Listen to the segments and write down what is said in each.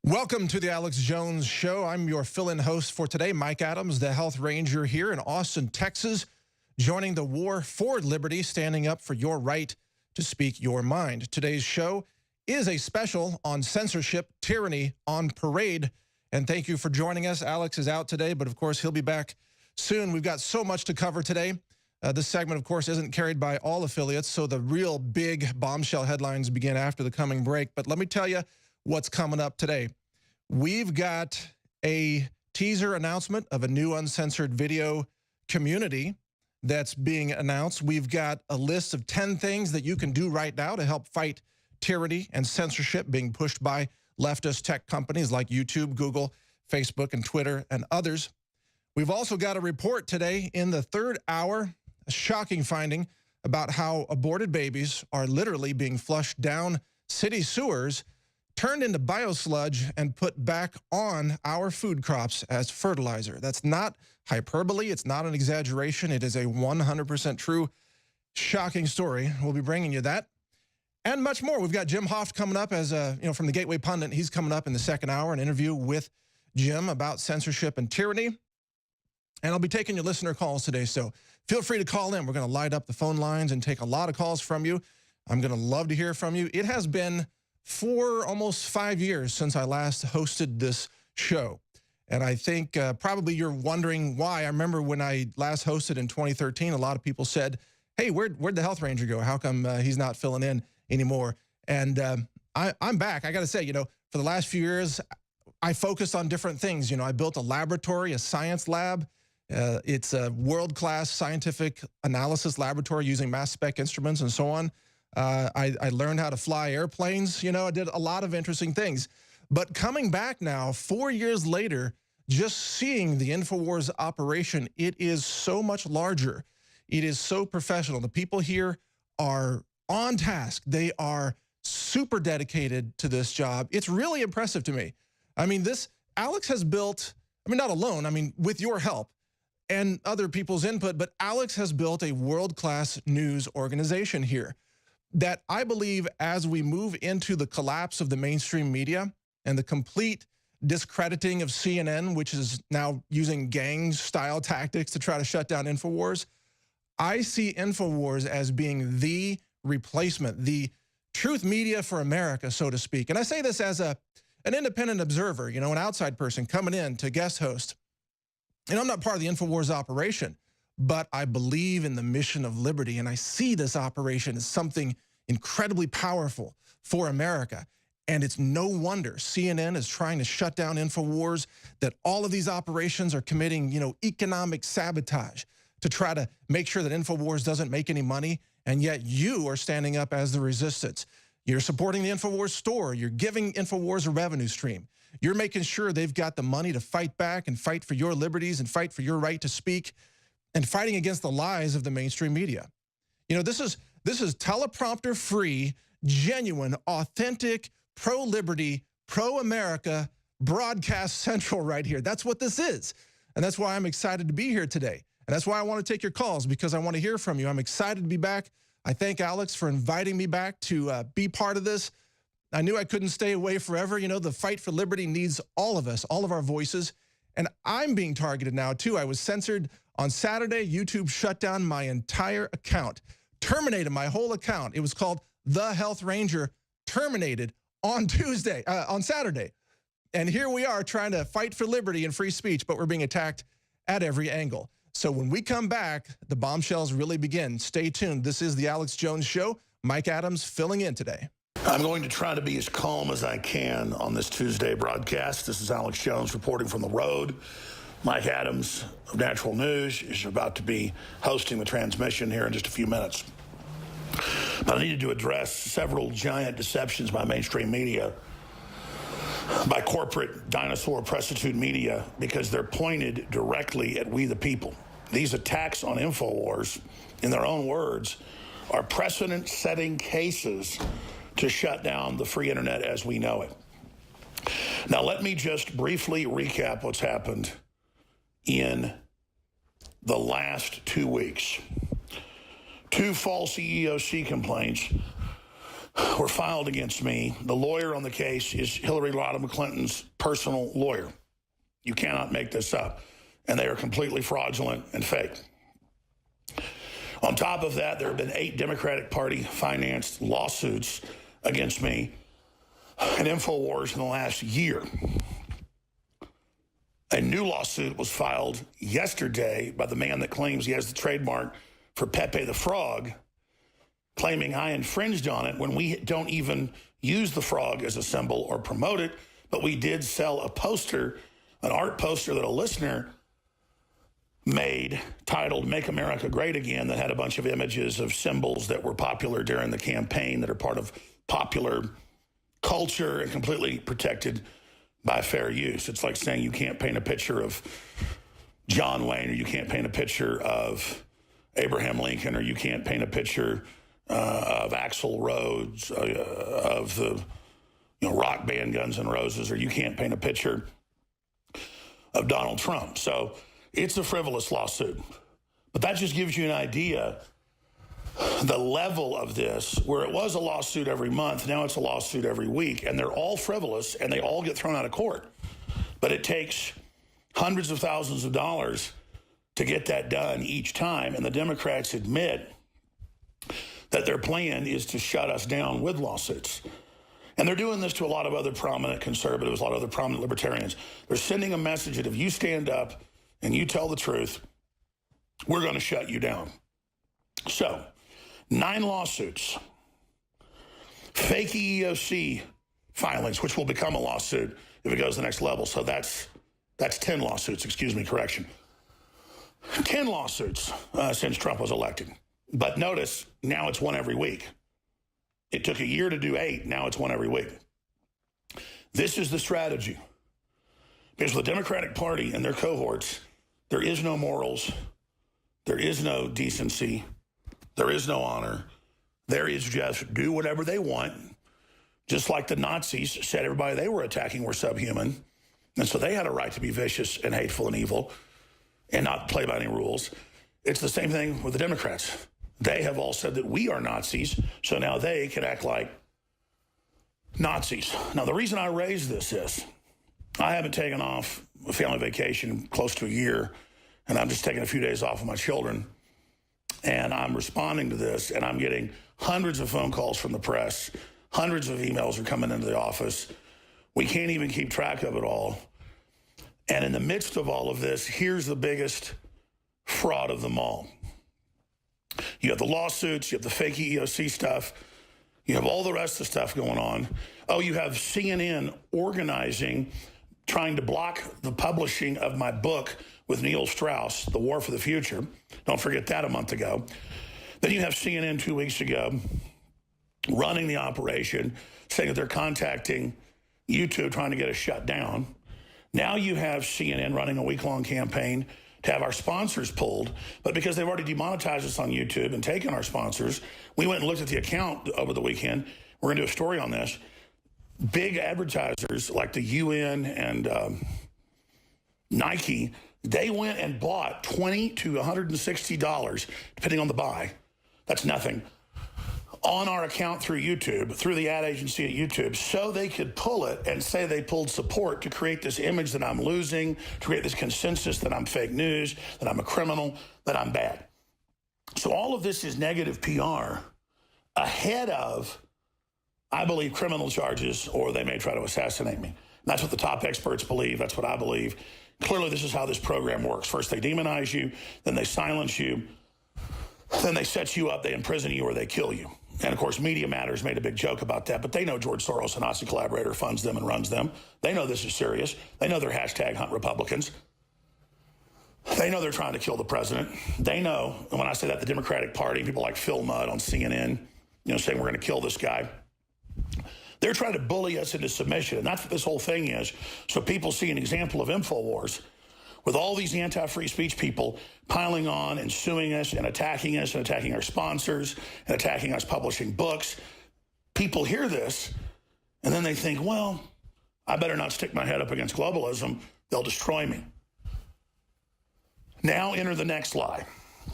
Welcome to the Alex Jones Show. I'm your fill-in host for today, Mike Adams, the Health Ranger here in Austin, Texas, joining the war for liberty, standing up for your right to speak your mind. Today's show is a special on censorship, tyranny on parade, and thank you for joining us. Alex is out today, but of course he'll be back soon. We've got so much to cover today. This segment, of course, isn't carried by all affiliates, so the real big bombshell headlines begin after the coming break. But let me tell you what's coming up today. We've got a teaser announcement of a new uncensored video community that's being announced. We've got a list of 10 things that you can do right now to help fight tyranny and censorship being pushed by leftist tech companies like YouTube, Google, Facebook, and Twitter, and others. We've also got a report today in the third hour, a shocking finding about how aborted babies are literally being flushed down city sewers, turned into biosludge, and put back on our food crops as fertilizer. That's not hyperbole. It's not an exaggeration. It is a 100% true, shocking story. We'll be bringing you that and much more. We've got Jim Hoft coming up as from the Gateway Pundit. He's coming up in the second hour, an interview with Jim about censorship and tyranny. And I'll be taking your listener calls today, so feel free to call in. We're going to light up the phone lines and take a lot of calls from you. I'm going to love to hear from you. It has been almost 5 years since I last hosted this show. And I think probably you're wondering why. I remember when I last hosted in 2013, a lot of people said, hey, where'd the Health Ranger go? How come he's not filling in anymore? And I'm back. I got to say, for the last few years, I focused on different things. I built a laboratory, a science lab. It's a world-class scientific analysis laboratory using mass spec instruments and so on. I learned how to fly airplanes. I did a lot of interesting things. But coming back now, 4 years later, just seeing the Infowars operation, it is so much larger. It is so professional. The people here are on task. They are super dedicated to this job. It's really impressive to me. I mean, Alex has built, not alone, with your help and other people's input, but Alex has built a world-class news organization here that I believe as we move into the collapse of the mainstream media and the complete discrediting of CNN, which is now using gang-style tactics to try to shut down Infowars, I see Infowars as being the replacement, the truth media for America, so to speak. And I say this as an independent observer, an outside person coming in to guest host. And I'm not part of the Infowars operation, but I believe in the mission of liberty, and I see this operation as something incredibly powerful for America. And it's no wonder CNN is trying to shut down Infowars, that all of these operations are committing, economic sabotage to try to make sure that Infowars doesn't make any money, and yet you are standing up as the resistance. You're supporting the Infowars store. You're giving Infowars a revenue stream. You're making sure they've got the money to fight back and fight for your liberties and fight for your right to speak and fighting against the lies of the mainstream media. This is teleprompter-free, genuine, authentic, pro-liberty, pro-America broadcast central right here. That's what this is. And that's why I'm excited to be here today. And that's why I want to take your calls, because I want to hear from you. I'm excited to be back. I thank Alex for inviting me back to be part of this. I knew I couldn't stay away forever. The fight for liberty needs all of us, all of our voices. And I'm being targeted now, too. I was censored on Saturday. YouTube shut down my entire account, terminated my whole account. It was called The Health Ranger, terminated on Saturday. And here we are trying to fight for liberty and free speech, but we're being attacked at every angle. So when we come back, the bombshells really begin. Stay tuned. This is the Alex Jones Show. Mike Adams filling in today. I'm going to try to be as calm as I can on this Tuesday broadcast. This is Alex Jones reporting from the road. Mike Adams of Natural News is about to be hosting the transmission here in just a few minutes. But I needed to address several giant deceptions by mainstream media, by corporate dinosaur prostitute media, because they're pointed directly at we the people. These attacks on Infowars, in their own words, are precedent-setting cases to shut down the free internet as we know it. Now, let me just briefly recap what's happened in the last 2 weeks. 2 false EEOC complaints were filed against me. The lawyer on the case is Hillary Rodham Clinton's personal lawyer. You cannot make this up. And they are completely fraudulent and fake. On top of that, there have been 8 Democratic Party-financed lawsuits against me and Infowars in the last year. A new lawsuit was filed yesterday by the man that claims he has the trademark for Pepe the Frog, claiming I infringed on it when we don't even use the frog as a symbol or promote it, but we did sell a poster, an art poster that a listener made titled Make America Great Again, that had a bunch of images of symbols that were popular during the campaign that are part of popular culture and completely protected by fair use. It's like saying you can't paint a picture of John Wayne, or you can't paint a picture of Abraham Lincoln, or you can't paint a picture of Axl Rhodes, of the rock band Guns N' Roses, or you can't paint a picture of Donald Trump. So it's a frivolous lawsuit. But that just gives you an idea the level of this, where it was a lawsuit every month, now it's a lawsuit every week, and they're all frivolous, and they all get thrown out of court. But it takes hundreds of thousands of dollars to get that done each time, and the Democrats admit that their plan is to shut us down with lawsuits. And they're doing this to a lot of other prominent conservatives, a lot of other prominent libertarians. They're sending a message that if you stand up and you tell the truth, we're going to shut you down. So, 9 lawsuits, fake EEOC filings, which will become a lawsuit if it goes to the next level. So that's 10 lawsuits, excuse me, correction. 10 lawsuits since Trump was elected. But notice, now it's one every week. It took a year to do 8, now it's one every week. This is the strategy. Because for the Democratic Party and their cohorts, there is no morals, there is no decency, there is no honor. There is just do whatever they want. Just like the Nazis said everybody they were attacking were subhuman. And so they had a right to be vicious and hateful and evil and not play by any rules. It's the same thing with the Democrats. They have all said that we are Nazis, so now they can act like Nazis. Now, the reason I raise this is I haven't taken off a family vacation close to a year, and I'm just taking a few days off with my children. And I'm responding to this, and I'm getting hundreds of phone calls from the press. Hundreds of emails are coming into the office. We can't even keep track of it all. And in the midst of all of this, here's the biggest fraud of them all. You have the lawsuits, you have the fake EEOC stuff, you have all the rest of the stuff going on. Oh, you have CNN organizing, trying to block the publishing of my book with Neil Strauss, The War for the Future. Don't forget that a month ago. Then you have CNN 2 weeks ago running the operation, saying that they're contacting YouTube, trying to get us shut down. Now you have CNN running a week-long campaign to have our sponsors pulled. But because they've already demonetized us on YouTube and taken our sponsors, we went and looked at the account over the weekend. We're going to do a story on this. Big advertisers like the UN and Nike, they went and bought $20 to $160, depending on the buy. That's nothing. On our account through YouTube, through the ad agency at YouTube, so they could pull it and say they pulled support to create this image that I'm losing, to create this consensus that I'm fake news, that I'm a criminal, that I'm bad. So all of this is negative PR ahead of, I believe, criminal charges, or they may try to assassinate me. And that's what the top experts believe. That's what I believe. Clearly, this is how this program works. First, they demonize you, then they silence you, then they set you up, they imprison you, or they kill you. And, of course, Media Matters made a big joke about that, but they know George Soros, a Nazi collaborator, funds them and runs them. They know this is serious. They know they're hashtag hunt Republicans. They know they're trying to kill the president. They know, and when I say that, the Democratic Party, people like Phil Mudd on CNN, saying we're going to kill this guy. They're trying to bully us into submission, and that's what this whole thing is. So people see an example of Infowars with all these anti-free speech people piling on and suing us and attacking our sponsors and attacking us publishing books. People hear this, and then they think, well, I better not stick my head up against globalism. They'll destroy me. Now enter the next lie.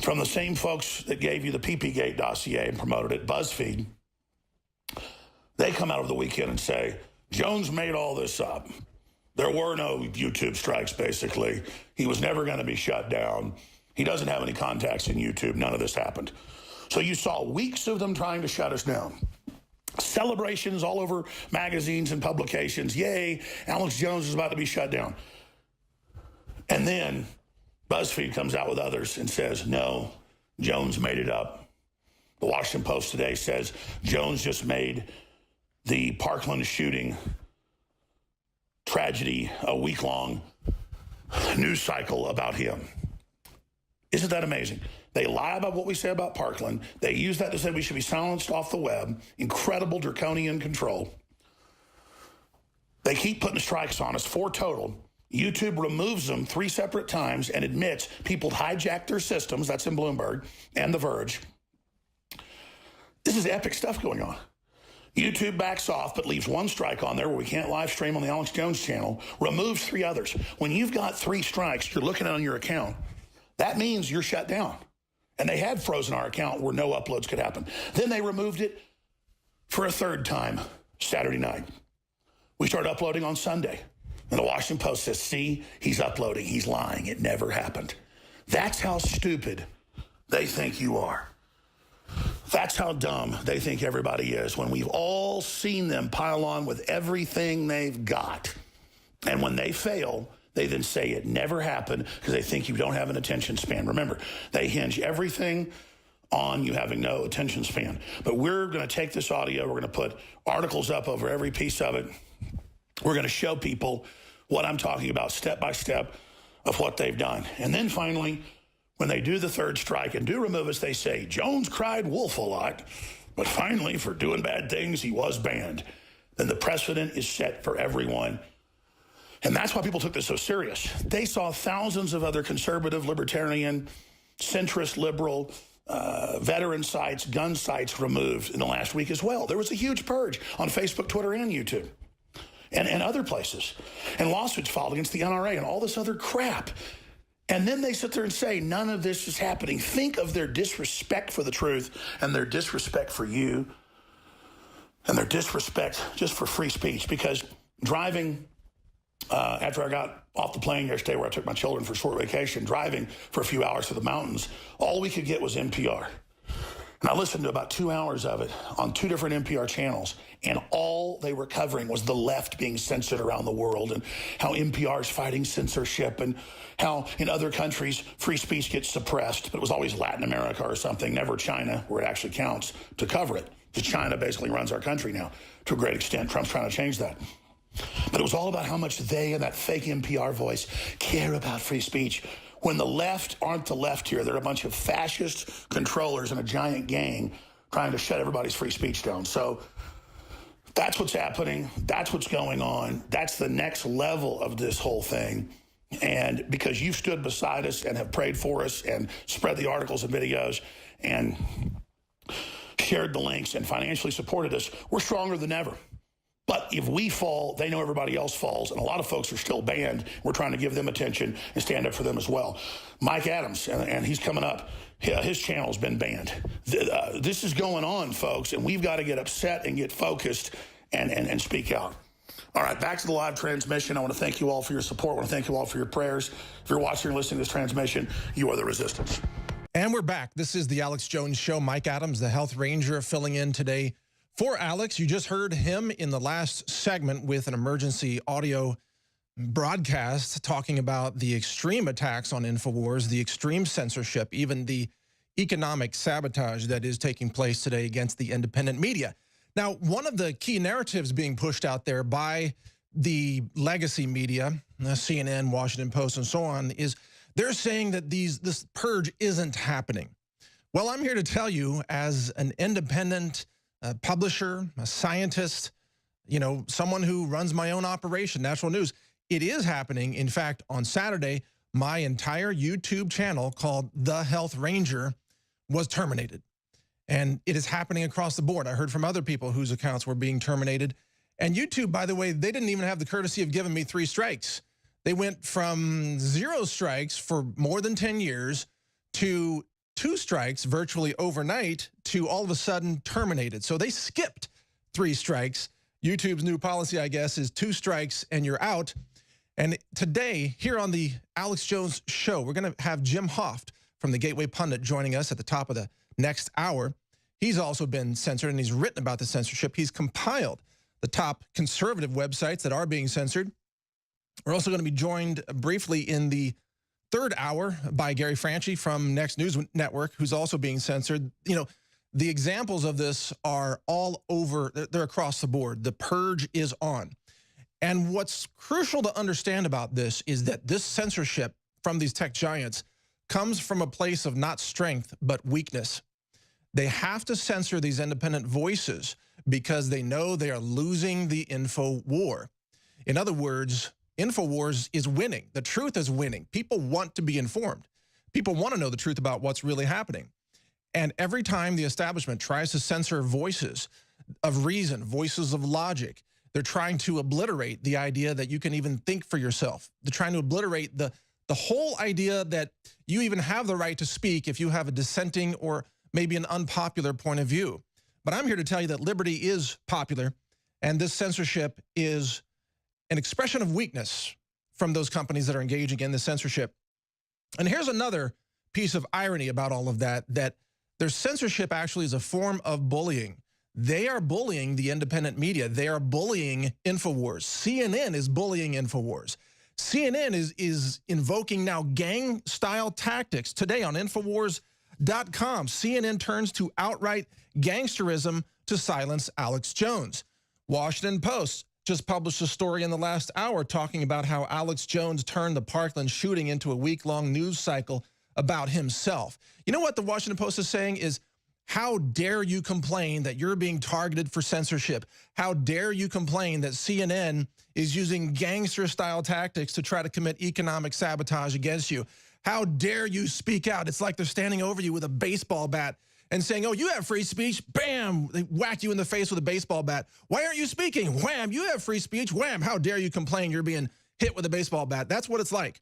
From the same folks that gave you the PP Gate dossier and promoted it, BuzzFeed. They come out over the weekend and say, Jones made all this up. There were no YouTube strikes, basically. He was never going to be shut down. He doesn't have any contacts in YouTube. None of this happened. So you saw weeks of them trying to shut us down. Celebrations all over magazines and publications. Yay, Alex Jones is about to be shut down. And then BuzzFeed comes out with others and says, no, Jones made it up. The Washington Post today says Jones just made the Parkland shooting tragedy a week-long news cycle about him. Isn't that amazing? They lie about what we say about Parkland. They use that to say we should be silenced off the web. Incredible draconian control. They keep putting strikes on us, 4 total. YouTube removes them 3 separate times and admits people hijacked their systems. That's in Bloomberg and The Verge. This is epic stuff going on. YouTube backs off but leaves 1 strike on there where we can't live stream on the Alex Jones channel, removes 3 others. When you've got 3 strikes, you're looking at on your account, that means you're shut down. And they had frozen our account where no uploads could happen. Then they removed it for a 3rd time Saturday night. We started uploading on Sunday. And the Washington Post says, see, he's uploading. He's lying. It never happened. That's how stupid they think you are. That's how dumb they think everybody is when we've all seen them pile on with everything they've got. And when they fail, they then say it never happened because they think you don't have an attention span. Remember, they hinge everything on you having no attention span. But we're going to take this audio. We're going to put articles up over every piece of it. We're going to show people what I'm talking about step by step of what they've done. And then finally, when they do the 3rd strike and do remove us, they say, Jones cried wolf a lot, but finally, for doing bad things, he was banned. Then the precedent is set for everyone. And that's why people took this so serious. They saw thousands of other conservative, libertarian, centrist, liberal, veteran sites, gun sites removed in the last week as well. There was a huge purge on Facebook, Twitter, and YouTube. And other places. And lawsuits filed against the NRA and all this other crap. And then they sit there and say, none of this is happening. Think of their disrespect for the truth and their disrespect for you and their disrespect just for free speech. Because driving, after I got off the plane yesterday where I took my children for a short vacation, driving for a few hours to the mountains, all we could get was NPR. And I listened to about 2 hours of it on 2 different NPR channels, and all they were covering was the left being censored around the world and how NPR is fighting censorship and how in other countries free speech gets suppressed, but it was always Latin America or something, never China, where it actually counts, to cover it. Because China basically runs our country now to a great extent. Trump's trying to change that. But it was all about how much they and that fake NPR voice care about free speech. When the left aren't the left here, they're a bunch of fascist controllers and a giant gang trying to shut everybody's free speech down. So that's what's happening. That's what's going on. That's the next level of this whole thing. And because you've stood beside us and have prayed for us and spread the articles and videos and shared the links and financially supported us, we're stronger than ever. But if we fall, they know everybody else falls. And a lot of folks are still banned. We're trying to give them attention and stand up for them as well. Mike Adams, and he's coming up, his channel's been banned. This is going on, folks, and we've got to get upset and get focused and speak out. All right, back to the live transmission. I want to thank you all for your support. I want to thank you all for your prayers. If you're watching or listening to this transmission, you are the resistance. And we're back. This is the Alex Jones Show. Mike Adams, the health ranger, filling in today for Alex. You just heard him in the last segment with an emergency audio broadcast talking about the extreme attacks on Infowars, the extreme censorship, even the economic sabotage that is taking place today against the independent media. Now, one of the key narratives being pushed out there by the legacy media, CNN, Washington Post, and so on, is they're saying that this purge isn't happening. Well, I'm here to tell you, as an independent publisher, a scientist, someone who runs my own operation, Natural News, it is happening. In fact, on Saturday, my entire YouTube channel called The Health Ranger was terminated. And it is happening across the board. I heard from other people whose accounts were being terminated. And YouTube, by the way, they didn't even have the courtesy of giving me 3 strikes. They went from 0 strikes for more than 10 years to 2 strikes virtually overnight to all of a sudden terminated. So they skipped 3 strikes. YouTube's new policy, I guess, is 2 strikes and you're out. And today, here on the Alex Jones Show, we're going to have Jim Hoft from the Gateway Pundit joining us at the top of the next hour. He's also been censored, and he's written about the censorship. He's compiled the top conservative websites that are being censored. We're also going to be joined briefly in the 3rd hour by Gary Franchi from Next News Network, who's also being censored. You know, the examples of this are all over. They're across the board. The purge is on. And what's crucial to understand about this is that this censorship from these tech giants comes from a place of not strength, but weakness. They have to censor these independent voices because they know they are losing the info war. In other words, Infowars is winning. The truth is winning. People want to be informed. People want to know the truth about what's really happening. And every time the establishment tries to censor voices of reason, voices of logic, they're trying to obliterate the idea that you can even think for yourself. They're trying to obliterate the whole idea that you even have the right to speak if you have a dissenting or maybe an unpopular point of view. But I'm here to tell you that liberty is popular, and this censorship is an expression of weakness from those companies that are engaging in the censorship. And here's another piece of irony about all of that, that their censorship actually is a form of bullying. They are bullying the independent media. They are bullying Infowars. CNN is bullying Infowars. CNN is invoking now gang-style tactics. Today on Infowars.com, CNN turns to outright gangsterism to silence Alex Jones. Washington Post just published a story in the last hour talking about how Alex Jones turned the Parkland shooting into a week-long news cycle about himself. You know what the Washington Post is saying is, how dare you complain that you're being targeted for censorship? How dare you complain that CNN is using gangster-style tactics to try to commit economic sabotage against you? How dare you speak out? It's like they're standing over you with a baseball bat and saying, oh, you have free speech, bam, they whack you in the face with a baseball bat. Why aren't you speaking? Wham, you have free speech, wham, how dare you complain you're being hit with a baseball bat? That's what it's like.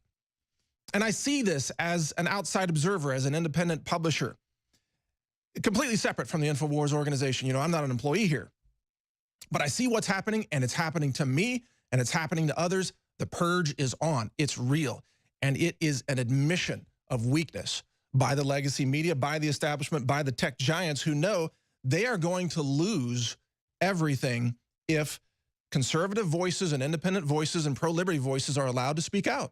And I see this as an outside observer, as an independent publisher, completely separate from the Infowars organization. You know, I'm not an employee here, but I see what's happening, and it's happening to me, and it's happening to others. The purge is on, it's real, and it is an admission of weakness by the legacy media, by the establishment, by the tech giants who know they are going to lose everything if conservative voices and independent voices and pro-liberty voices are allowed to speak out.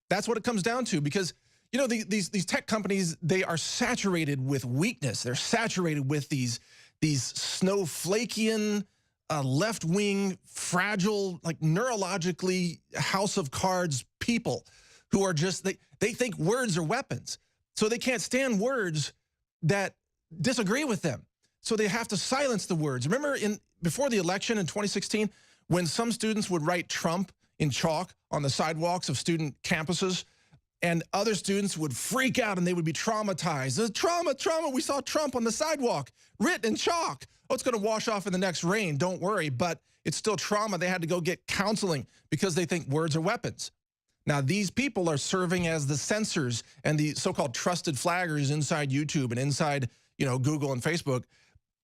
That's what it comes down to, because you know, these tech companies, they are saturated with weakness. They're saturated with these snowflakian, left-wing, fragile, like neurologically house of cards people who are just, they think words are weapons. So they can't stand words that disagree with them. So they have to silence the words. Remember before the election in 2016, when some students would write Trump in chalk on the sidewalks of student campuses, and other students would freak out and they would be traumatized. Trauma, we saw Trump on the sidewalk, written in chalk. Oh, it's gonna wash off in the next rain, don't worry, but it's still trauma. They had to go get counseling because they think words are weapons. Now, these people are serving as the censors and the so-called trusted flaggers inside YouTube and inside, you know, Google and Facebook,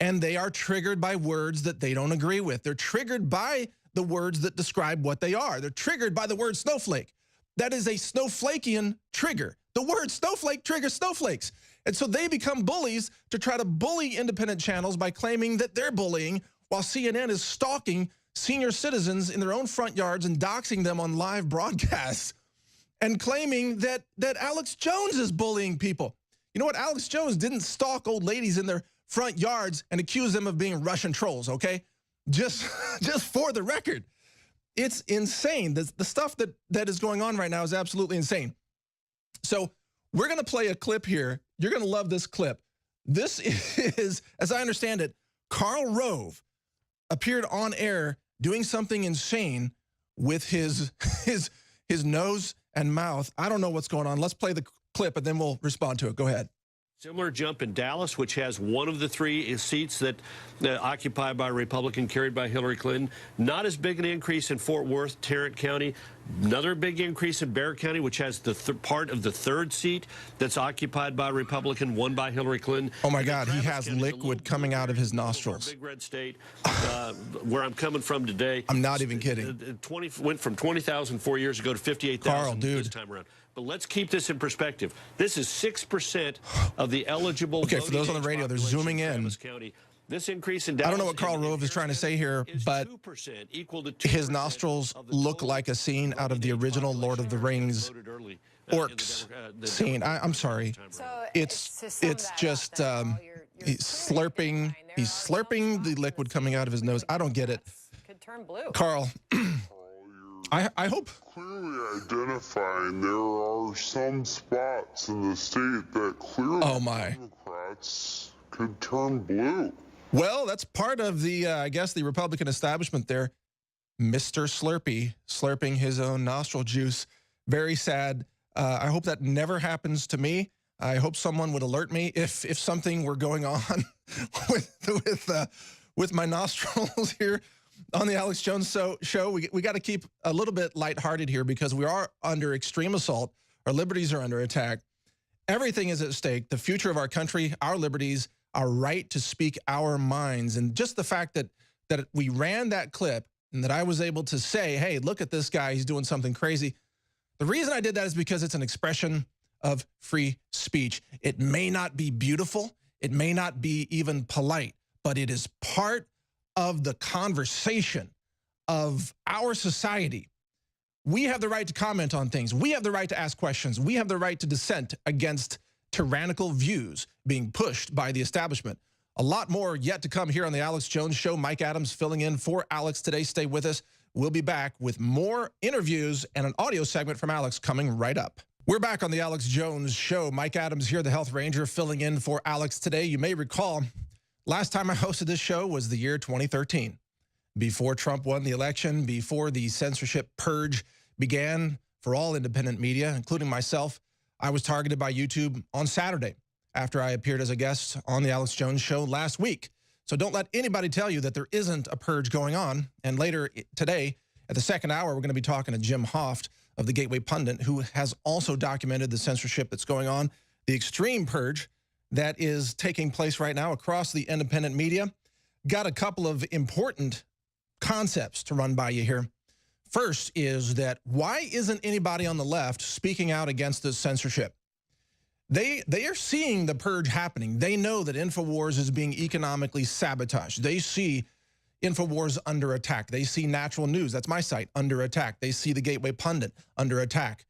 and they are triggered by words that they don't agree with. They're triggered by the words that describe what they are. They're triggered by the word snowflake. That is a snowflakian trigger. The word snowflake triggers snowflakes. And so they become bullies to try to bully independent channels by claiming that they're bullying, while CNN is stalking senior citizens in their own front yards and doxing them on live broadcasts and claiming that Alex Jones is bullying people. You know what? Alex Jones didn't stalk old ladies in their front yards and accuse them of being Russian trolls, okay? Just for the record. It's insane. The stuff that is going on right now is absolutely insane. So we're going to play a clip here. You're going to love this clip. This is, as I understand it, Karl Rove appeared on air doing something insane with his nose and mouth. I don't know what's going on. Let's play the clip and then we'll respond to it. Go ahead. Similar jump in Dallas, which has one of the three seats that occupied by a Republican, carried by Hillary Clinton. Not as big an increase in Fort Worth, Tarrant County. Another big increase in Bexar County, which has the part of the third seat that's occupied by a Republican, won by Hillary Clinton. Oh, my God. He has liquid coming out of his nostrils. Big red state, where I'm coming from today. I'm not even kidding. Went from 20,000 4 years ago to 58,000 this time around. But let's keep this in perspective. This is 6% of the eligible. Okay, for those on the radio, they're zooming in. County. This increase in Dallas, I don't know what Karl Rove is trying to say here, but his nostrils look like a scene out of the original Lord of the Rings orcs scene. I'm sorry. It's just he's slurping the liquid coming out of his nose. I don't get it. Could turn blue. Karl, I hope. Clearly identifying there are some spots in the state that clearly Democrats could turn blue. Well, that's part of the, I guess, the Republican establishment there. Mr. Slurpee slurping his own nostril juice. Very sad. I hope that never happens to me. I hope someone would alert me if something were going on with my nostrils here on the Alex Jones show. We got to keep a little bit lighthearted here because we are under extreme assault. Our liberties are under attack. Everything is at stake. The future of our country, our liberties, our right to speak our minds. And just the fact that we ran that clip and that I was able to say, hey, look at this guy, he's doing something crazy. The reason I did that is because it's an expression of free speech. It may not be beautiful. It may not be even polite, but it is part of the conversation of our society. We have the right to comment on things. We have the right to ask questions. We have the right to dissent against tyrannical views being pushed by the establishment. A lot more yet to come here on the Alex Jones Show. Mike Adams filling in for Alex today. Stay with us. We'll be back with more interviews and an audio segment from Alex coming right up. We're back on the Alex Jones Show. Mike Adams here, the Health Ranger, filling in for Alex today. You may recall, last time I hosted this show was the year 2013. Before Trump won the election, before the censorship purge began for all independent media, including myself, I was targeted by YouTube on Saturday after I appeared as a guest on the Alex Jones Show last week. So don't let anybody tell you that there isn't a purge going on. And later today, at the second hour, we're going to be talking to Jim Hoft of the Gateway Pundit, who has also documented the censorship that's going on, the extreme purge that is taking place right now across the independent media. Got a couple of important concepts to run by you here. First is that why isn't anybody on the left speaking out against this censorship? They are seeing the purge happening. They know that Infowars is being economically sabotaged. They see Infowars under attack. They see Natural News, that's my site, under attack. They see the Gateway Pundit under attack.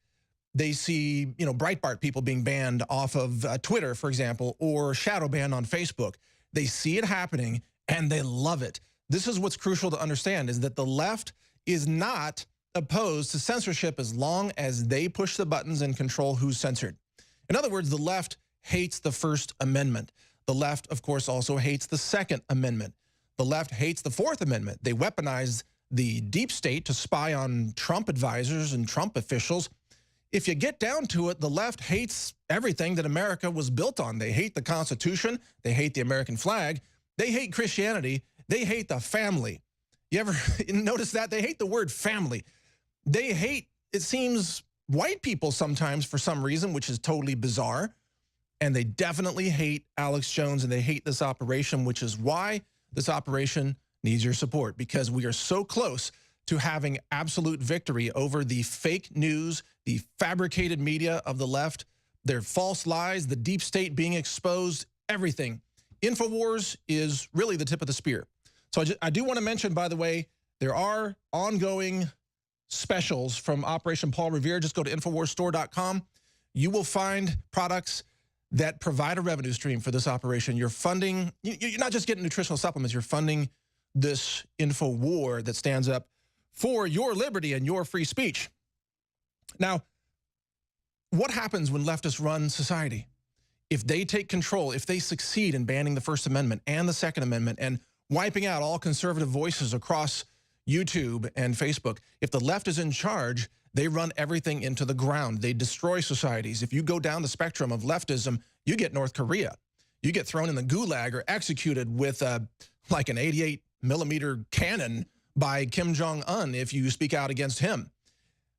They see, Breitbart people being banned off of Twitter, for example, or shadow banned on Facebook. They see it happening and they love it. This is what's crucial to understand, is that the left is not opposed to censorship as long as they push the buttons and control who's censored. In other words, the left hates the First Amendment. The left, of course, also hates the Second Amendment. The left hates the Fourth Amendment. They weaponize the deep state to spy on Trump advisors and Trump officials. If you get down to it, the left hates everything that America was built on. They hate the Constitution. They hate the American flag. They hate Christianity. They hate the family. You ever notice that? They hate the word family. They hate, it seems, white people sometimes for some reason, which is totally bizarre. And they definitely hate Alex Jones, and they hate this operation, which is why this operation needs your support, because we are so close to having absolute victory over the fake news, the fabricated media of the left, their false lies, the deep state being exposed, everything. Infowars is really the tip of the spear. So I do want to mention, by the way, there are ongoing specials from Operation Paul Revere. Just go to InfoWarsStore.com. You will find products that provide a revenue stream for this operation. You're funding, you're not just getting nutritional supplements, you're funding this info war that stands up for your liberty and your free speech. Now, what happens when leftists run society? If they take control, if they succeed in banning the First Amendment and the Second Amendment and wiping out all conservative voices across YouTube and Facebook, if the left is in charge, they run everything into the ground. They destroy societies. If you go down the spectrum of leftism, you get North Korea. You get thrown in the gulag or executed with like an 88mm cannon by Kim Jong-un if you speak out against him.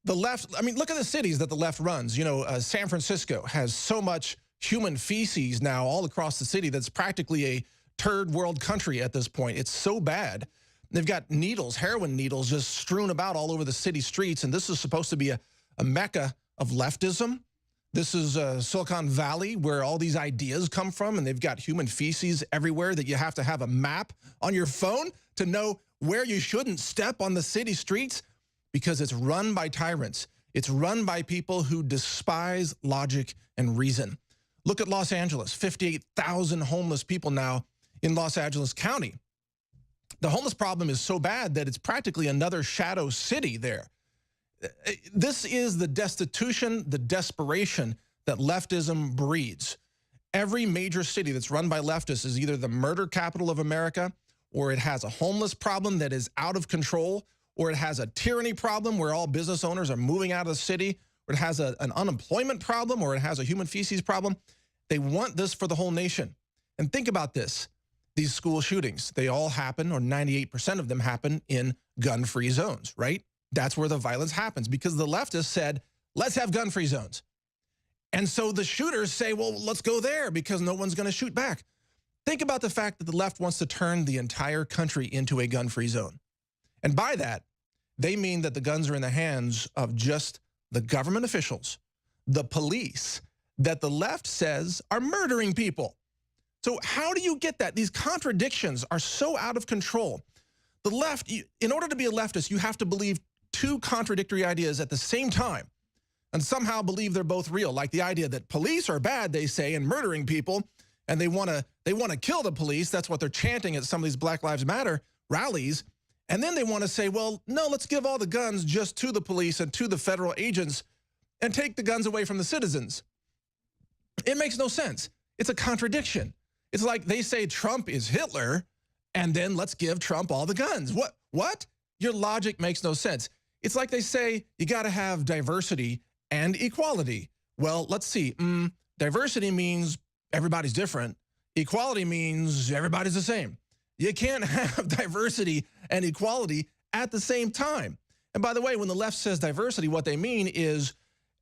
The left, I mean, look at the cities that the left runs. You know, San Francisco has so much human feces now all across the city that's practically a third world country at this point. It's so bad. They've got needles, heroin needles, just strewn about all over the city streets, and this is supposed to be a mecca of leftism. This is Silicon Valley, where all these ideas come from, and they've got human feces everywhere that you have to have a map on your phone to know where you shouldn't step on the city streets, because it's run by tyrants. It's run by people who despise logic and reason. Look at Los Angeles, 58,000 homeless people now in Los Angeles County. The homeless problem is so bad that it's practically another shadow city there. This is the destitution, the desperation that leftism breeds. Every major city that's run by leftists is either the murder capital of America, or it has a homeless problem that is out of control, or it has a tyranny problem where all business owners are moving out of the city, or it has an unemployment problem, or it has a human feces problem. They want this for the whole nation. And think about this. These school shootings, they all happen, or 98% of them happen in gun-free zones, right? That's where the violence happens, because the leftists said, let's have gun-free zones. And so the shooters say, well, let's go there because no one's going to shoot back. Think about the fact that the left wants to turn the entire country into a gun-free zone. And by that, they mean that the guns are in the hands of just the government officials, the police, that the left says are murdering people. So how do you get that? These contradictions are so out of control. The left, in order to be a leftist, you have to believe two contradictory ideas at the same time and somehow believe they're both real, like the idea that police are bad, they say, and murdering people, and they want to kill the police. That's what they're chanting at some of these Black Lives Matter rallies. And then they want to say, well, no, let's give all the guns just to the police and to the federal agents and take the guns away from the citizens. It makes no sense. It's a contradiction. It's like they say Trump is Hitler, and then let's give Trump all the guns. What? Your logic makes no sense. It's like they say you got to have diversity and equality. Well, let's see. Diversity means everybody's different. Equality means everybody's the same. You can't have diversity and equality at the same time. And by the way, when the left says diversity, what they mean is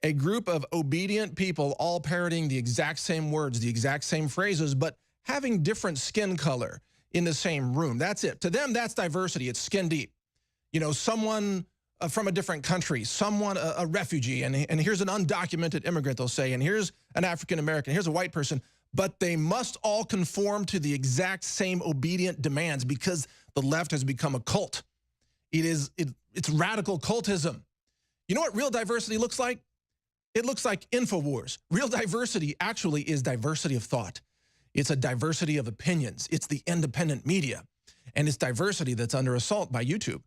a group of obedient people all parroting the exact same words, the exact same phrases, but having different skin color in the same room. That's it. To them, that's diversity. It's skin deep. You know, someone from a different country, someone, a refugee, and here's an undocumented immigrant, they'll say, and here's an African-American, here's a white person, but they must all conform to the exact same obedient demands because the left has become a cult. It's radical cultism. You know what real diversity looks like? It looks like Infowars. Real diversity actually is diversity of thought. It's a diversity of opinions. It's the independent media. And it's diversity that's under assault by YouTube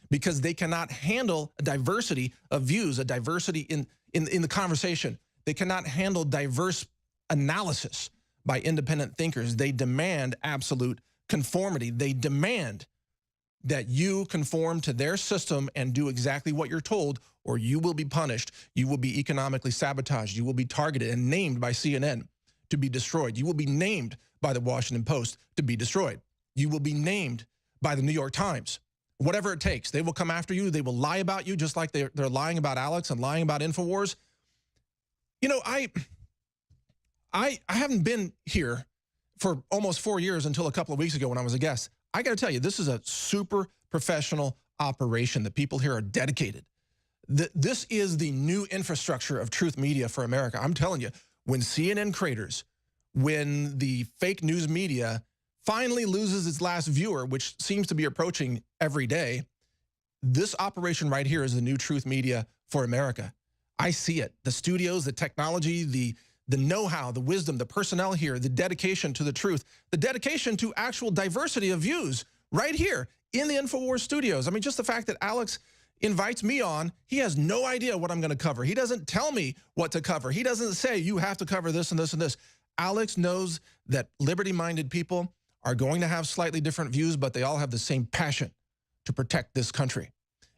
because they cannot handle a diversity of views, a diversity in the conversation. They cannot handle diverse analysis by independent thinkers. They demand absolute conformity. They demand that you conform to their system and do exactly what you're told, or you will be punished. You will be economically sabotaged. You will be targeted and named by CNN to be destroyed. You will be named by the Washington Post to be destroyed. You will be named by the New York Times. Whatever it takes, they will come after you. They will lie about you just like they're lying about Alex and lying about Infowars. You know, I haven't been here for almost 4 years until a couple of weeks ago when I was a guest. I got to tell you, this is a super professional operation. The people here are dedicated. This is the new infrastructure of truth media for America. I'm telling you, when CNN craters, when the fake news media finally loses its last viewer, which seems to be approaching every day, this operation right here is the new truth media for America. I see it. The studios, the technology, the know-how, the wisdom, the personnel here, the dedication to the truth, the dedication to actual diversity of views right here in the Infowars studios. I mean, just the fact that Alex invites me on, he has no idea what I'm going to cover. He doesn't tell me what to cover. He doesn't say, you have to cover this and this and this. Alex knows that liberty-minded people are going to have slightly different views, but they all have the same passion to protect this country.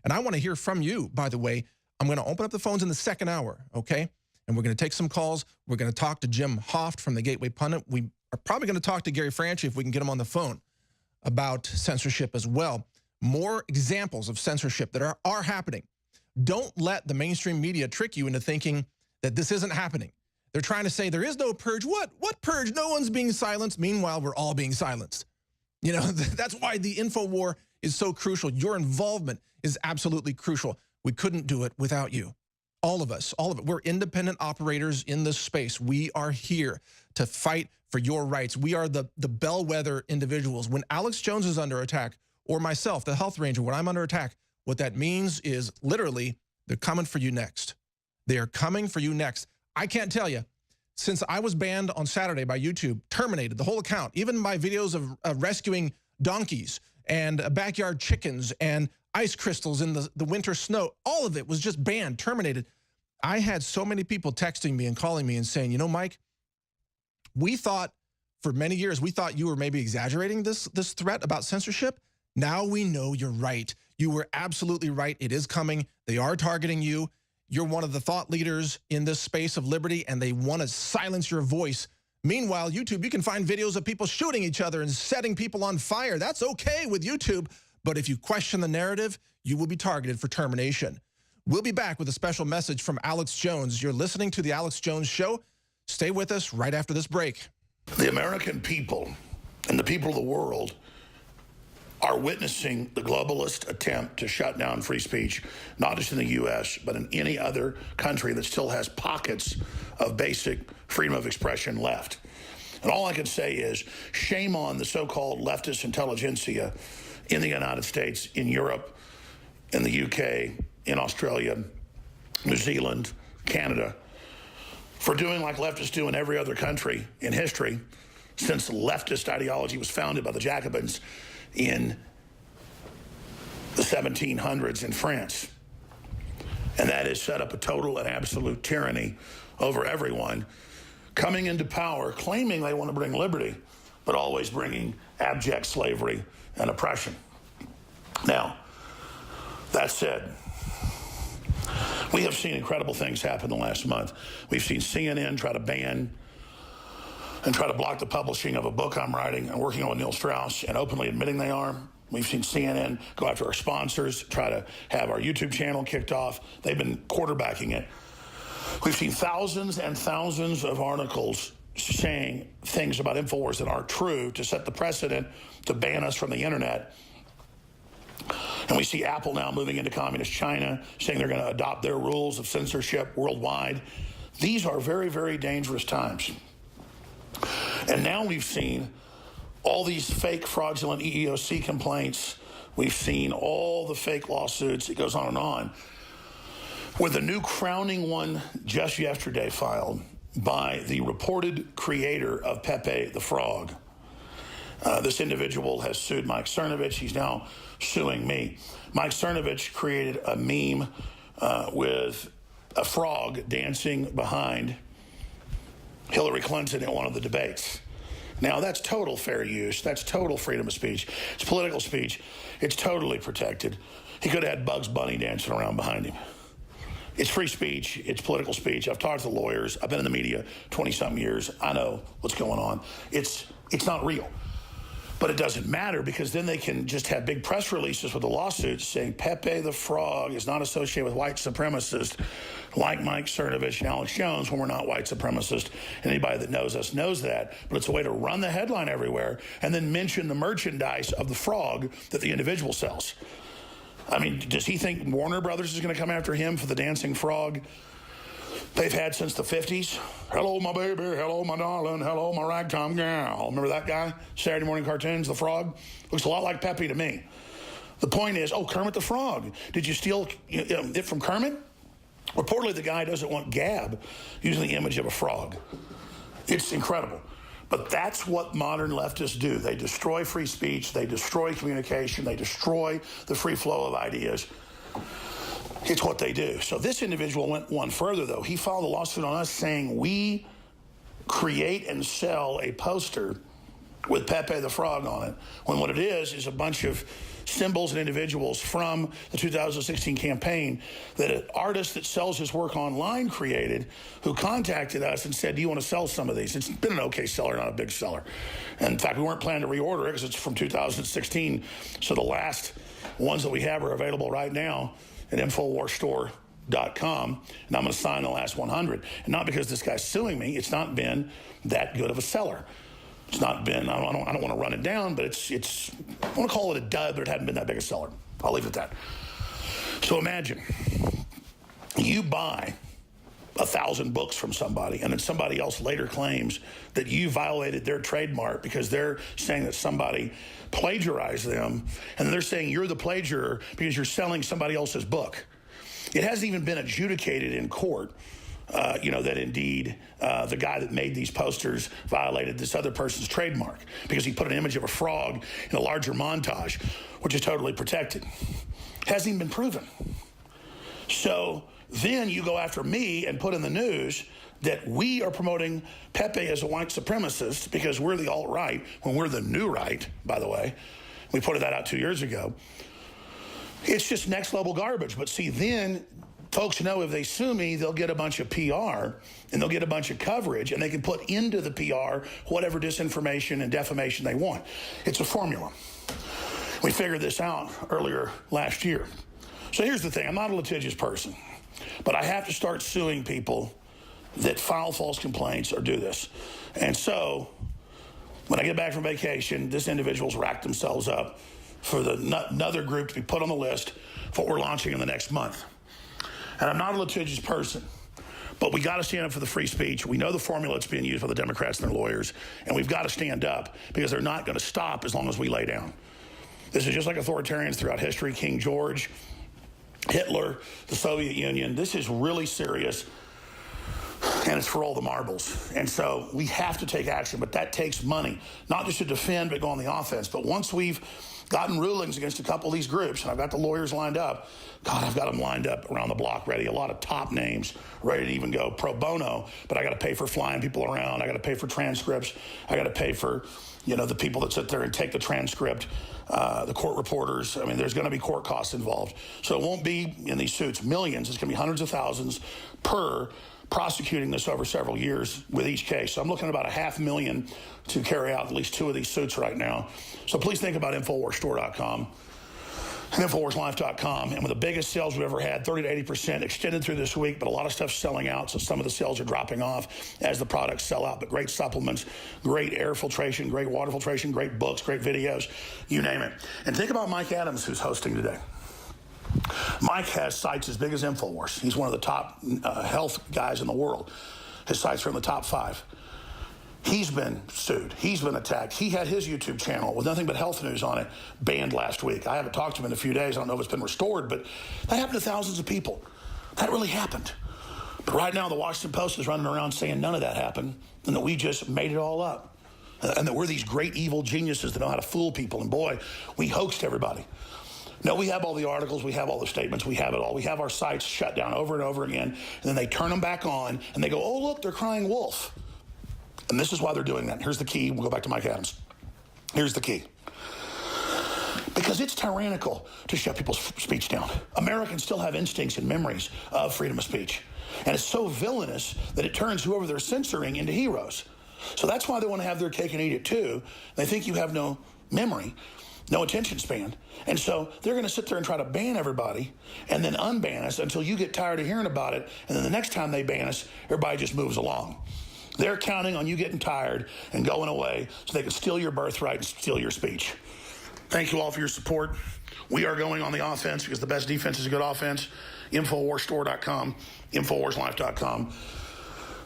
And I want to hear from you, by the way. I'm going to open up the phones in the second hour, okay? and we're going to take some calls. We're going to talk to Jim Hoft from the Gateway Pundit. We are probably going to talk to Gary Franchi if we can get him on the phone about censorship as well. More examples of censorship that are happening. Don't let the mainstream media trick you into thinking that this isn't happening. They're trying to say there is no purge. What purge? No one's being silenced. Meanwhile, we're all being silenced. You know, that's why the info war is so crucial. Your involvement is absolutely crucial. We couldn't do it without you. All of us, all of it. We're independent operators in this space. We are here to fight for your rights. We are the bellwether individuals. When Alex Jones is under attack, or myself, the Health Ranger, when I'm under attack, what that means is literally they're coming for you next. They are coming for you next. I can't tell you, since I was banned on Saturday by YouTube, terminated the whole account, even my videos of rescuing donkeys and backyard chickens and ice crystals in the winter snow, all of it was just banned, terminated. I had so many people texting me and calling me and saying, you know, Mike, we thought for many years, we thought you were maybe exaggerating this threat about censorship. Now we know you're right. You were absolutely right. It is coming. They are targeting you. You're one of the thought leaders in this space of liberty, and they want to silence your voice. Meanwhile, YouTube, you can find videos of people shooting each other and setting people on fire. That's okay with YouTube. But if you question the narrative, you will be targeted for termination. We'll be back with a special message from Alex Jones. You're listening to The Alex Jones Show. Stay with us right after this break. The American people and the people of the world are witnessing the globalist attempt to shut down free speech, not just in the U.S., but in any other country that still has pockets of basic freedom of expression left. And all I can say is shame on the so-called leftist intelligentsia in the United States, in Europe, in the UK, in Australia, New Zealand, Canada, for doing like leftists do in every other country in history since leftist ideology was founded by the Jacobins in the 1700s in France. And that is set up a total and absolute tyranny over everyone, coming into power, claiming they want to bring liberty, but always bringing abject slavery and oppression. Now, that said, we have seen incredible things happen the last month. We've seen CNN try to ban and try to block the publishing of a book I'm writing and working on with Neil Strauss and openly admitting they are. We've seen CNN go after our sponsors, try to have our YouTube channel kicked off. They've been quarterbacking it. We've seen thousands and thousands of articles saying things about Infowars that aren't true to set the precedent to ban us from the internet. And we see Apple now moving into communist China, saying they're going to adopt their rules of censorship worldwide. These are very, very dangerous times. And now we've seen all these fake fraudulent EEOC complaints. We've seen all the fake lawsuits. It goes on and on. With a new crowning one just yesterday filed by the reported creator of Pepe the Frog. This individual has sued Mike Cernovich. He's now suing me. Mike Cernovich created a meme with a frog dancing behind Hillary Clinton in one of the debates. Now, that's total fair use. That's total freedom of speech. It's political speech. It's totally protected. He could have had Bugs Bunny dancing around behind him. It's free speech. It's political speech. I've talked to lawyers. I've been in the media 20-something years. I know what's going on. It's not real. But it doesn't matter because then they can just have big press releases with the lawsuits saying Pepe the Frog is not associated with white supremacists like Mike Cernovich and Alex Jones when we're not white supremacists. Anybody that knows us knows that. But it's a way to run the headline everywhere and then mention the merchandise of the frog that the individual sells. I mean, does he think Warner Brothers is going to come after him for the dancing frog they've had since the 50s? Hello, my baby. Hello, my darling. Hello, my ragtime gal. Remember that guy? Saturday morning cartoons, the frog? Looks a lot like Pepe to me. The point is, oh, Kermit the Frog. Did you steal it from Kermit? Reportedly, the guy doesn't want Gab using the image of a frog. It's incredible. But that's what modern leftists do. They destroy free speech. They destroy communication. They destroy the free flow of ideas. It's what they do. So this individual went one further, though. He filed a lawsuit on us saying we create and sell a poster with Pepe the Frog on it, when what it is a bunch of symbols and individuals from the 2016 campaign that an artist that sells his work online created, who contacted us and said, do you want to sell some of these? It's been an okay seller, not a big seller. And in fact, we weren't planning to reorder it because it's from 2016. So the last ones that we have are available right now at InfowarsStore.com, and I'm going to sign the last 100. And not because this guy's suing me. It's not been that good of a seller. It's not been, I don't want to run it down, but it's I want to call it a dud, but it hadn't been that big a seller. I'll leave it at that. So imagine you buy 1,000 books from somebody, and then somebody else later claims that you violated their trademark because they're saying that somebody plagiarized them, and they're saying you're the plagiarizor because you're selling somebody else's book. It hasn't even been adjudicated in court, that indeed the guy that made these posters violated this other person's trademark because he put an image of a frog in a larger montage, which is totally protected. Hasn't even been proven. So then you go after me and put in the news that we are promoting Pepe as a white supremacist because we're the alt-right, when we're the new right, by the way. We put that out 2 years ago. It's just next level garbage. But see, then folks know if they sue me, they'll get a bunch of PR and they'll get a bunch of coverage, and they can put into the PR whatever disinformation and defamation they want. It's a formula. We figured this out earlier last year. So here's the thing. I'm not a litigious person, but I have to start suing people that file false complaints or do this. And so when I get back from vacation, this individual's racked themselves up for another group to be put on the list for what we're launching in the next month. And I'm not a litigious person, but we got to stand up for the free speech. We know the formula that's being used by the Democrats and their lawyers, and we've got to stand up because they're not going to stop as long as we lay down. This is just like authoritarians throughout history, King George, Hitler, the Soviet Union. This is really serious, and it's for all the marbles. And so we have to take action, but that takes money, not just to defend, but go on the offense. But once we've gotten rulings against a couple of these groups, and I've got the lawyers lined up, God, I've got them lined up around the block ready, a lot of top names ready to even go pro bono, but I got to pay for flying people around. I got to pay for transcripts. I got to pay for, the people that sit there and take the transcript, the court reporters. I mean, there's going to be court costs involved. So it won't be in these suits millions. It's going to be hundreds of thousands per prosecuting this over several years with each case. So I'm looking at about $500,000 to carry out at least 2 of these suits right now. So please think about InfowarsStore.com and InfowarsLife.com. And with the biggest sales we've ever had, 30 to 80% extended through this week, but a lot of stuff's selling out, so some of the sales are dropping off as the products sell out. But great supplements, great air filtration, great water filtration, great books, great videos, you name it. And think about Mike Adams, who's hosting today. Mike has sites as big as Infowars. He's one of the top health guys in the world. His sites are in the top 5. He's been sued. He's been attacked. He had his YouTube channel with nothing but health news on it banned last week. I haven't talked to him in a few days. I don't know if it's been restored, but that happened to thousands of people. That really happened. But right now, the Washington Post is running around saying none of that happened and that we just made it all up. And that we're these great evil geniuses that know how to fool people. And boy, we hoaxed everybody. No, we have all the articles, we have all the statements, we have it all. We have our sites shut down over and over again, and then they turn them back on, and they go, oh, look, they're crying wolf. And this is why they're doing that. Here's the key. We'll go back to Mike Adams. Here's the key. Because it's tyrannical to shut people's speech down. Americans still have instincts and memories of freedom of speech. And it's so villainous that it turns whoever they're censoring into heroes. So that's why they want to have their cake and eat it too. They think you have no memory, no attention span. And so they're going to sit there and try to ban everybody and then unban us until you get tired of hearing about it. And then the next time they ban us, everybody just moves along. They're counting on you getting tired and going away so they can steal your birthright and steal your speech. Thank you all for your support. We are going on the offense because the best defense is a good offense. InfowarsStore.com, InfowarsLife.com.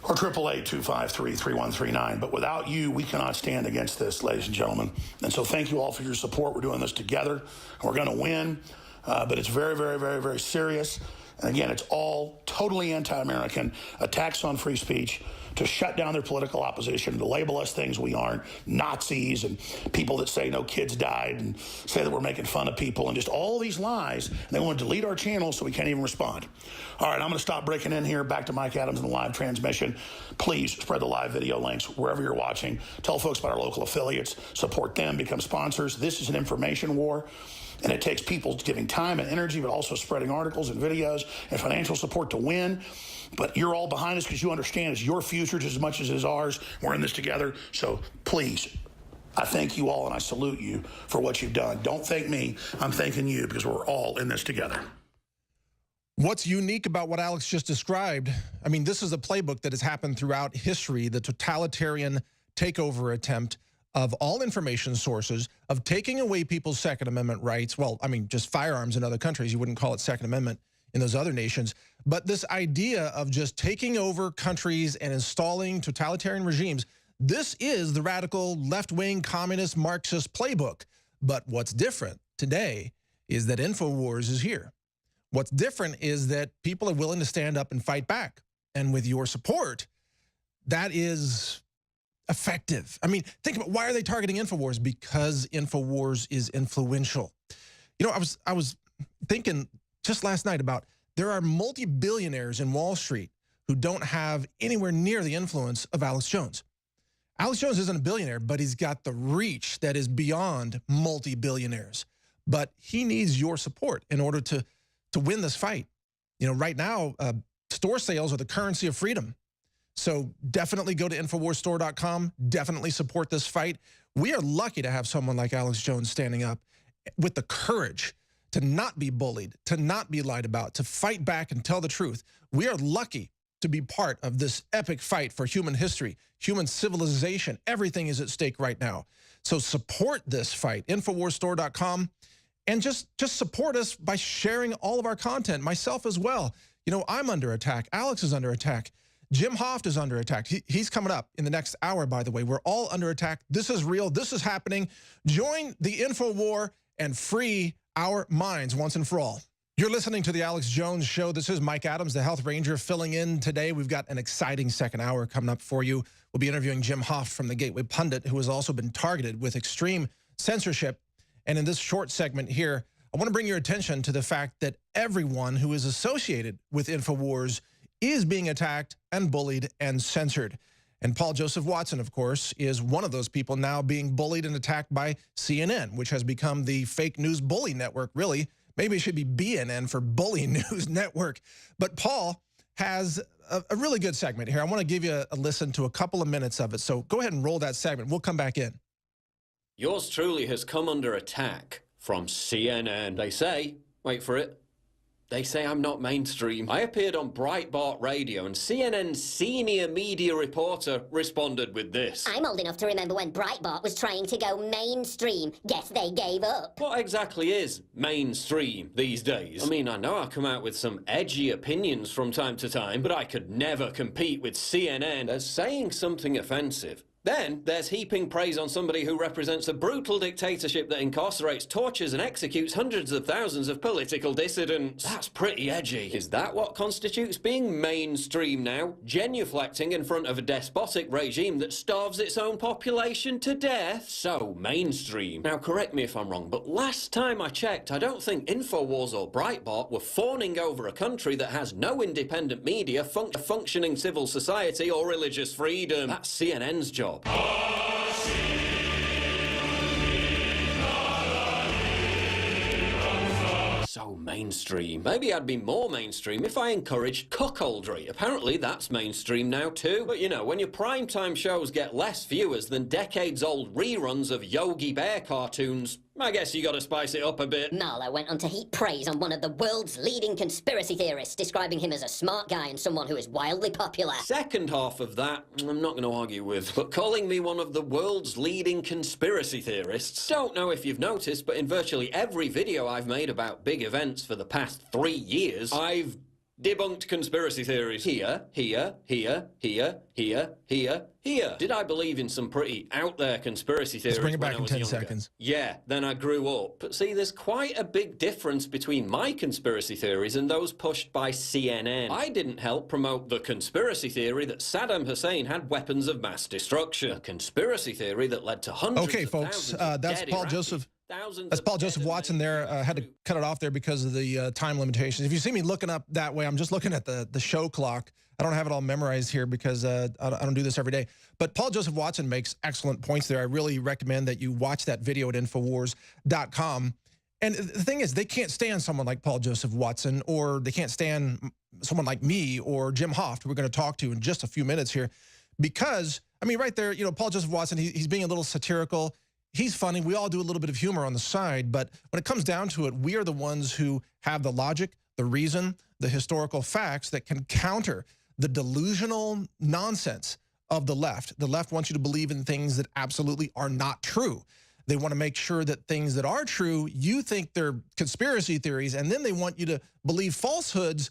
Or 888-253-3139. But without you, we cannot stand against this, ladies and gentlemen. And so thank you all for your support. We're doing this together. We're going to win. But it's very, very, very, very serious. And again, it's all totally anti-American, attacks on free speech, to shut down their political opposition, to label us things we aren't, Nazis and people that say no kids died and say that we're making fun of people and just all these lies. And they want to delete our channel so we can't even respond. All right, I'm going to stop breaking in here. Back to Mike Adams and the live transmission. Please spread the live video links wherever you're watching. Tell folks about our local affiliates. Support them. Become sponsors. This is an information war. And it takes people giving time and energy, but also spreading articles and videos and financial support to win. But you're all behind us because you understand it's your future just as much as it is ours. We're in this together. So please, I thank you all and I salute you for what you've done. Don't thank me. I'm thanking you because we're all in this together. What's unique about what Alex just described, I mean, this is a playbook that has happened throughout history, the totalitarian takeover attempt of all information sources, of taking away people's Second Amendment rights. Well, I mean, just firearms in other countries. You wouldn't call it Second Amendment in those other nations. But this idea of just taking over countries and installing totalitarian regimes, this is the radical left-wing communist Marxist playbook. But what's different today is that Infowars is here. What's different is that people are willing to stand up and fight back. And with your support, that is effective. I mean, think about, why are they targeting Infowars? Because Infowars is influential. You know, I was thinking just last night about, there are multi-billionaires in Wall Street who don't have anywhere near the influence of Alex Jones. Alex Jones isn't a billionaire, but he's got the reach that is beyond multi-billionaires. But he needs your support in order to win this fight. You know, right now, store sales are the currency of freedom. So definitely go to InfoWarsStore.com. Definitely support this fight. We are lucky to have someone like Alex Jones standing up with the courage to not be bullied, to not be lied about, to fight back and tell the truth. We are lucky to be part of this epic fight for human history, human civilization. Everything is at stake right now. So support this fight, InfoWarsStore.com. And just support us by sharing all of our content, myself as well. You know, I'm under attack. Alex is under attack. Jim Hoft is under attack. He's coming up in the next hour, by the way. We're all under attack. This is real. This is happening. Join the info war and free our minds once and for all. You're listening to the Alex Jones Show. This is Mike Adams, the Health Ranger, filling in today. We've got an exciting second hour coming up for you. We'll be interviewing Jim Hoft from the Gateway Pundit, who has also been targeted with extreme censorship. And in this short segment here, I want to bring your attention to the fact that everyone who is associated with Infowars is being attacked and bullied and censored. And Paul Joseph Watson, of course, is one of those people now being bullied and attacked by CNN, which has become the fake news bully network, really. Maybe it should be BNN for Bully News Network. But Paul has a really good segment here. I want to give you a listen to a couple of minutes of it. So go ahead and roll that segment. We'll come back in. Yours truly has come under attack from CNN. They say, wait for it, they say I'm not mainstream. I appeared on Breitbart Radio and CNN's senior media reporter responded with this. I'm old enough to remember when Breitbart was trying to go mainstream. Guess they gave up. What exactly is mainstream these days? I mean, I know I come out with some edgy opinions from time to time, but I could never compete with CNN as saying something offensive. Then there's heaping praise on somebody who represents a brutal dictatorship that incarcerates, tortures and executes hundreds of thousands of political dissidents. That's pretty edgy. Is that what constitutes being mainstream now? Genuflecting in front of a despotic regime that starves its own population to death? So mainstream. Now correct me if I'm wrong, but last time I checked, I don't think Infowars or Breitbart were fawning over a country that has no independent media, functioning civil society or religious freedom. That's CNN's job. So mainstream. Maybe I'd be more mainstream if I encouraged cuckoldry. Apparently that's mainstream now too. But you know, when your primetime shows get less viewers than decades-old reruns of Yogi Bear cartoons, I guess you gotta spice it up a bit. Marlowe went on to heap praise on one of the world's leading conspiracy theorists, describing him as a smart guy and someone who is wildly popular. Second half of that, I'm not gonna argue with, but calling me one of the world's leading conspiracy theorists. Don't know if you've noticed, but in virtually every video I've made about big events for the past 3 years, I've debunked conspiracy theories. Here. Did I believe in some pretty out there conspiracy theories? Let's bring it back when I in was 10 younger? seconds. Yeah, then I grew up. But see, there's quite a big difference between my conspiracy theories and those pushed by CNN. I didn't help promote the conspiracy theory that Saddam Hussein had weapons of mass destruction. A conspiracy theory that led to hundreds Okay, of folks, thousands of that's dead Paul Iraqis. Joseph. Thousands That's of Paul dead Joseph Watson there. Had to cut it off there because of the time limitations. If you see me looking up that way, I'm just looking at the show clock. I don't have it all memorized here because I don't do this every day. But Paul Joseph Watson makes excellent points there. I really recommend that you watch that video at Infowars.com. And the thing is, they can't stand someone like Paul Joseph Watson, or they can't stand someone like me or Jim Hoft, who we're going to talk to in just a few minutes here, because, I mean, right there, you know, Paul Joseph Watson, he's being a little satirical. He's funny. We all do a little bit of humor on the side, but when it comes down to it, we are the ones who have the logic, the reason, the historical facts that can counter the delusional nonsense of the left. The left wants you to believe in things that absolutely are not true. They want to make sure that things that are true, you think they're conspiracy theories, and then they want you to believe falsehoods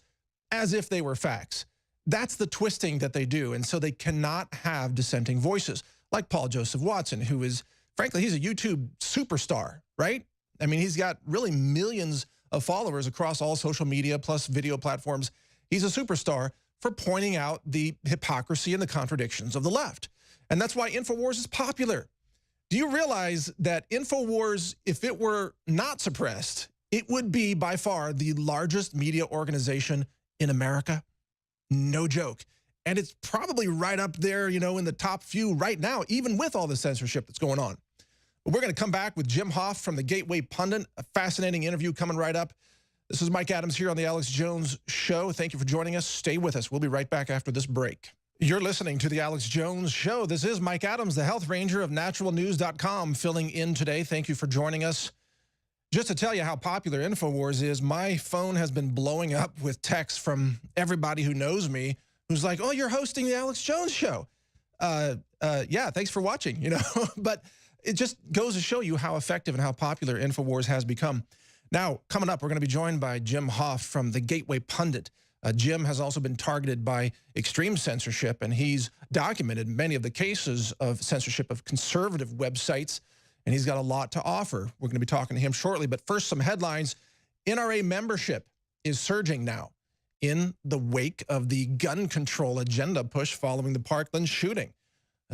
as if they were facts. That's the twisting that they do, and so they cannot have dissenting voices, like Paul Joseph Watson, who is, frankly, he's a YouTube superstar, right? I mean, he's got really millions of followers across all social media plus video platforms. He's a superstar for pointing out the hypocrisy and the contradictions of the left. And that's why Infowars is popular. Do you realize that Infowars, if it were not suppressed, it would be by far the largest media organization in America? No joke. And it's probably right up there, you know, in the top few right now, even with all the censorship that's going on. But we're going to come back with Jim Hoft from the Gateway Pundit, a fascinating interview coming right up. This is Mike Adams here on the Alex Jones Show. Thank you for joining us. Stay with us. We'll be right back after this break. You're listening to the Alex Jones Show. This is Mike Adams, the health ranger of naturalnews.com, filling in today. Thank you for joining us. Just to tell you how popular Infowars is, my phone has been blowing up with texts from everybody who knows me, who's like, oh, you're hosting the Alex Jones Show. Yeah, thanks for watching, you know. But it just goes to show you how effective and how popular Infowars has become. Now, coming up, we're going to be joined by Jim Hoft from the Gateway Pundit. Jim has also been targeted by extreme censorship, and he's documented many of the cases of censorship of conservative websites, and he's got a lot to offer. We're going to be talking to him shortly, but first, some headlines. NRA membership is surging now in the wake of the gun control agenda push following the Parkland shooting.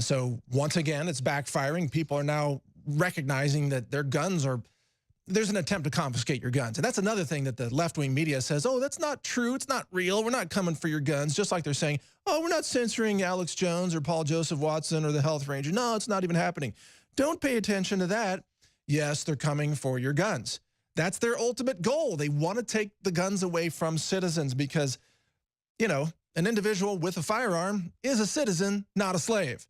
So once again, it's backfiring. People are now recognizing that their guns are, there's an attempt to confiscate your guns. And that's another thing that the left-wing media says, oh, that's not true. It's not real. We're not coming for your guns. Just like they're saying, oh, we're not censoring Alex Jones or Paul Joseph Watson or the Health Ranger. No, it's not even happening. Don't pay attention to that. Yes, they're coming for your guns. That's their ultimate goal. They want to take the guns away from citizens because, you know, an individual with a firearm is a citizen, not a slave.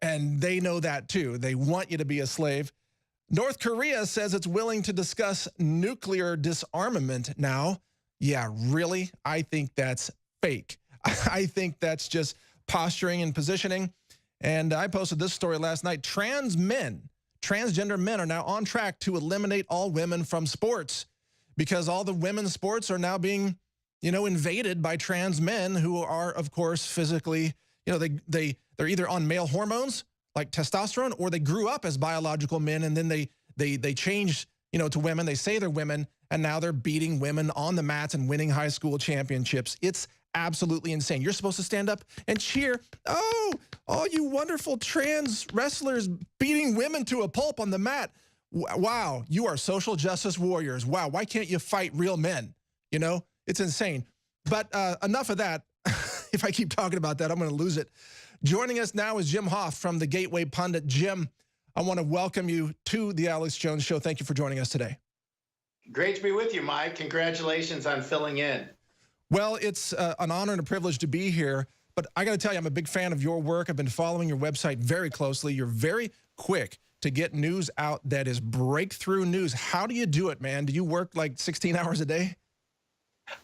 And they know that too. They want you to be a slave. North Korea says it's willing to discuss nuclear disarmament now. Yeah, really? I think that's fake. I think that's just posturing and positioning. And I posted this story last night. Transgender men are now on track to eliminate all women from sports because all the women's sports are now being, you know, invaded by trans men who are, of course, physically, you know, they're either on male hormones like testosterone, or they grew up as biological men and then they changed, you know, to women. They say they're women, and now they're beating women on the mats and winning high school championships. It's absolutely insane. You're supposed to stand up and cheer. Oh, all you wonderful trans wrestlers beating women to a pulp on the mat. Wow, you are social justice warriors. Wow, why can't you fight real men? You know, it's insane. But enough of that. If I keep talking about that, I'm going to lose it. Joining us now is Jim Hoft from the Gateway Pundit. Jim, I want to welcome you to the Alex Jones Show. Thank you for joining us today. Great to be with you, Mike. Congratulations on filling in. Well, it's an honor and a privilege to be here, but I got to tell you, I'm a big fan of your work. I've been following your website very closely. You're very quick to get news out that is breakthrough news. How do you do it, man? Do you work like 16 hours a day?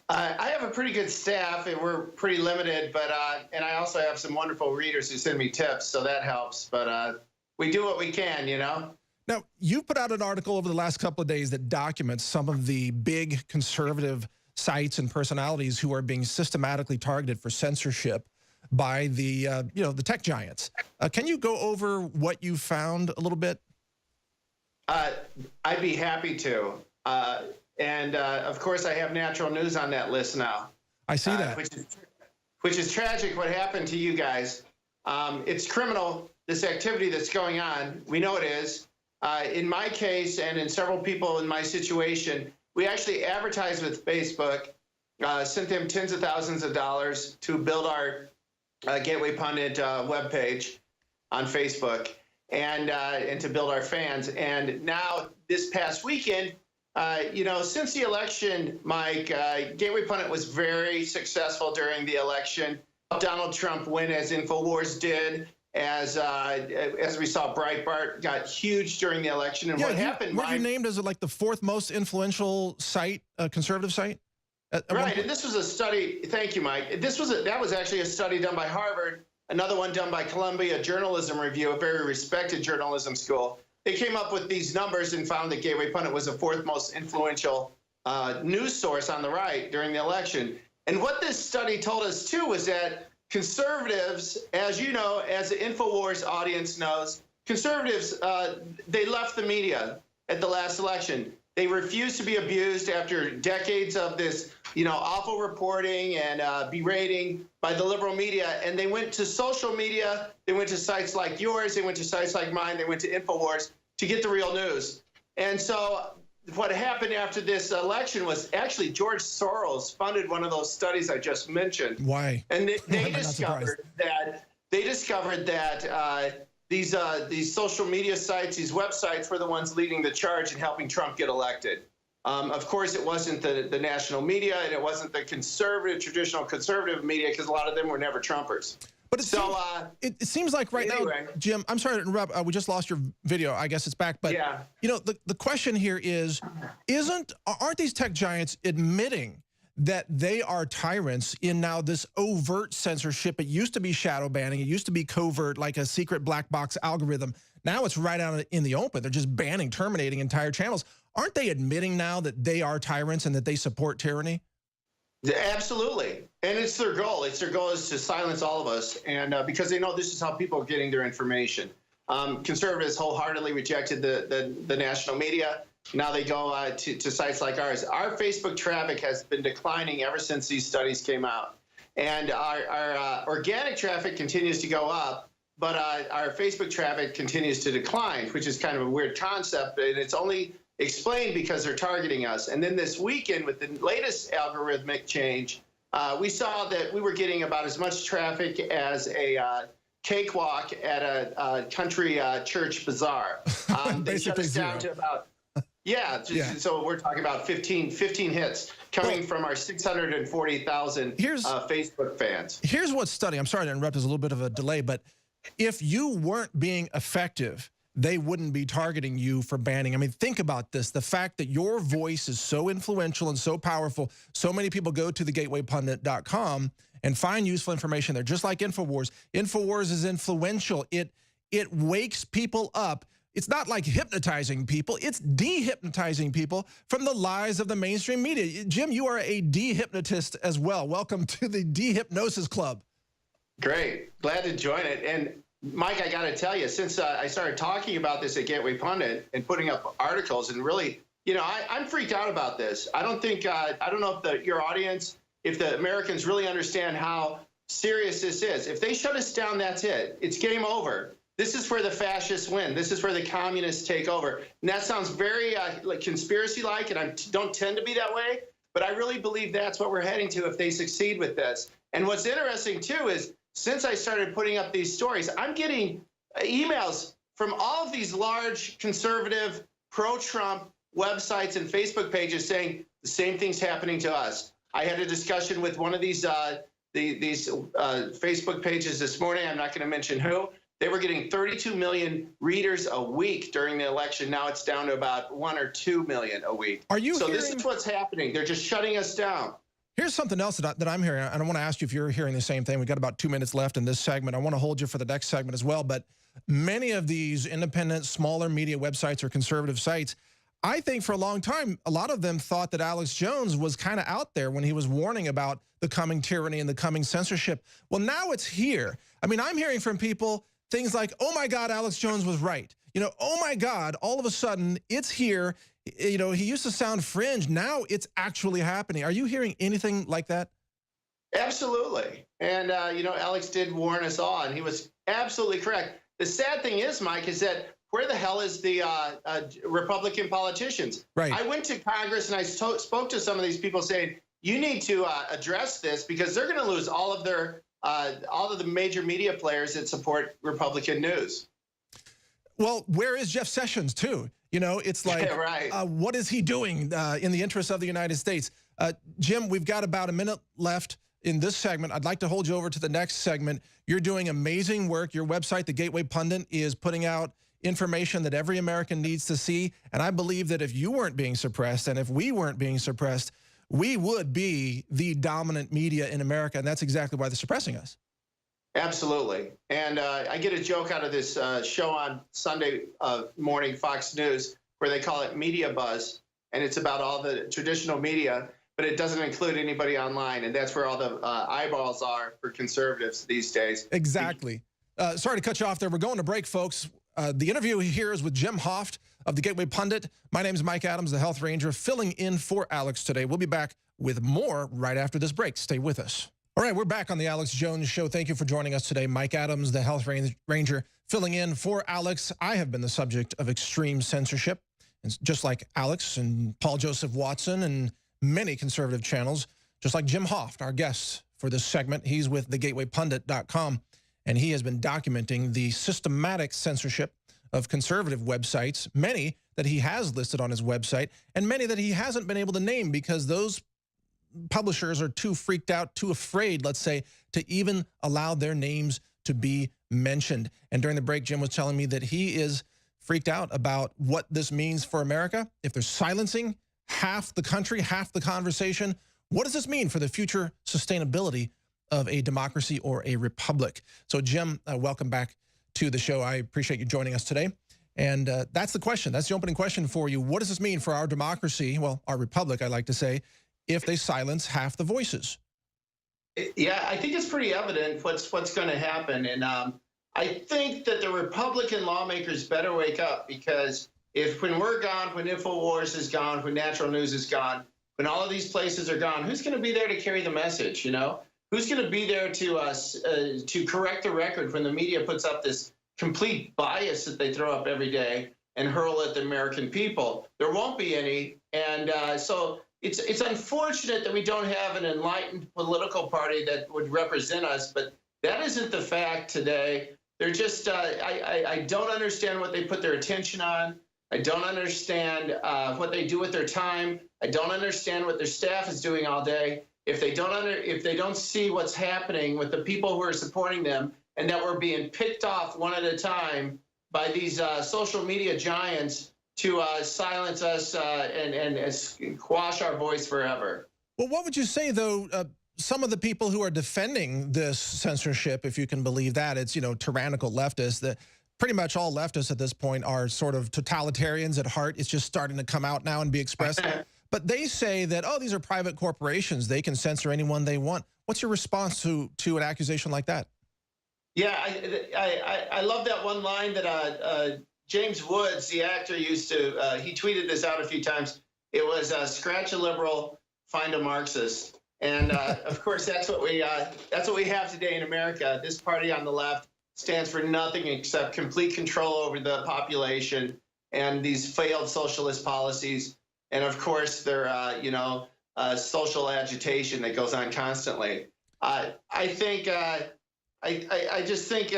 I have a pretty good staff, and we're pretty limited, but and I also have some wonderful readers who send me tips, so that helps. But we do what we can, you know? Now, you put out an article over the last couple of days that documents some of the big conservative sites and personalities who are being systematically targeted for censorship by the, you know, the tech giants. Can you go over what you found a little bit? I'd be happy to. And of course, I have Natural News on that list now. I see that. Which is tragic what happened to you guys. It's criminal, this activity that's going on. We know it is. In my case, and in several people in my situation, we actually advertised with Facebook, sent them tens of thousands of dollars to build our Gateway Pundit webpage on Facebook and to build our fans. And now this past weekend, You know, since the election, Mike, Gateway Pundit was very successful during the election. Donald Trump win, as Infowars did, as we saw Breitbart got huge during the election. And what happened, Weren't you named as like the 4th most influential site, conservative site? Right, and this was a study, thank you, Mike. That was actually a study done by Harvard, another one done by Columbia Journalism Review, a very respected journalism school. They came up with these numbers and found that Gateway Pundit was the 4th most influential news source on the right during the election. And what this study told us, too, was that conservatives, as you know, as the Infowars audience knows, conservatives, they left the media at the last election. They refused to be abused after decades of this, you know, awful reporting and berating by the liberal media. And they went to social media. They went to sites like yours. They went to sites like mine. They went to Infowars to get the real news. And so what happened after this election was actually George Soros funded one of those studies I just mentioned. Why? And they discovered that these social media sites, these websites, were the ones leading the charge in helping Trump get elected. Of course, it wasn't the national media, and it wasn't the traditional conservative media, because a lot of them were never Trumpers. But it seems like right now, Jim, I'm sorry to interrupt. We just lost your video. I guess it's back. But, you know, the question here is, aren't these tech giants admitting that they are tyrants in now this overt censorship? It used to be shadow banning. It used to be covert, like a secret black box algorithm. Now it's right out in the open. They're just banning, terminating entire channels. Aren't they admitting now that they are tyrants and that they support tyranny? Absolutely. And it's their goal. Their goal is to silence all of us. And because they know this is how people are getting their information. Conservatives wholeheartedly rejected the national media. Now they go to sites like ours. Our Facebook traffic has been declining ever since these studies came out. And our organic traffic continues to go up, but our Facebook traffic continues to decline, which is kind of a weird concept. And it's only explained because they're targeting us. And then this weekend, with the latest algorithmic change, we saw that we were getting about as much traffic as a cakewalk at a country church bazaar. They shut us down to about... So we're talking about 15 hits coming from our 640,000 Facebook fans. Here's what's stunning. I'm sorry to interrupt. There's a little bit of a delay, but if you weren't being effective, they wouldn't be targeting you for banning. I mean, think about this. The fact that your voice is so influential and so powerful, so many people go to thegatewaypundit.com and find useful information there, just like Infowars. Infowars is influential. It wakes people up. It's not like hypnotizing people. It's dehypnotizing people from the lies of the mainstream media. Jim, you are a dehypnotist as well. Welcome to the Dehypnosis Club. Great. Glad to join it. And Mike, I got to tell you, since I started talking about this at Gateway Pundit and putting up articles, and really, you know, I'm freaked out about this. I don't know if your audience, if the Americans really understand how serious this is. If they shut us down, that's it. It's game over. This is where the fascists win. This is where the communists take over. And that sounds very like conspiracy-like, and I don't tend to be that way, but I really believe that's what we're heading to if they succeed with this. And what's interesting, too, is since I started putting up these stories, I'm getting emails from all of these large conservative pro-Trump websites and Facebook pages saying the same thing's happening to us. I had a discussion with one of these Facebook pages this morning. I'm not going to mention who. They were getting 32 million readers a week during the election. Now it's down to about 1 or 2 million a week. So this is what's happening. They're just shutting us down. Here's something else that I'm hearing, and I want to ask you if you're hearing the same thing. We've got about 2 minutes left in this segment. I want to hold you for the next segment as well, but many of these independent, smaller media websites or conservative sites, I think for a long time, a lot of them thought that Alex Jones was kind of out there when he was warning about the coming tyranny and the coming censorship. Well, now it's here. I mean, I'm hearing from people things like, oh my God, Alex Jones was right. You know, oh my God, all of a sudden it's here. You know, he used to sound fringe. Now it's actually happening. Are you hearing anything like that? Absolutely. And, you know, Alex did warn us all, and he was absolutely correct. The sad thing is, Mike, is that where the hell is the Republican politicians? Right. I went to Congress and I spoke to some of these people saying, you need to address this because they're going to lose all of the major media players that support Republican news. Well, where is Jeff Sessions, too? You know, it's like, Yeah, right. what is he doing in the interest of the United States? Jim, we've got about a minute left in this segment. I'd like to hold you over to the next segment. You're doing amazing work. Your website, The Gateway Pundit, is putting out information that every American needs to see. And I believe that if you weren't being suppressed and if we weren't being suppressed, we would be the dominant media in America. And that's exactly why they're suppressing us. Absolutely. And I get a joke out of this show on Sunday morning, Fox News, where they call it media buzz. And it's about all the traditional media, but it doesn't include anybody online. And that's where all the eyeballs are for conservatives these days. Exactly. Sorry to cut you off there. We're going to break, folks. The interview here is with Jim Hoft of The Gateway Pundit. My name is Mike Adams, the Health Ranger, filling in for Alex today. We'll be back with more right after this break. Stay with us. All right, we're back on the Alex Jones Show. Thank you for joining us today. Mike Adams, the Health Ranger, filling in for Alex. I have been the subject of extreme censorship, and just like Alex and Paul Joseph Watson and many conservative channels, just like Jim Hoft, our guest for this segment. He's with thegatewaypundit.com. And he has been documenting the systematic censorship of conservative websites, many that he has listed on his website, and many that he hasn't been able to name because those publishers are too freaked out, too afraid, let's say, to even allow their names to be mentioned. And during the break, Jim was telling me that he is freaked out about what this means for America. If they're silencing half the country, half the conversation, what does this mean for the future sustainability of a democracy or a republic? So Jim, welcome back to the show. I appreciate you joining us today. And that's the question. That's the opening question for you. What does this mean for our democracy, well, our republic, I like to say, if they silence half the voices? Yeah, I think it's pretty evident what's going to happen. And I think that the Republican lawmakers better wake up, because when we're gone, when Infowars is gone, when Natural News is gone, when all of these places are gone, who's going to be there to carry the message, you know? Who's going to be there to correct the record when the media puts up this complete bias that they throw up every day and hurl at the American people? There won't be any. And so it's unfortunate that we don't have an enlightened political party that would represent us, but that isn't the fact today. They're just, I don't understand what they put their attention on. I don't understand what they do with their time. I don't understand what their staff is doing all day. If they don't see what's happening with the people who are supporting them, and that we're being picked off one at a time by these social media giants to silence us and quash our voice forever. Well, what would you say, though, some of the people who are defending this censorship, if you can believe that, it's, you know, tyrannical leftists, that pretty much all leftists at this point are sort of totalitarians at heart. It's just starting to come out now and be expressed. But they say that, oh, these are private corporations. They can censor anyone they want. What's your response to an accusation like that? Yeah, I love that one line that James Woods, the actor, used to, he tweeted this out a few times. It was scratch a liberal, find a Marxist. And of course, that's what we have today in America. This party on the left stands for nothing except complete control over the population and these failed socialist policies. And of course, their social agitation that goes on constantly. I just think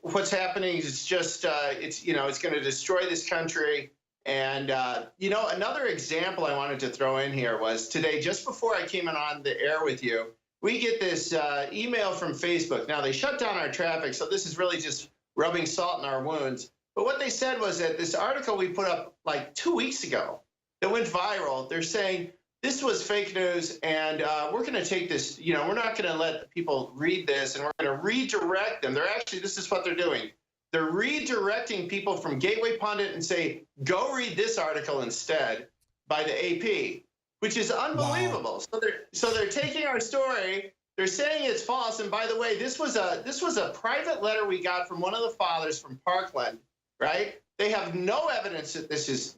what's happening is just it's going to destroy this country. And another example I wanted to throw in here was today, just before I came on the air with you, we get this email from Facebook. Now, they shut down our traffic, so this is really just rubbing salt in our wounds. But what they said was that this article we put up like 2 weeks ago that went viral, they're saying this was fake news, and we're going to take this, we're not going to let people read this, and we're going to redirect them. This is what they're doing. They're redirecting people from Gateway Pundit and say, go read this article instead by the AP, which is unbelievable. Wow. So they're taking our story, they're saying it's false. And by the way, this was a private letter we got from one of the fathers from Parkland, right? They have no evidence that this is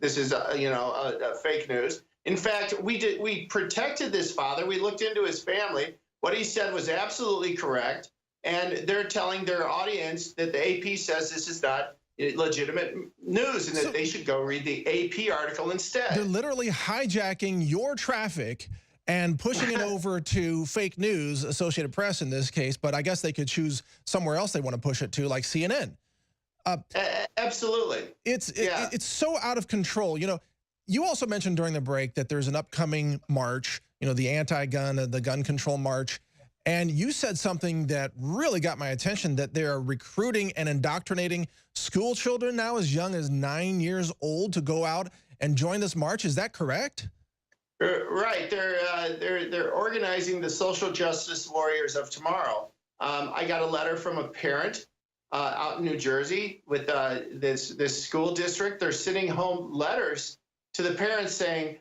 fake news. In fact, we protected this father. We looked into his family. What he said was absolutely correct. And they're telling their audience that the AP says this is not legitimate news and that they should go read the AP article instead. They're literally hijacking your traffic and pushing it over to fake news, Associated Press in this case, but I guess they could choose somewhere else they want to push it to, like CNN. Absolutely. It's so out of control. You know, you also mentioned during the break that there's an upcoming march, you know, the anti-gun, the gun control march. And you said something that really got my attention, that they're recruiting and indoctrinating school children now as young as 9 years old to go out and join this march. Is that correct? Right. They're organizing the social justice warriors of tomorrow. I got a letter from a parent out in New Jersey with this school district. They're sending home letters to the parents saying,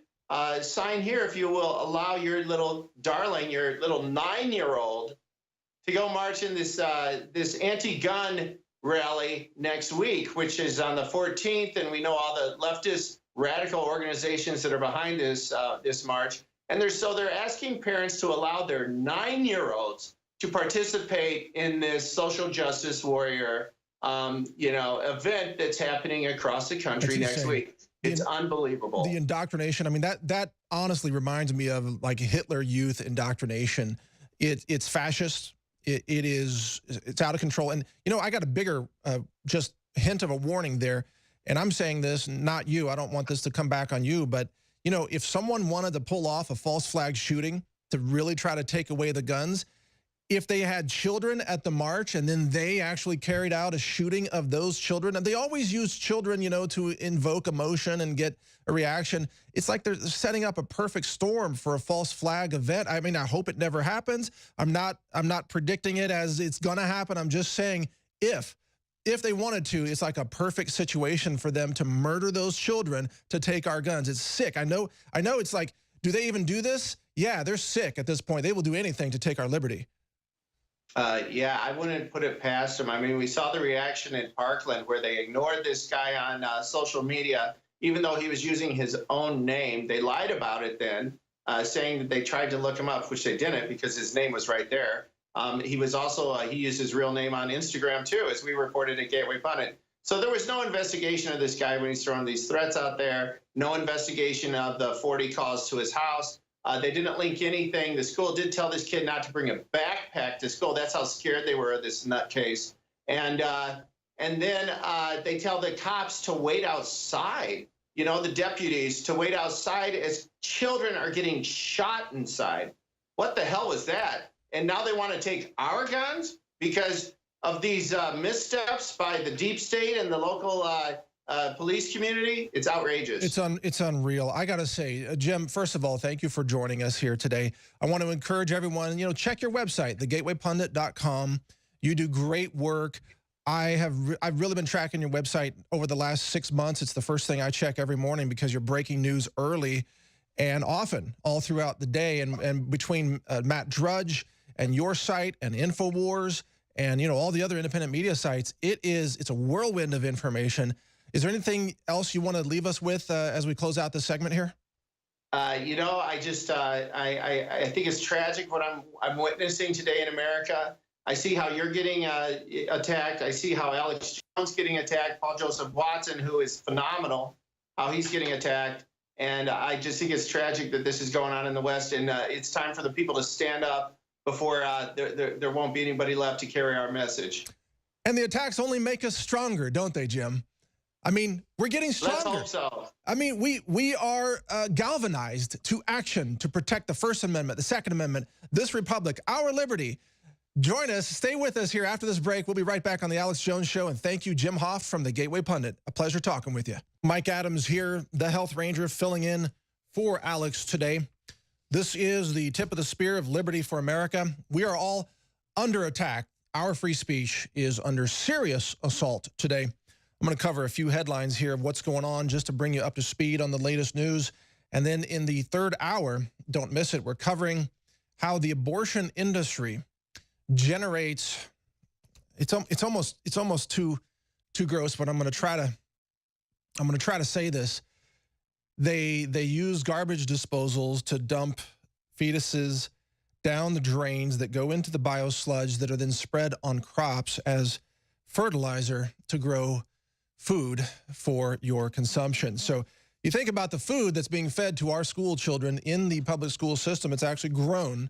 sign here if you will allow your little darling, your little 9-year-old, to go march in this anti-gun rally next week, which is on the 14th, and we know all the leftist radical organizations that are behind this march. And they're asking parents to allow their 9-year-olds to participate in this social justice warrior, event that's happening across the country next week. It's unbelievable. The indoctrination. I mean, that honestly reminds me of like Hitler Youth indoctrination. It's fascist. It's out of control. And, you know, I got a bigger just hint of a warning there. And I'm saying this, not you. I don't want this to come back on you. But, you know, if someone wanted to pull off a false flag shooting to really try to take away the guns, if they had children at the march and then they actually carried out a shooting of those children, and they always use children, you know, to invoke emotion and get a reaction. It's like they're setting up a perfect storm for a false flag event. I mean, I hope it never happens. I'm not predicting it as it's going to happen. I'm just saying if they wanted to, it's like a perfect situation for them to murder those children to take our guns. It's sick. I know it's like, do they even do this? Yeah, they're sick at this point. They will do anything to take our liberty. Yeah, I wouldn't put it past them. I mean, we saw the reaction in Parkland where they ignored this guy on social media, even though he was using his own name. They lied about it then, saying that they tried to look him up, which they didn't because his name was right there. He was also, he used his real name on Instagram too, as we reported at Gateway Pundit. So there was no investigation of this guy when he's throwing these threats out there, no investigation of the 40 calls to his house. They didn't link anything. The school did tell this kid not to bring a backpack to school. That's how scared they were of this nutcase. And then they tell the cops to wait outside, you know, the deputies to wait outside as children are getting shot inside. What the hell was that? And now they want to take our guns because of these missteps by the deep state and the local police community. It's outrageous. It's unreal. I got to say, Jim, first of all, thank you for joining us here today. I want to encourage everyone, you know, check your website, thegatewaypundit.com. You do great work. I've really been tracking your website over the last 6 months. It's the first thing I check every morning because you're breaking news early and often all throughout the day. And between Matt Drudge and your site and Infowars and, you know, all the other independent media sites, it's a whirlwind of information. Is there anything else you want to leave us with as we close out this segment here? You know, I think it's tragic what I'm witnessing today in America. I see how you're getting attacked. I see how Alex Jones getting attacked. Paul Joseph Watson, who is phenomenal, how he's getting attacked. And I just think it's tragic that this is going on in the West. And it's time for the people to stand up before there won't be anybody left to carry our message. And the attacks only make us stronger, don't they, Jim? I mean, we're getting stronger. Let's hope so. I mean, we are galvanized to action to protect the First Amendment, the Second Amendment, this republic, our liberty. Join us. Stay with us here after this break. We'll be right back on the Alex Jones Show. And thank you, Jim Hoft from the Gateway Pundit. A pleasure talking with you. Mike Adams here, the Health Ranger, filling in for Alex today. This is the tip of the spear of liberty for America. We are all under attack. Our free speech is under serious assault today. I'm going to cover a few headlines here of what's going on just to bring you up to speed on the latest news. And then in the third hour, don't miss it, we're covering how the abortion industry generates, it's almost too gross, but I'm going to try to say this. They use garbage disposals to dump fetuses down the drains that go into the biosludge that are then spread on crops as fertilizer to grow food for your consumption. So you think about the food that's being fed to our school children in the public school system, it's actually grown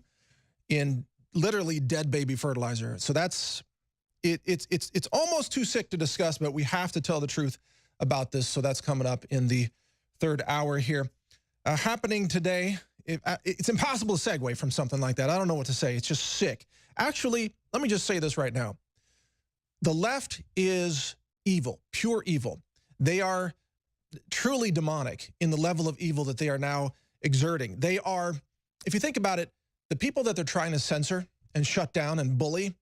in literally dead baby fertilizer. So that's it's almost too sick to discuss, but we have to tell the truth about this. So that's coming up in the third hour here. Happening today, it's impossible to segue from something like that. I don't know what to say. It's just sick. Actually, let me just say this right now. The left is evil, pure evil. They are truly demonic in the level of evil that they are now exerting. They are, if you think about it, the people that they're trying to censor and shut down and bully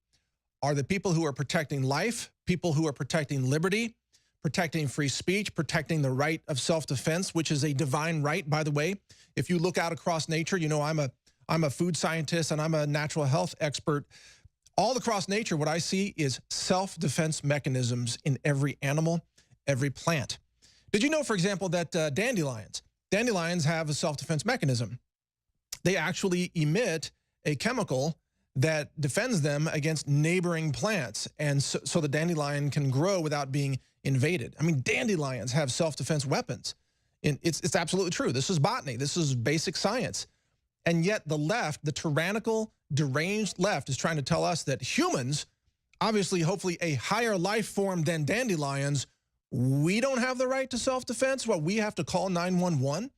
are the people who are protecting life, people who are protecting liberty, protecting free speech, protecting the right of self-defense, which is a divine right, by the way. If you look out across nature, you know, I'm a food scientist and I'm a natural health expert. All across nature, what I see is self-defense mechanisms in every animal, every plant. Did you know, for example, that dandelions have a self-defense mechanism? They actually emit a chemical that defends them against neighboring plants, and so the dandelion can grow without being invaded. I mean, dandelions have self-defense weapons. And it's absolutely true. This is botany. This is basic science. And yet the left, the tyrannical, deranged left, is trying to tell us that humans, obviously, hopefully a higher life form than dandelions, we don't have the right to self-defense. Well, we have to call 911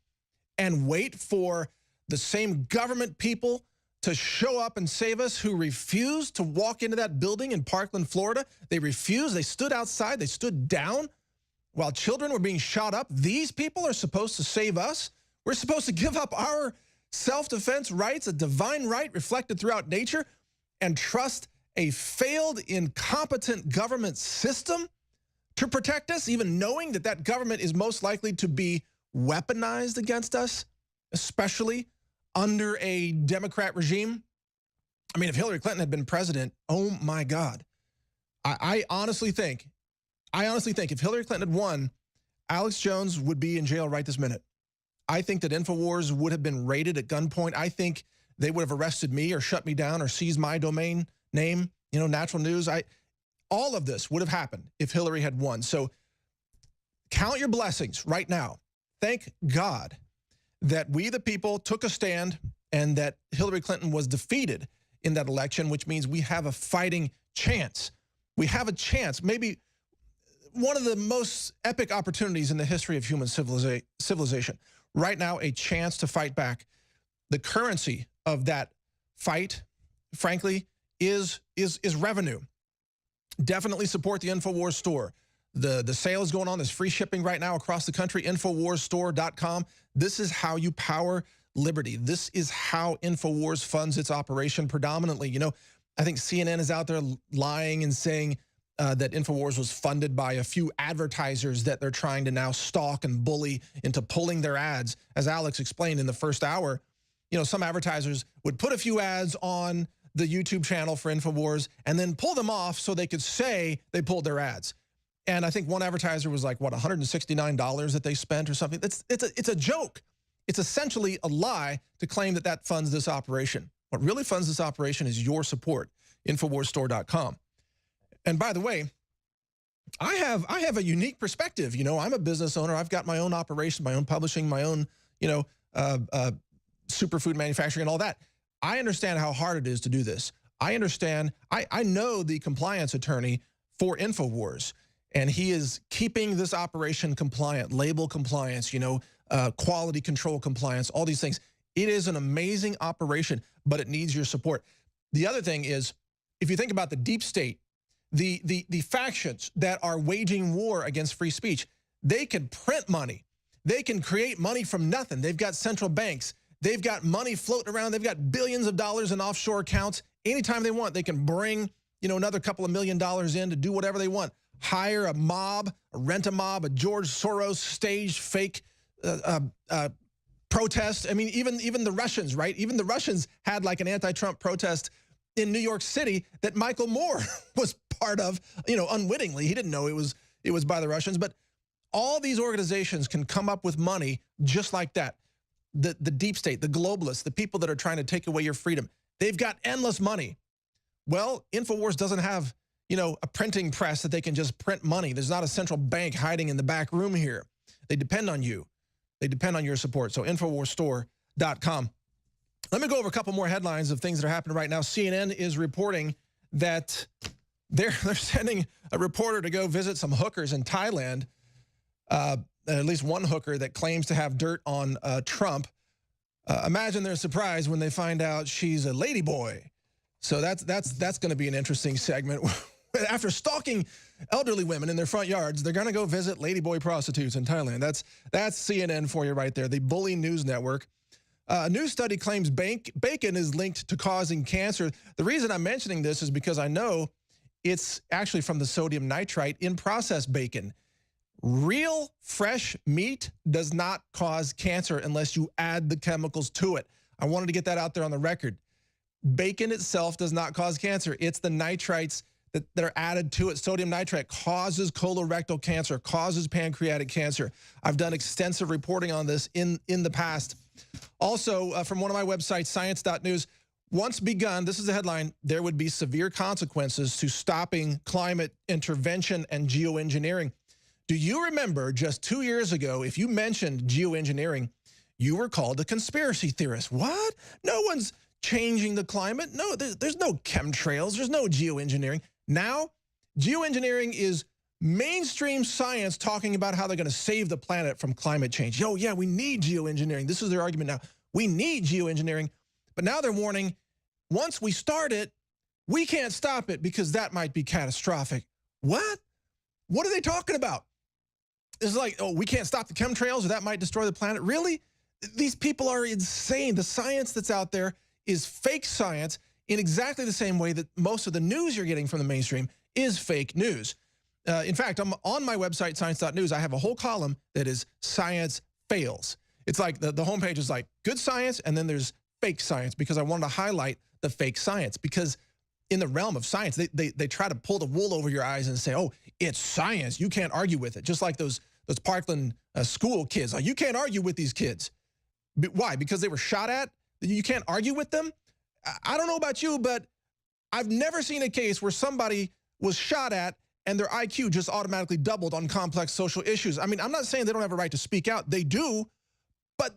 and wait for the same government people to show up and save us, who refused to walk into that building in Parkland, Florida. They refused. They stood outside. They stood down while children were being shot up. These people are supposed to save us. We're supposed to give up our self-defense rights, a divine right reflected throughout nature, and trust a failed, incompetent government system to protect us, even knowing that that government is most likely to be weaponized against us, especially under a Democrat regime. I mean, if Hillary Clinton had been president, oh my God. I honestly think if Hillary Clinton had won, Alex Jones would be in jail right this minute. I think that Infowars would have been raided at gunpoint. I think they would have arrested me or shut me down or seized my domain name, you know, Natural News. All of this would have happened if Hillary had won. So count your blessings right now. Thank God that we, the people, took a stand and that Hillary Clinton was defeated in that election, which means we have a fighting chance. We have a chance, maybe one of the most epic opportunities in the history of human civilization. Right now, a chance to fight back. The currency of that fight, frankly, is revenue. Definitely support the Infowars store. The sale is going on. There's free shipping right now across the country, InfowarsStore.com. This is how you power liberty. This is how Infowars funds its operation predominantly. You know, I think CNN is out there lying and saying that Infowars was funded by a few advertisers that they're trying to now stalk and bully into pulling their ads. As Alex explained in the first hour, you know, some advertisers would put a few ads on the YouTube channel for Infowars and then pull them off so they could say they pulled their ads. And I think one advertiser was like, what, $169 that they spent or something. It's a joke. It's essentially a lie to claim that that funds this operation. What really funds this operation is your support, InfowarsStore.com. And by the way, I have a unique perspective. You know, I'm a business owner. I've got my own operation, my own publishing, my own, you know, superfood manufacturing and all that. I understand how hard it is to do this. I understand. I know the compliance attorney for Infowars, and he is keeping this operation compliant, label compliance, you know, quality control compliance, all these things. It is an amazing operation, but it needs your support. The other thing is, if you think about the deep state, the factions that are waging war against free speech, they can print money. They can create money from nothing. They've got central banks. They've got money floating around. They've got billions of dollars in offshore accounts. Anytime they want, they can bring, you know, another couple of $1 million in to do whatever they want. Hire a mob, rent a mob, a George Soros staged fake protest. I mean, even the Russians, right? Even the Russians had like an anti-Trump protest in New York City that Michael Moore was part of, you know, unwittingly. He didn't know it was by the Russians. But all these organizations can come up with money just like that. The deep state, the globalists, the people that are trying to take away your freedom, they've got endless money. Well, Infowars doesn't have, you know, a printing press that they can just print money. There's not a central bank hiding in the back room here. They depend on you. They depend on your support. So InfowarsStore.com. Let me go over a couple more headlines of things that are happening right now. CNN is reporting that They're sending a reporter to go visit some hookers in Thailand, at least one hooker that claims to have dirt on Trump. Imagine their surprise when they find out she's a ladyboy. So that's going to be an interesting segment. After stalking elderly women in their front yards, they're going to go visit ladyboy prostitutes in Thailand. That's CNN for you right there, the bully news network. A new study claims bacon is linked to causing cancer. The reason I'm mentioning this is because I know it's actually from the sodium nitrite in processed bacon. Real fresh meat does not cause cancer unless you add the chemicals to it. I wanted to get that out there on the record. Bacon itself does not cause cancer. It's the nitrites that are added to it. Sodium nitrite causes colorectal cancer, causes pancreatic cancer. I've done extensive reporting on this in the past. Also, from one of my websites, science.news, once begun, this is the headline, there would be severe consequences to stopping climate intervention and geoengineering. Do you remember just 2 years ago, if you mentioned geoengineering, you were called a conspiracy theorist? What? No one's changing the climate. No, there's no chemtrails. There's no geoengineering. Now, geoengineering is mainstream science talking about how they're going to save the planet from climate change. Yo, yeah, we need geoengineering. This is their argument now. We need geoengineering. But now they're warning, once we start it, we can't stop it because that might be catastrophic. What? What are they talking about? It's like, oh, we can't stop the chemtrails or that might destroy the planet. Really? These people are insane. The science that's out there is fake science in exactly the same way that most of the news you're getting from the mainstream is fake news. In fact, I'm on my website, science.news. I have a whole column that is science fails. It's like the homepage is like good science and then there's fake science because I wanted to highlight the fake science because in the realm of science, they try to pull the wool over your eyes and say, oh, it's science. You can't argue with it. Just like those Parkland school kids. Like, you can't argue with these kids. Why? Because they were shot at? You can't argue with them? I don't know about you, but I've never seen a case where somebody was shot at and their IQ just automatically doubled on complex social issues. I mean, I'm not saying they don't have a right to speak out. They do. But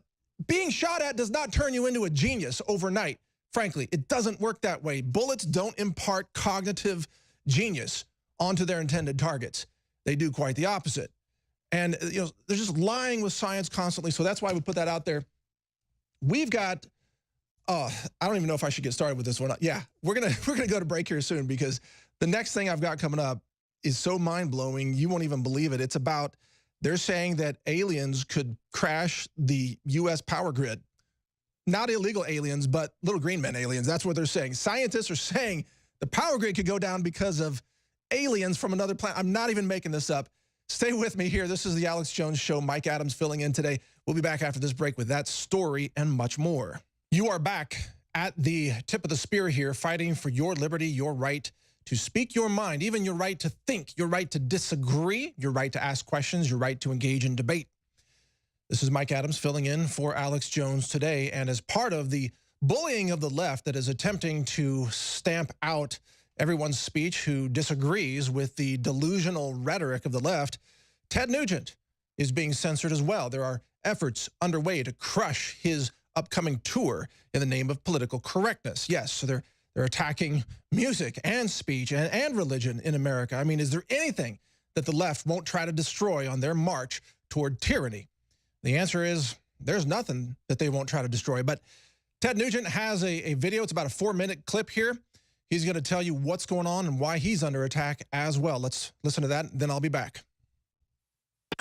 being shot at does not turn you into a genius overnight. Frankly, it doesn't work that way. Bullets don't impart cognitive genius onto their intended targets. They do quite the opposite. And you know, they're just lying with science constantly. So that's why we put that out there. We've got, I don't even know if I should get started with this one. Yeah, we're gonna go to break here soon because the next thing I've got coming up is so mind-blowing, you won't even believe it. It's about, they're saying that aliens could crash the U.S. power grid. Not illegal aliens, but little green men aliens. That's what they're saying. Scientists are saying the power grid could go down because of aliens from another planet. I'm not even making this up. Stay with me here. This is the Alex Jones Show. Mike Adams filling in today. We'll be back after this break with that story and much more. You are back at the tip of the spear here, fighting for your liberty, your right to speak your mind, even your right to think, your right to disagree, your right to ask questions, your right to engage in debate. This is Mike Adams filling in for Alex Jones today. And as part of the bullying of the left that is attempting to stamp out everyone's speech who disagrees with the delusional rhetoric of the left, Ted Nugent is being censored as well. There are efforts underway to crush his upcoming tour in the name of political correctness. Yes, so they're attacking music and speech and religion in America. I mean, is there anything that the left won't try to destroy on their march toward tyranny? The answer is there's nothing that they won't try to destroy. But Ted Nugent has a video. It's about a 4-minute clip here. He's going to tell you what's going on and why he's under attack as well. Let's listen to that, then I'll be back.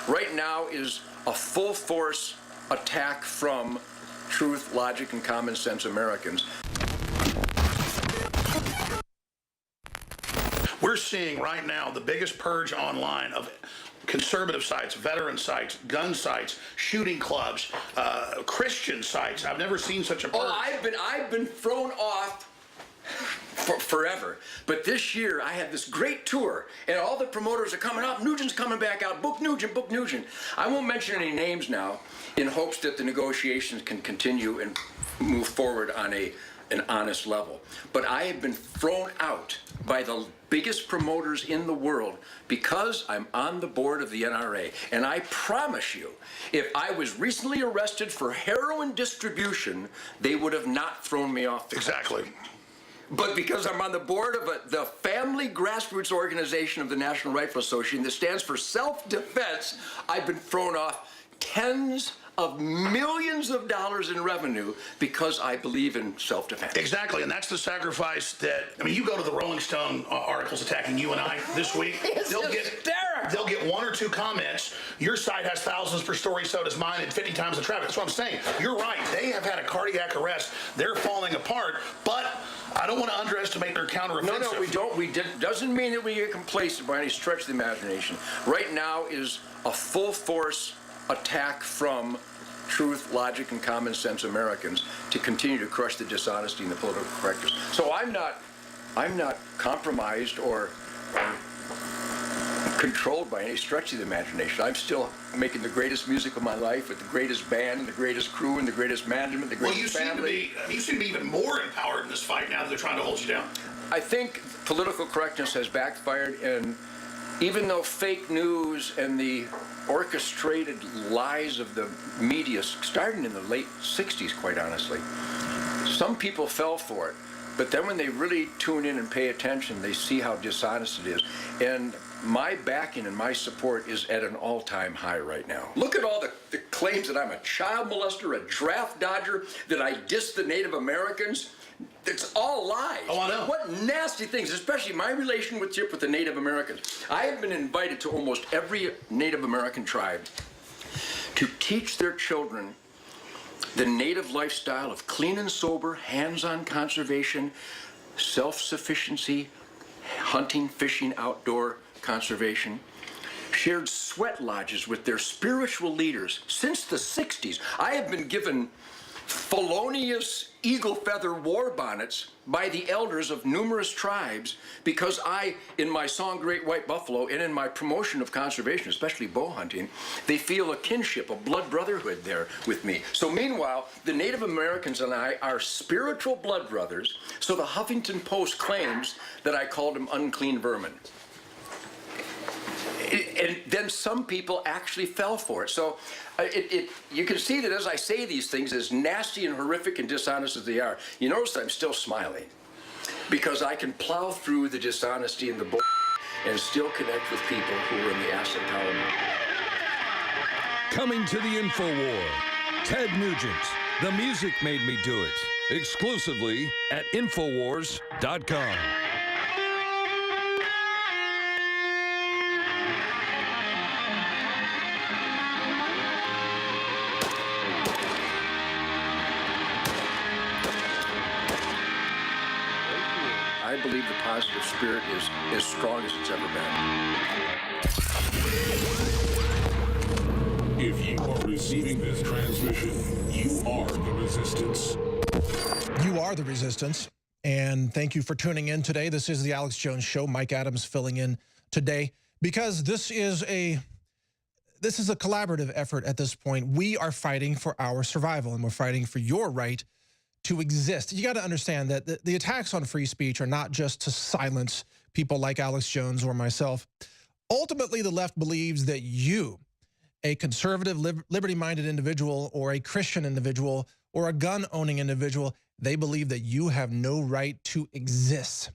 Right now is a full force attack from truth, logic, and common sense Americans. We're seeing right now the biggest purge online of conservative sites, veteran sites, gun sites, shooting clubs, Christian sites. I've never seen such a purge. Oh, I've been thrown off forever. But this year I had this great tour and all the promoters are coming up. Nugent's coming back out. Book Nugent, book Nugent. I won't mention any names now in hopes that the negotiations can continue and move forward on an honest level. But I have been thrown out by the biggest promoters in the world because I'm on the board of the NRA. And I promise you, if I was recently arrested for heroin distribution, they would have not thrown me off the Exactly. country. but because I'm on the board of the family grassroots organization of the National Rifle Association that stands for self-defense, I've been thrown off tens of millions of dollars in revenue because I believe in self-defense. Exactly, and that's the sacrifice that, I mean, you go to the Rolling Stone articles attacking you and I this week. They'll get 1 or 2 comments. Your site has thousands per story, so does mine, and 50 times the traffic. That's what I'm saying. You're right. They have had a cardiac arrest. They're falling apart, but I don't want to underestimate their counteroffensive. No, we don't. Doesn't mean that we get complacent by any stretch of the imagination. Right now is a full force attack from truth, logic, and common sense Americans to continue to crush the dishonesty and the political correctness. So I'm not compromised or controlled by any stretch of the imagination. I'm still making the greatest music of my life with the greatest band and the greatest crew and the greatest management, the greatest family. You seem to be even more empowered in this fight now that they're trying to hold you down. I think political correctness has backfired, and even though fake news and the orchestrated lies of the media, starting in the late 60s, quite honestly, some people fell for it. But then when they really tune in and pay attention, they see how dishonest it is. And my backing and my support is at an all-time high right now. Look at all the claims that I'm a child molester, a draft dodger, that I diss the Native Americans. It's all lies. Oh, I know. What nasty things, especially my relationship with the Native Americans. I have been invited to almost every Native American tribe to teach their children the native lifestyle of clean and sober, hands-on conservation, self-sufficiency, hunting, fishing, outdoor conservation. Shared sweat lodges with their spiritual leaders since the 60s. I have been given felonious eagle feather war bonnets by the elders of numerous tribes because I, in my song Great White Buffalo and in my promotion of conservation, especially bow hunting, they feel a kinship, a blood brotherhood there with me. So meanwhile, the Native Americans and I are spiritual blood brothers, so the Huffington Post claims that I called them unclean vermin. And then some people actually fell for it. So you can see that as I say these things, as nasty and horrific and dishonest as they are, you notice I'm still smiling because I can plow through the dishonesty and the bull and still connect with people who are in the asset column. Coming to the Infowar, Ted Nugent, The Music Made Me Do It, exclusively at Infowars.com. I believe the positive spirit is as strong as it's ever been. If you are receiving this transmission, you are the resistance. You are the resistance. And thank you for tuning in today. This is the Alex Jones Show. Mike Adams filling in today because this is a collaborative effort at this point. We are fighting for our survival, and we're fighting for your right to exist. You got to understand that the attacks on free speech are not just to silence people like Alex Jones or myself. Ultimately, the left believes that you, a conservative, liberty-minded individual or a Christian individual or a gun-owning individual, they believe that you have no right to exist.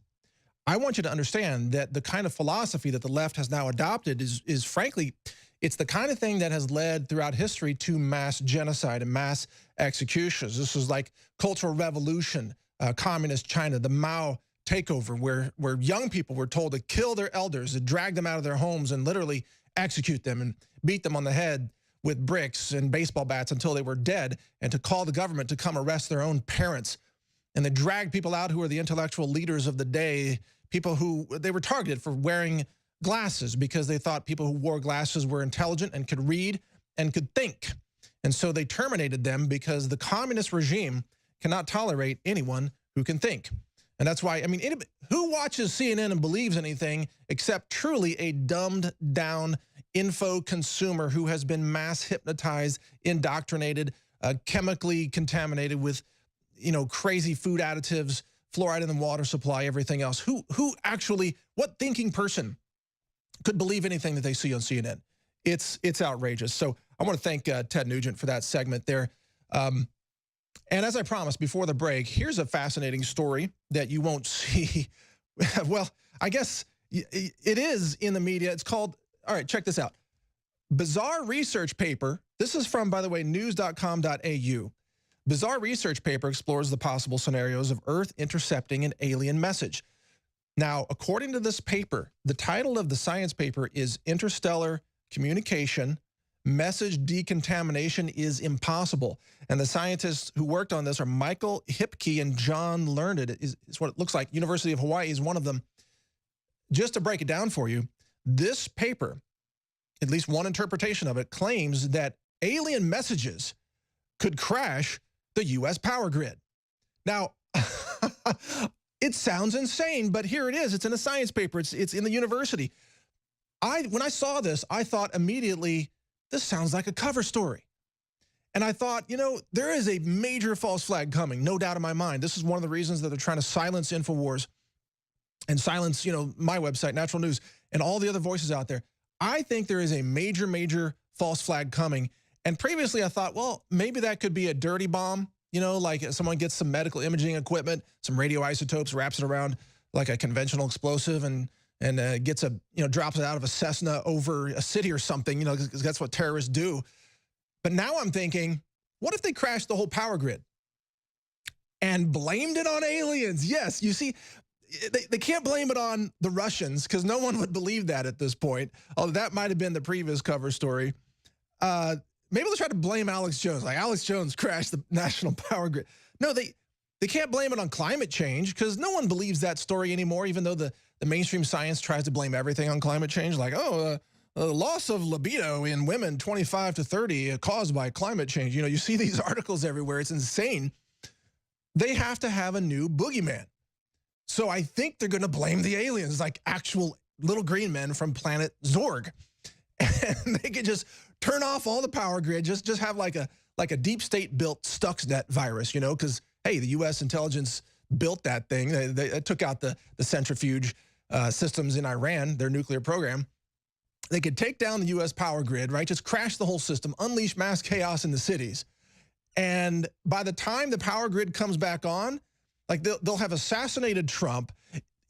I want you to understand that the kind of philosophy that the left has now adopted is frankly, it's the kind of thing that has led throughout history to mass genocide and mass executions. This is like Cultural Revolution, communist China, the Mao takeover, where young people were told to kill their elders, to drag them out of their homes and literally execute them and beat them on the head with bricks and baseball bats until they were dead, and to call the government to come arrest their own parents. And they dragged people out who were the intellectual leaders of the day, people who they were targeted for wearing glasses because they thought people who wore glasses were intelligent and could read and could think. And so they terminated them because the communist regime cannot tolerate anyone who can think. And that's why, I mean, who watches CNN and believes anything except truly a dumbed down info consumer who has been mass hypnotized, indoctrinated, chemically contaminated with, you know, crazy food additives, fluoride in the water supply, everything else? Who actually, what thinking person could believe anything that they see on CNN? It's outrageous. So I want to thank Ted Nugent for that segment there. And as I promised before the break, here's a fascinating story that you won't see. Well, I guess it is in the media. It's called, all right, check this out. Bizarre research paper. This is from, by the way, news.com.au. Bizarre research paper explores the possible scenarios of Earth intercepting an alien message. Now, according to this paper, the title of the science paper is Interstellar Communication, Message Decontamination is Impossible. And the scientists who worked on this are Michael Hipke and John Learned. Is what it looks like. University of Hawaii is one of them. Just to break it down for you, this paper, at least one interpretation of it, claims that alien messages could crash the U.S. power grid. Now, it sounds insane, but here it is. It's in a science paper. It's in the university. When I saw this, I thought immediately, this sounds like a cover story. And I thought, you know, there is a major false flag coming, no doubt in my mind. This is one of the reasons that they're trying to silence Infowars and silence, you know, my website, Natural News, and all the other voices out there. I think there is a major, major false flag coming. And previously I thought, well, maybe that could be a dirty bomb, you know, like someone gets some medical imaging equipment, some radioisotopes, wraps it around like a conventional explosive and gets drops it out of a Cessna over a city or something, you know, because that's what terrorists do. But now I'm thinking, what if they crashed the whole power grid and blamed it on aliens? Yes, you see, they can't blame it on the Russians because no one would believe that at this point, although that might have been the previous cover story. Maybe they'll try to blame Alex Jones, like Alex Jones crashed the national power grid. No, they can't blame it on climate change because no one believes that story anymore, even though the mainstream science tries to blame everything on climate change, like, oh, loss of libido in women 25 to 30 caused by climate change. You know, you see these articles everywhere. It's insane. They have to have a new boogeyman. So I think they're going to blame the aliens, like actual little green men from planet Zorg. And they could just turn off all the power grid, just have like a deep state built Stuxnet virus, you know, because, hey, the U.S. intelligence built that thing. They took out the centrifuge systems in Iran, their nuclear program. They could take down the U.S. power grid, right? Just crash the whole system, unleash mass chaos in the cities. And by the time the power grid comes back on, like they'll have assassinated Trump.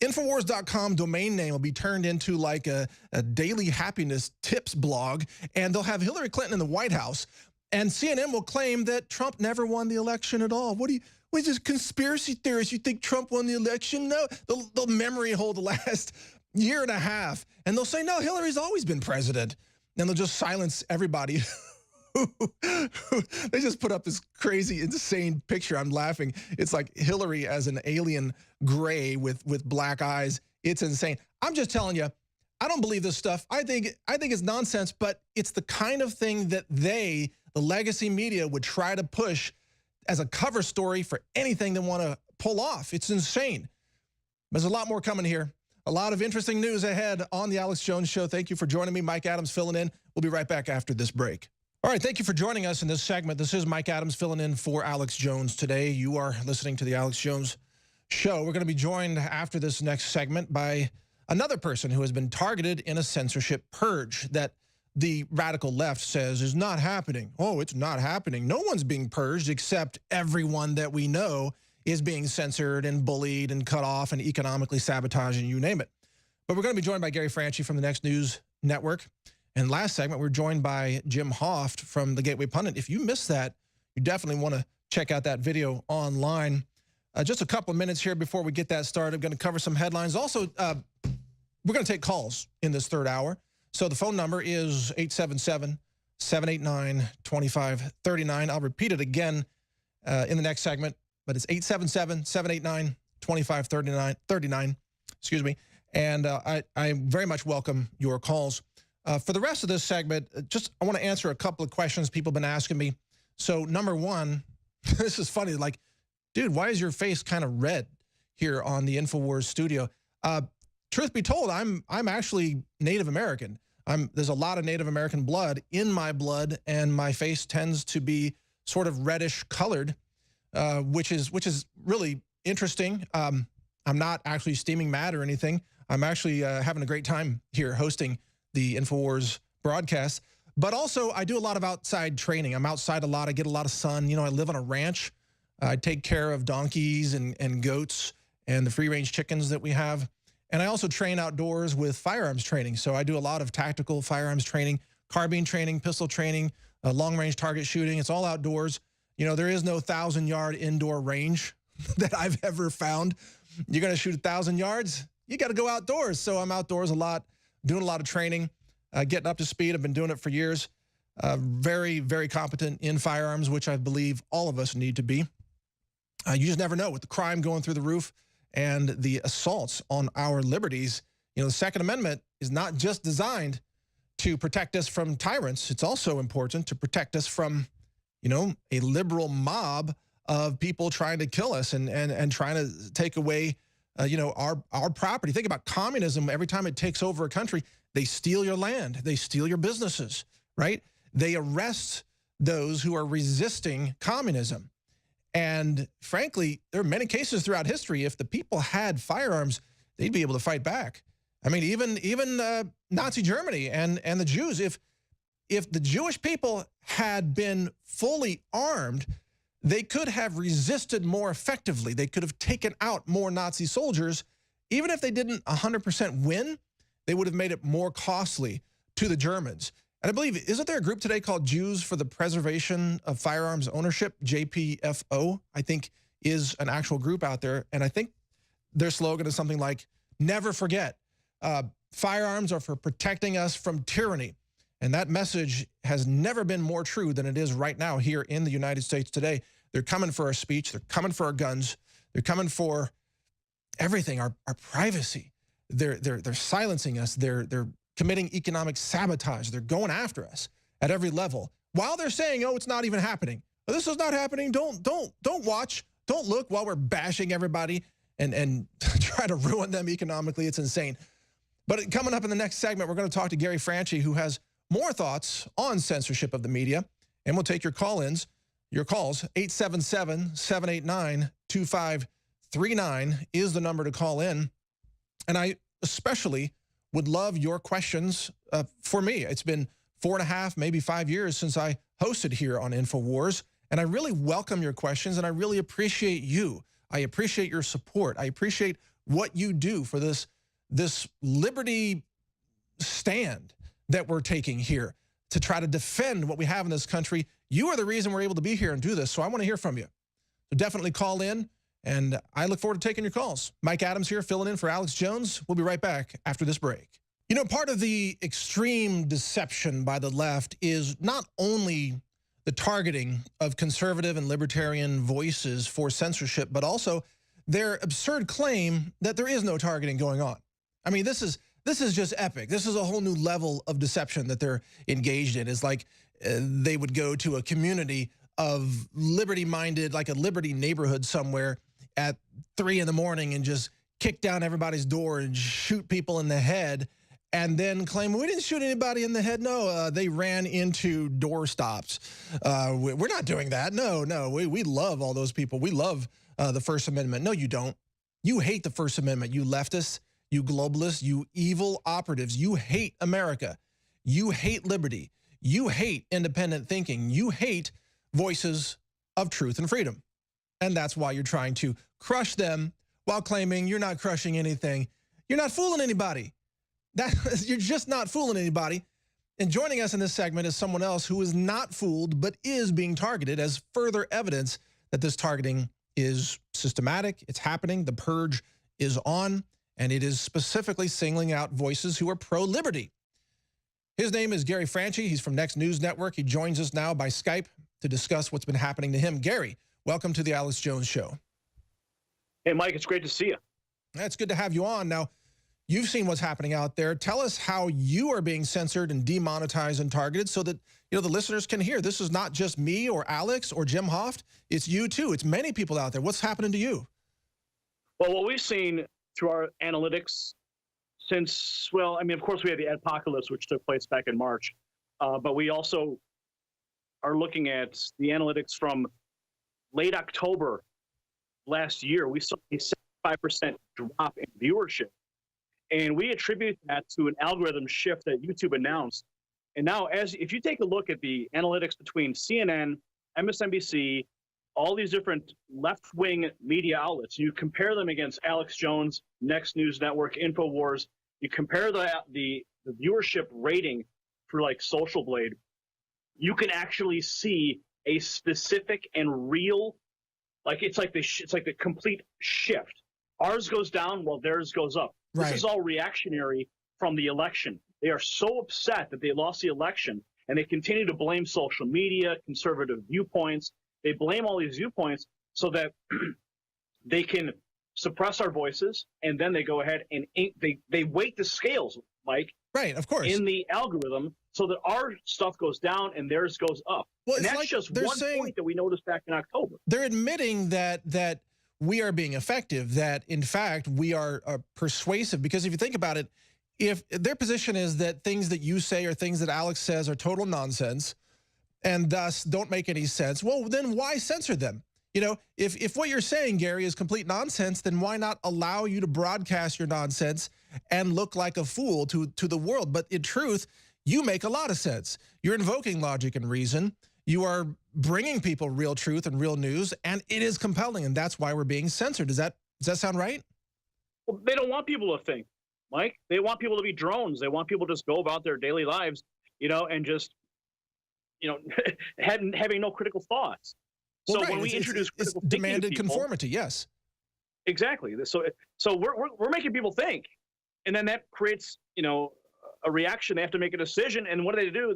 Infowars.com domain name will be turned into like a daily happiness tips blog, and they'll have Hillary Clinton in the White House. And CNN will claim that Trump never won the election at all. What is this conspiracy theorist? You think Trump won the election? No, they'll memory hold the last year and a half. And they'll say, no, Hillary's always been president. And they'll just silence everybody. They just put up this crazy, insane picture. I'm laughing. It's like Hillary as an alien gray with black eyes. It's insane. I'm just telling you, I don't believe this stuff. I think it's nonsense, but it's the kind of thing that the legacy media would try to push as a cover story for anything they want to pull off. It's insane. There's a lot more coming here. A lot of interesting news ahead on the Alex Jones Show. Thank you for joining me. Mike Adams filling in. We'll be right back after this break. All right, thank you for joining us in this segment. This is Mike Adams filling in for Alex Jones today. You are listening to the Alex Jones Show. We're going to be joined after this next segment by another person who has been targeted in a censorship purge that the radical left says is not happening. Oh, it's not happening. No one's being purged except everyone that we know is being censored and bullied and cut off and economically sabotaged and you name it. But we're going to be joined by Gary Franchi from the Next News Network. And last segment, we're joined by Jim Hoft from the Gateway Pundit. If you missed that, you definitely want to check out that video online. Just a couple of minutes here before we get that started. I'm going to cover some headlines. Also, we're going to take calls in this third hour. So the phone number is 877-789-2539. I'll repeat it again in the next segment, but it's 877-789-2539. Excuse me. And I very much welcome your calls. For the rest of this segment, I want to answer a couple of questions people have been asking me. So number one, this is funny, like, dude, why is your face kind of red here on the Infowars studio? Truth be told, I'm actually Native American. There's a lot of Native American blood in my blood, and my face tends to be sort of reddish colored, which is really interesting. I'm not actually steaming mad or anything. I'm actually having a great time here hosting the Infowars broadcast. But also, I do a lot of outside training. I'm outside a lot. I get a lot of sun. You know, I live on a ranch. I take care of donkeys and goats and the free-range chickens that we have. And I also train outdoors with firearms training. So I do a lot of tactical firearms training, carbine training, pistol training, long-range target shooting. It's all outdoors. You know, there is no 1,000-yard indoor range that I've ever found. You're going to shoot 1,000 yards, you got to go outdoors. So I'm outdoors a lot, doing a lot of training, getting up to speed. I've been doing it for years. Very, very competent in firearms, which I believe all of us need to be. You just never know with the crime going through the roof and the assaults on our liberties. You know, the Second Amendment is not just designed to protect us from tyrants. It's also important to protect us from, you know, a liberal mob of people trying to kill us and trying to take away, you know, our property. Think about communism. Every time it takes over a country, they steal your land. They steal your businesses, right? They arrest those who are resisting communism. And frankly, there are many cases throughout history. If the people had firearms, they'd be able to fight back. I mean, even Nazi Germany and the Jews, if the Jewish people had been fully armed, they could have resisted more effectively. They could have taken out more Nazi soldiers. Even if they didn't 100% win, they would have made it more costly to the Germans. And I believe, isn't there a group today called Jews for the Preservation of Firearms Ownership, JPFO, I think is an actual group out there. And I think their slogan is something like, never forget, firearms are for protecting us from tyranny. And that message has never been more true than it is right now here in the United States today. They're coming for our speech. They're coming for our guns. They're coming for everything, our privacy. They're silencing us. They're committing economic sabotage. They're going after us at every level while they're saying, oh, it's not even happening. Well, this is not happening. Don't watch. Don't look while we're bashing everybody and try to ruin them economically. It's insane. But coming up in the next segment, we're going to talk to Gary Franchi, who has more thoughts on censorship of the media. And we'll take your call-ins, your calls. 877-789-2539 is the number to call in. And I especially would love your questions for me. It's been 4.5, maybe 5 years since I hosted here on Infowars, and I really welcome your questions, and I really appreciate you. I appreciate your support. I appreciate what you do for this liberty stand that we're taking here to try to defend what we have in this country. You are the reason we're able to be here and do this, so I want to hear from you. So definitely call in. And I look forward to taking your calls. Mike Adams here, filling in for Alex Jones. We'll be right back after this break. You know, part of the extreme deception by the left is not only the targeting of conservative and libertarian voices for censorship, but also their absurd claim that there is no targeting going on. I mean, this is just epic. This is a whole new level of deception that they're engaged in. It's like they would go to a community of liberty-minded, like a liberty neighborhood somewhere, at 3 in the morning and just kick down everybody's door and shoot people in the head and then claim, we didn't shoot anybody in the head. No, they ran into door stops. We're not doing that. No, we love all those people. We love the First Amendment. No, you don't. You hate the First Amendment, you leftists, you globalists, you evil operatives. You hate America. You hate liberty. You hate independent thinking. You hate voices of truth and freedom. And that's why you're trying to crush them while claiming you're not crushing anything. You're not fooling anybody. You're just not fooling anybody. And joining us in this segment is someone else who is not fooled, but is being targeted as further evidence that this targeting is systematic. It's happening. The purge is on, and it is specifically singling out voices who are pro-liberty. His name is Gary Franchi. He's from Next News Network. He joins us now by Skype to discuss what's been happening to him. Gary, welcome to the Alex Jones Show. Hey, Mike, it's great to see you. It's good to have you on. Now, you've seen what's happening out there. Tell us how you are being censored and demonetized and targeted so that, you know, the listeners can hear. This is not just me or Alex or Jim Hoft. It's you, too. It's many people out there. What's happening to you? Well, what we've seen through our analytics since, well, I mean, of course, we had the apocalypse, which took place back in March. But we also are looking at the analytics from late October last year. We saw a 75% drop in viewership. And we attribute that to an algorithm shift that YouTube announced. And now, if you take a look at the analytics between CNN, MSNBC, all these different left-wing media outlets. You compare them against Alex Jones, Next News Network, Infowars. You compare the viewership rating for like Social Blade. You can actually see a specific and real, like it's like the complete shift. Ours goes down while theirs goes up. Right. This is all reactionary from the election. They are so upset that they lost the election, and they continue to blame social media, conservative viewpoints. They blame all these viewpoints so that they can suppress our voices, and then they go ahead and they weight the scales, Mike. Right, of course. In the algorithm, so that our stuff goes down and theirs goes up. Well, and it's that's like just they're one saying, point that we noticed back in October. They're admitting that we are being effective, that in fact we are persuasive. Because if you think about it, if their position is that things that you say or things that Alex says are total nonsense and thus don't make any sense, well, then why censor them? You know, if what you're saying, Gary, is complete nonsense, then why not allow you to broadcast your nonsense and look like a fool to the world? But in truth, you make a lot of sense. You're invoking logic and reason. You are bringing people real truth and real news, and it is compelling, and that's why we're being censored. Does that sound right? Well, they don't want people to think, Mike. They want people to be drones. They want people to just go about their daily lives, you know, and just, you know, having no critical thoughts. Well, so right. when we introduce critical thinking demanded to people, conformity, yes. Exactly. So we're making people think, and then that creates, you know, a reaction. They have to make a decision, and what do?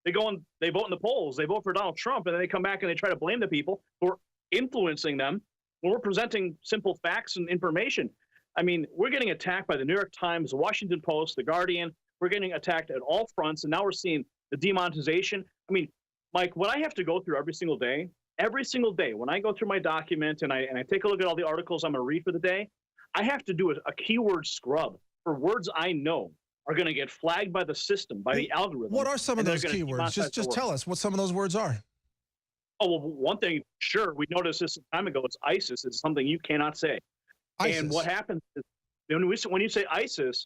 They go and they vote in the polls. They vote for Donald Trump, and then they come back and they try to blame the people who are influencing them when we're presenting simple facts and information. I mean, we're getting attacked by the New York Times, the Washington Post, the Guardian. We're getting attacked at all fronts, and now we're seeing the demonetization. I mean, Mike, what I have to go through every single day when I go through my document and I take a look at all the articles I'm going to read for the day, I have to do a keyword scrub for words I know are going to get flagged by the system, by the algorithm. What are some of those keywords? Just tell us what some of those words are. Oh, well, one thing, sure, we noticed this some time ago, it's ISIS. It's something you cannot say. ISIS. And what happens is, when you say ISIS,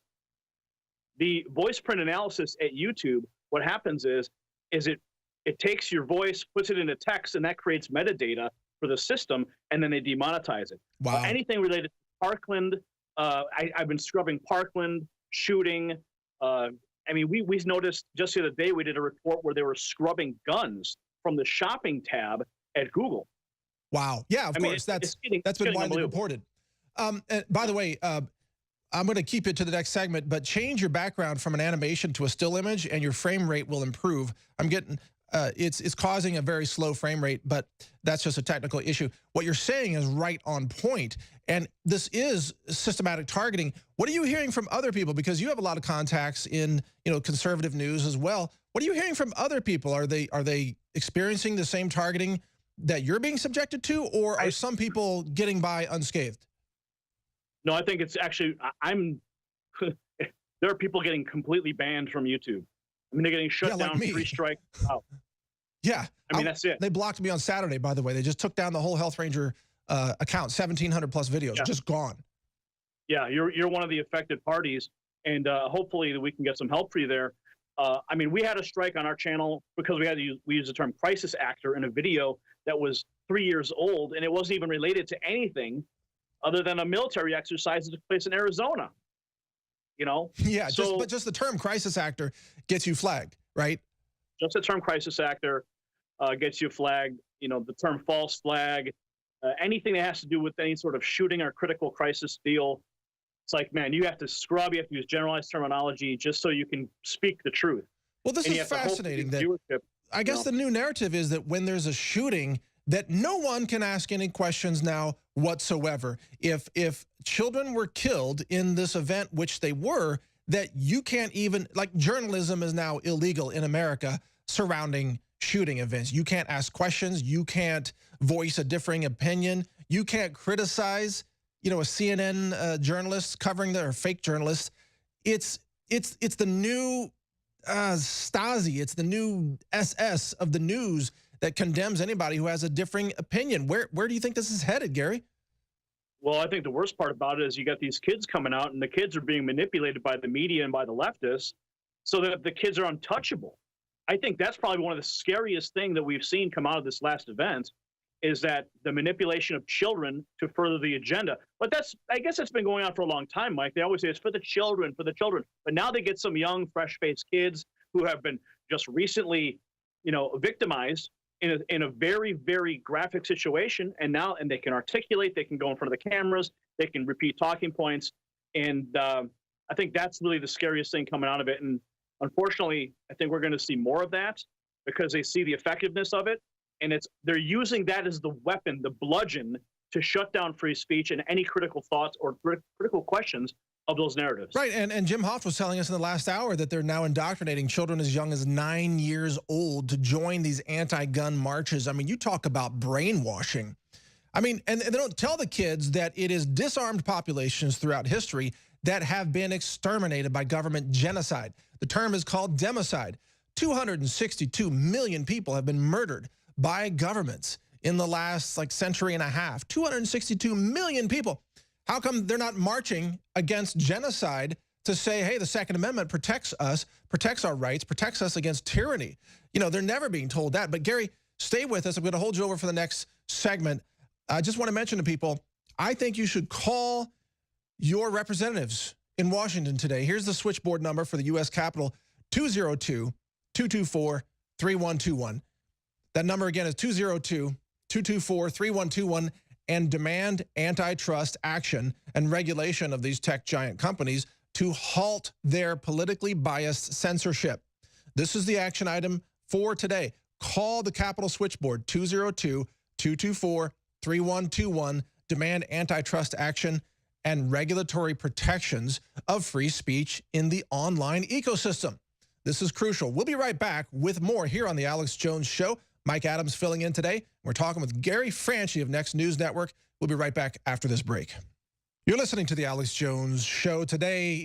the voice print analysis at YouTube, what happens is it takes your voice, puts it into text, and that creates metadata for the system, and then they demonetize it. Wow. Anything related to Parkland, I've been scrubbing Parkland, shooting. I mean, we noticed just the other day we did a report where they were scrubbing guns from the shopping tab at Google. Wow. Yeah, of course. That's been widely reported. And by the way, I'm going to keep it to the next segment, but change your background from an animation to a still image, and your frame rate will improve. I'm getting it's causing a very slow frame rate, but that's just a technical issue. What you're saying is right on point, and this is systematic targeting. What are you hearing from other people? Because you have a lot of contacts in, you know, conservative news as well. What are you hearing from other people? Are they experiencing the same targeting that you're being subjected to, or are some people getting by unscathed? No, I think it's actually, there are people getting completely banned from YouTube. I mean, they're getting shut down, like 3 strikes out. Yeah. I mean, that's it. They blocked me on Saturday, by the way. They just took down the whole Health Ranger account, 1,700 plus videos, just gone. Yeah, you're one of the affected parties, and hopefully we can get some help for you there. I mean, we had a strike on our channel because we used the term crisis actor in a video that was 3 years old, and it wasn't even related to anything other than a military exercise that took place in Arizona. You know? Yeah, but just the term crisis actor gets you flagged, right? Just the term crisis actor gets you flagged. You know, the term false flag, anything that has to do with any sort of shooting or critical crisis deal. It's like, man, you have to scrub, you have to use generalized terminology just so you can speak the truth. Well, this is fascinating. I guess the new narrative is that when there's a shooting, that no one can ask any questions now whatsoever. If children were killed in this event, which they were, that you can't even, like, journalism is now illegal in America surrounding shooting events. You can't ask questions. You can't voice a differing opinion. You can't criticize, you know, a CNN journalist covering or fake journalist. It's the new Stasi. It's the new SS of the news that condemns anybody who has a differing opinion. Where do you think this is headed, Gary? Well, I think the worst part about it is you got these kids coming out, and the kids are being manipulated by the media and by the leftists so that the kids are untouchable. I think that's probably one of the scariest things that we've seen come out of this last event is that the manipulation of children to further the agenda. But I guess it's been going on for a long time, Mike. They always say it's for the children, for the children. But now they get some young, fresh-faced kids who have been just recently, victimized in a very, very graphic situation, and they can articulate, they can go in front of the cameras, they can repeat talking points, and I think that's really the scariest thing coming out of it. And unfortunately, I think we're going to see more of that because they see the effectiveness of it. And they're using that as the weapon, the bludgeon, to shut down free speech and any critical thoughts or critical questions of those narratives. Right, and Jim Hoft was telling us in the last hour that they're now indoctrinating children as young as 9 years old to join these anti-gun marches. I mean, you talk about brainwashing. I mean, and they don't tell the kids that it is disarmed populations throughout history that have been exterminated by government genocide. The term is called democide. 262 million people have been murdered by governments in the last century and a half. 262 million people. How come they're not marching against genocide to say, hey, the Second Amendment protects us, protects our rights, protects us against tyranny? They're never being told that. But Gary, stay with us. I'm going to hold you over for the next segment. I just want to mention to people, I think you should call your representatives in Washington today. Here's the switchboard number for the U.S. Capitol, 202-224-3121. That number again is 202-224-3121, and demand antitrust action and regulation of these tech giant companies to halt their politically biased censorship. This is the action item for today. Call the Capitol switchboard, 202-224-3121, demand antitrust action and regulatory protections of free speech in the online ecosystem. This is crucial. We'll be right back with more here on the Alex Jones Show. Mike Adams filling in today. We're talking with Gary Franchi of Next News Network. We'll be right back after this break. You're listening to the Alex Jones Show. Today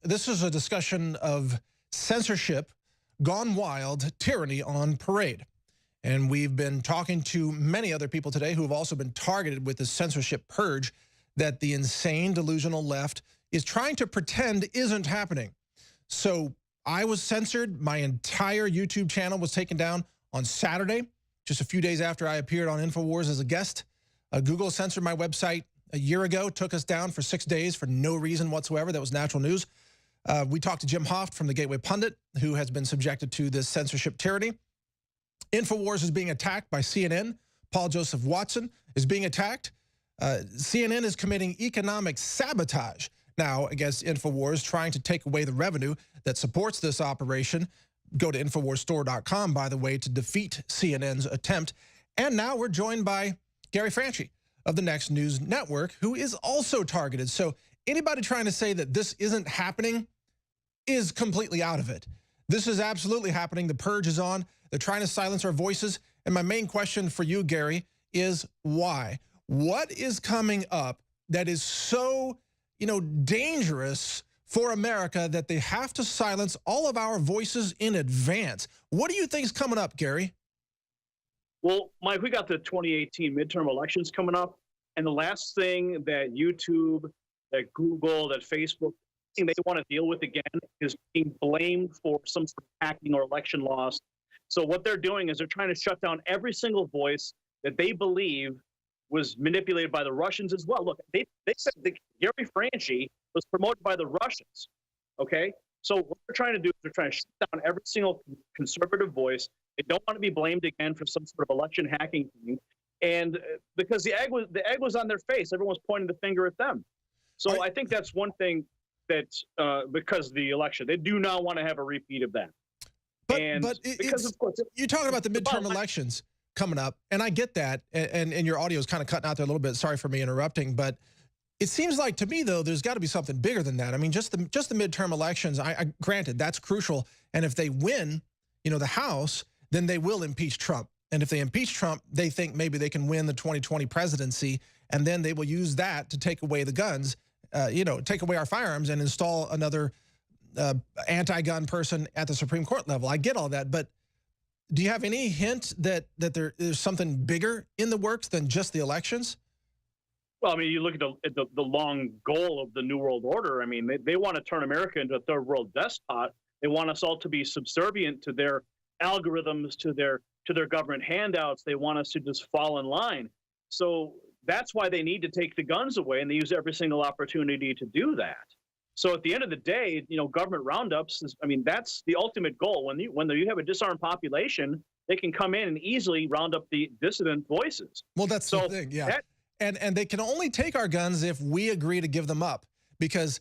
this is a discussion of censorship gone wild, tyranny on parade. And we've been talking to many other people today who have also been targeted with this censorship purge that the insane, delusional left is trying to pretend isn't happening. So I was censored. My entire YouTube channel was taken down on Saturday, just a few days after I appeared on Infowars as a guest. Google censored my website a year ago, took us down for 6 days for no reason whatsoever. That was natural news. We talked to Jim Hoft from the Gateway Pundit, who has been subjected to this censorship tyranny. Infowars is being attacked by CNN. Paul Joseph Watson is being attacked. CNN is committing economic sabotage now against Infowars, trying to take away the revenue that supports this operation. Go to InfoWarsStore.com, by the way, to defeat CNN's attempt. And now we're joined by Gary Franchi of the Next News Network, who is also targeted. So anybody trying to say that this isn't happening is completely out of it. This is absolutely happening. The purge is on. They're trying to silence our voices. And my main question for you, Gary, is why? What is coming up that is so, dangerous for America that they have to silence all of our voices in advance? What do you think is coming up, Gary? Well, Mike, we got the 2018 midterm elections coming up, and the last thing that YouTube, that Google, that Facebook, they want to deal with again is being blamed for some sort of hacking or election loss. So what they're doing is they're trying to shut down every single voice that they believe was manipulated by the Russians as well. Look, they said that Gary Franchi was promoted by the Russians, okay? So what they're trying to do is they're trying to shut down every single conservative voice. They don't want to be blamed again for some sort of election hacking thing. And because the egg was on their face, everyone was pointing the finger at them. So I think that's one thing that, because of the election, they do not want to have a repeat of that. But because of course, you're talking about the midterm elections coming up, and I get that, and your audio is kind of cutting out there a little bit. Sorry for me interrupting, but it seems like to me though there's got to be something bigger than that. I mean, just the midterm elections. I granted that's crucial, and if they win, the House, then they will impeach Trump. And if they impeach Trump, they think maybe they can win the 2020 presidency, and then they will use that to take away the guns, take away our firearms and install another anti-gun person at the Supreme Court level. I get all that, but do you have any hint that there's something bigger in the works than just the elections? Well, I mean, you look at the long goal of the New World Order. I mean, they want to turn America into a third world despot. They want us all to be subservient to their algorithms, to their to their government handouts. They want us to just fall in line. So that's why they need to take the guns away, and they use every single opportunity to do that. So at the end of the day, government roundups is, that's the ultimate goal. When you have a disarmed population, they can come in and easily round up the dissident voices. Well, that's the thing, yeah. And they can only take our guns if we agree to give them up, because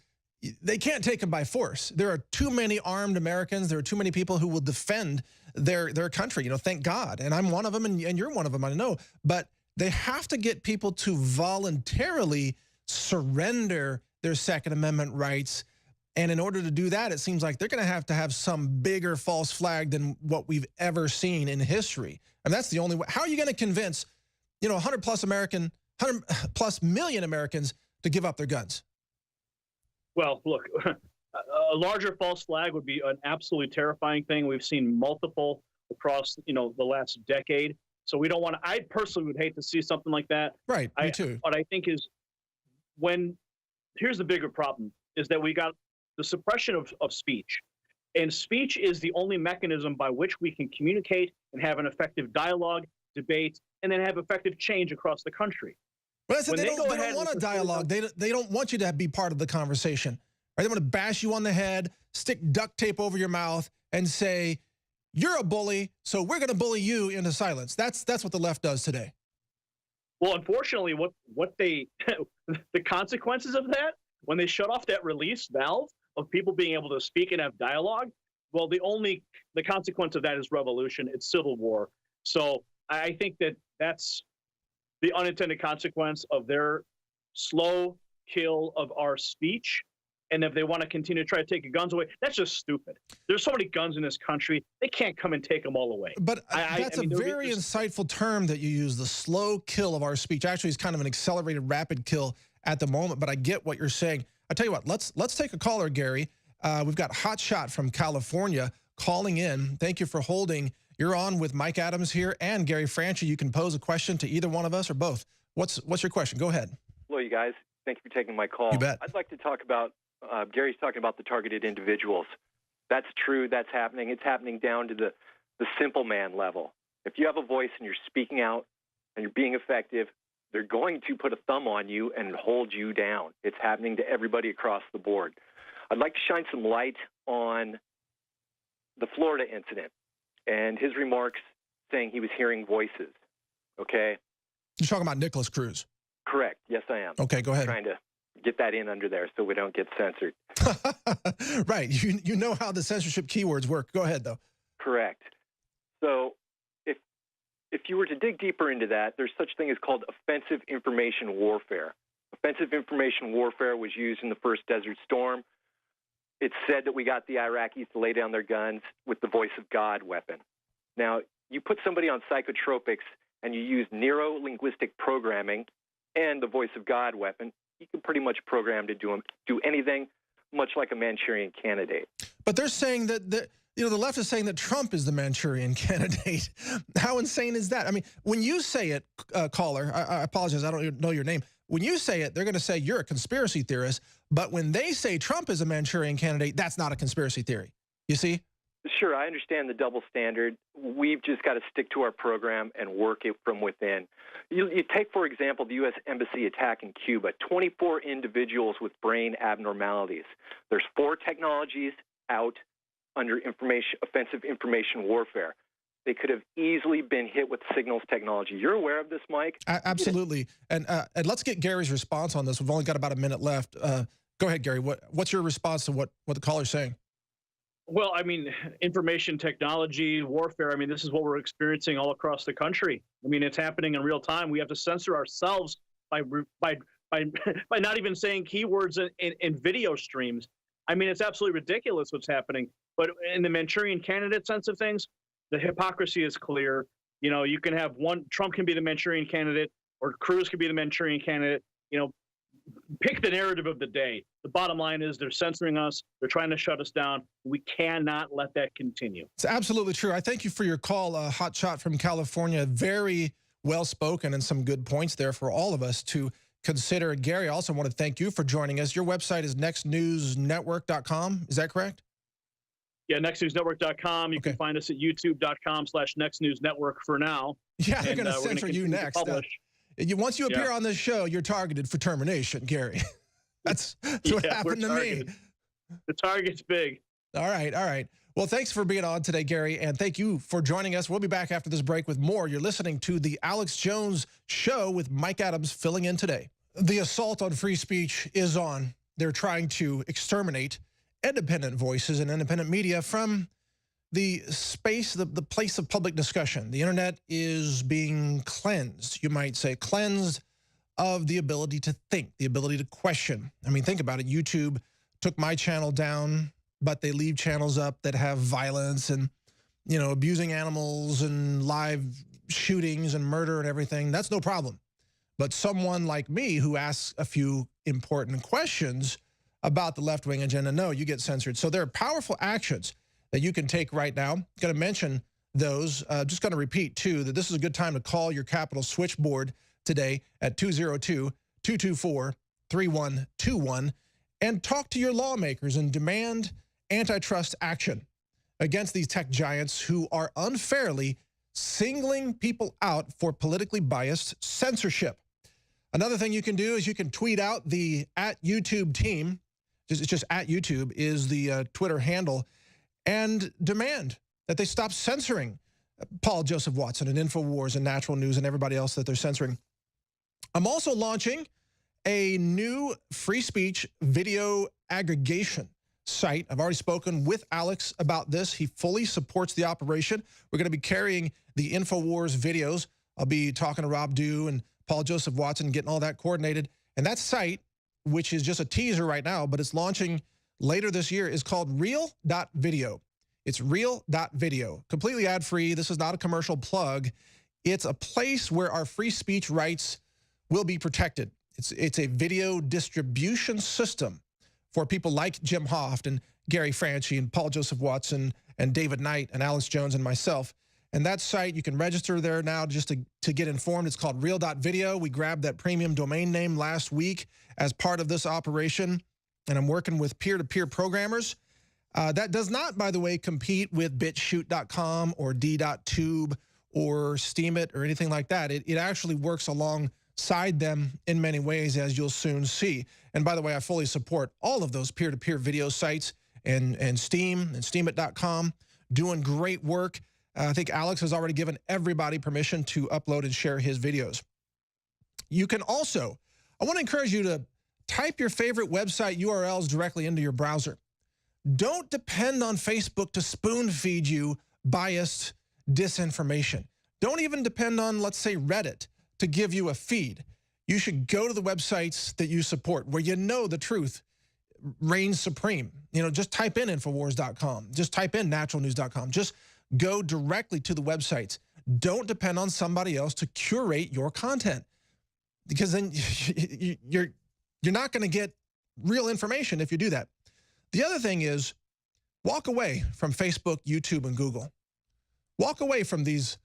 they can't take them by force. There are too many armed Americans. There are too many people who will defend their country. Thank God. And I'm one of them, and you're one of them, I know. But they have to get people to voluntarily surrender their Second Amendment rights. And in order to do that, it seems like they're going to have some bigger false flag than what we've ever seen in history. And that's the only way. How are you going to convince, 100+ million Americans to give up their guns? Well, look, a larger false flag would be an absolutely terrifying thing. We've seen multiple across, the last decade. So we don't want to, I personally would hate to see something like that. Right, me too. What I think is here's the bigger problem, is that we got the suppression of speech. And speech is the only mechanism by which we can communicate and have an effective dialogue, debate, and then have effective change across the country. But they don't want a dialogue. They don't want you to be part of the conversation. Right? They want to bash you on the head, stick duct tape over your mouth, and say, you're a bully, so we're going to bully you into silence. That's what the left does today. Well, unfortunately, what they the consequences of that, when they shut off that release valve of people being able to speak and have dialogue, well, the consequence of that is revolution. It's civil war. So I think that's the unintended consequence of their slow kill of our speech. And if they want to continue to try to take your guns away, that's just stupid. There's so many guns in this country, they can't come and take them all away. But that's a very insightful term that you use, the slow kill of our speech. Actually, it's kind of an accelerated, rapid kill at the moment, but I get what you're saying. I tell you what, let's take a caller, Gary. We've got Hot Shot from California calling in. Thank you for holding. You're on with Mike Adams here and Gary Franchi. You can pose a question to either one of us or both. What's your question? Go ahead. Hello, you guys. Thank you for taking my call. You bet. I'd like to talk about, Gary's talking about the targeted individuals. That's true. That's happening. It's happening down to the simple man level. If you have a voice and you're speaking out and you're being effective, they're going to put a thumb on you and hold you down. It's happening to everybody across the board. I'd like to shine some light on the Florida incident and his remarks saying he was hearing voices, okay? You're talking about Nicholas Cruz. Correct. Yes, I am. Okay, go ahead. I'm trying to get that in under there so we don't get censored. Right. You know how the censorship keywords work. Go ahead, though. Correct. So if you were to dig deeper into that, there's such thing as called offensive information warfare. Offensive information warfare was used in the first Desert Storm. It's said that we got the Iraqis to lay down their guns with the voice of God weapon. Now, you put somebody on psychotropics and you use neuro-linguistic programming and the voice of God weapon, you can pretty much program to do anything, much like a Manchurian candidate. But they're saying that the left is saying that Trump is the Manchurian candidate. How insane is that? I mean, when you say it, caller, I apologize, I don't know your name. When you say it, they're going to say you're a conspiracy theorist. But when they say Trump is a Manchurian candidate, that's not a conspiracy theory. You see? Sure, I understand the double standard. We've just got to stick to our program and work it from within. You take, for example, the U.S. Embassy attack in Cuba, 24 individuals with brain abnormalities. There's 4 technologies out under offensive information warfare. They could have easily been hit with signals technology. You're aware of this, Mike? Absolutely. And let's get Gary's response on this. We've only got about a minute left. Go ahead, Gary. What's your response to what the caller's saying? Well, I mean, information technology, warfare, I mean, this is what we're experiencing all across the country. I mean, it's happening in real time. We have to censor ourselves by not even saying keywords in video streams. I mean, it's absolutely ridiculous what's happening. But in the Manchurian candidate sense of things, the hypocrisy is clear. You can have Trump can be the Manchurian candidate, or Cruz can be the Manchurian candidate. Pick the narrative of the day. The bottom line is they're censoring us. They're trying to shut us down. We cannot let that continue. It's absolutely true. I thank you for your call, Hot Shot from California. Very well spoken and some good points there for all of us to consider. Gary, I also want to thank you for joining us. Your website is nextnewsnetwork.com. Is that correct? Yeah, nextnewsnetwork.com. You can find us at youtube.com/nextnewsnetwork for now. Yeah, they're going to censor you next. Once you appear on this show, you're targeted for termination, Gary. That's what happened to me. The target's big. All right, all right. Well, thanks for being on today, Gary, and thank you for joining us. We'll be back after this break with more. You're listening to The Alex Jones Show with Mike Adams filling in today. The assault on free speech is on. They're trying to exterminate independent voices and independent media from the space, the place of public discussion. The internet is being cleansed, you might say, cleansed of the ability to think, the ability to question. I mean, think about it. YouTube took my channel down, but they leave channels up that have violence and, you know, abusing animals and live shootings and murder and everything. That's no problem. But someone like me who asks a few important questions about the left-wing agenda, no, you get censored. So there are powerful actions that you can take right now. I'm going to mention those. Just going to repeat, too, that this is a good time to call your Capitol switchboard today at 202-224-3121 and talk to your lawmakers and demand antitrust action against these tech giants who are unfairly singling people out for politically biased censorship. Another thing you can do is you can tweet out the @YouTube team. It's just @YouTube is the Twitter handle, and demand that they stop censoring Paul Joseph Watson and Infowars and Natural News and everybody else that they're censoring. I'm also launching a new free speech video aggregation site. I've already spoken with Alex about this. He fully supports the operation. We're going to be carrying the Infowars videos. I'll be talking to Rob Dew and Paul Joseph Watson, getting all that coordinated. And that site, which is just a teaser right now, but it's launching later this year, is called real.video. It's real.video, completely ad-free. This is not a commercial plug. It's a place where our free speech rights will be protected. It's a video distribution system for people like Jim Hoft and Gary Franchi and Paul Joseph Watson and David Knight and Alex Jones and myself. And that site, you can register there now just to get informed. It's called real.video. We grabbed that premium domain name last week as part of this operation, and I'm working with peer-to-peer programmers. That does not, by the way, compete with BitChute.com or D.Tube or Steemit or anything like that. It actually works alongside them in many ways, as you'll soon see. And by the way, I fully support all of those peer-to-peer video sites and Steam and Steemit.com, doing great work. I think Alex has already given everybody permission to upload and share his videos. You can also, I want to encourage you to type your favorite website URLs directly into your browser. Don't depend on Facebook to spoon feed you biased disinformation. Don't even depend on, let's say, Reddit to give you a feed. You should go to the websites that you support, where you know the truth reigns supreme. You know, just type in Infowars.com. Just type in naturalnews.com. Just go directly to the websites. Don't depend on somebody else to curate your content, because then you're not going to get real information if you do that. The other thing is, walk away from Facebook, YouTube, and Google. Walk away from these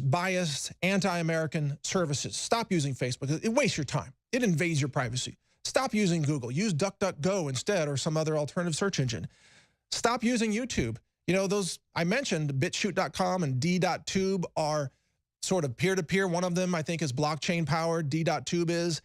biased, anti-American services. Stop using Facebook. It wastes your time. It invades your privacy. Stop using Google. Use DuckDuckGo instead, or some other alternative search engine. Stop using YouTube. You know, those I mentioned, BitChute.com and D.Tube, are sort of peer-to-peer. One of them, I think, is blockchain-powered. D.Tube is.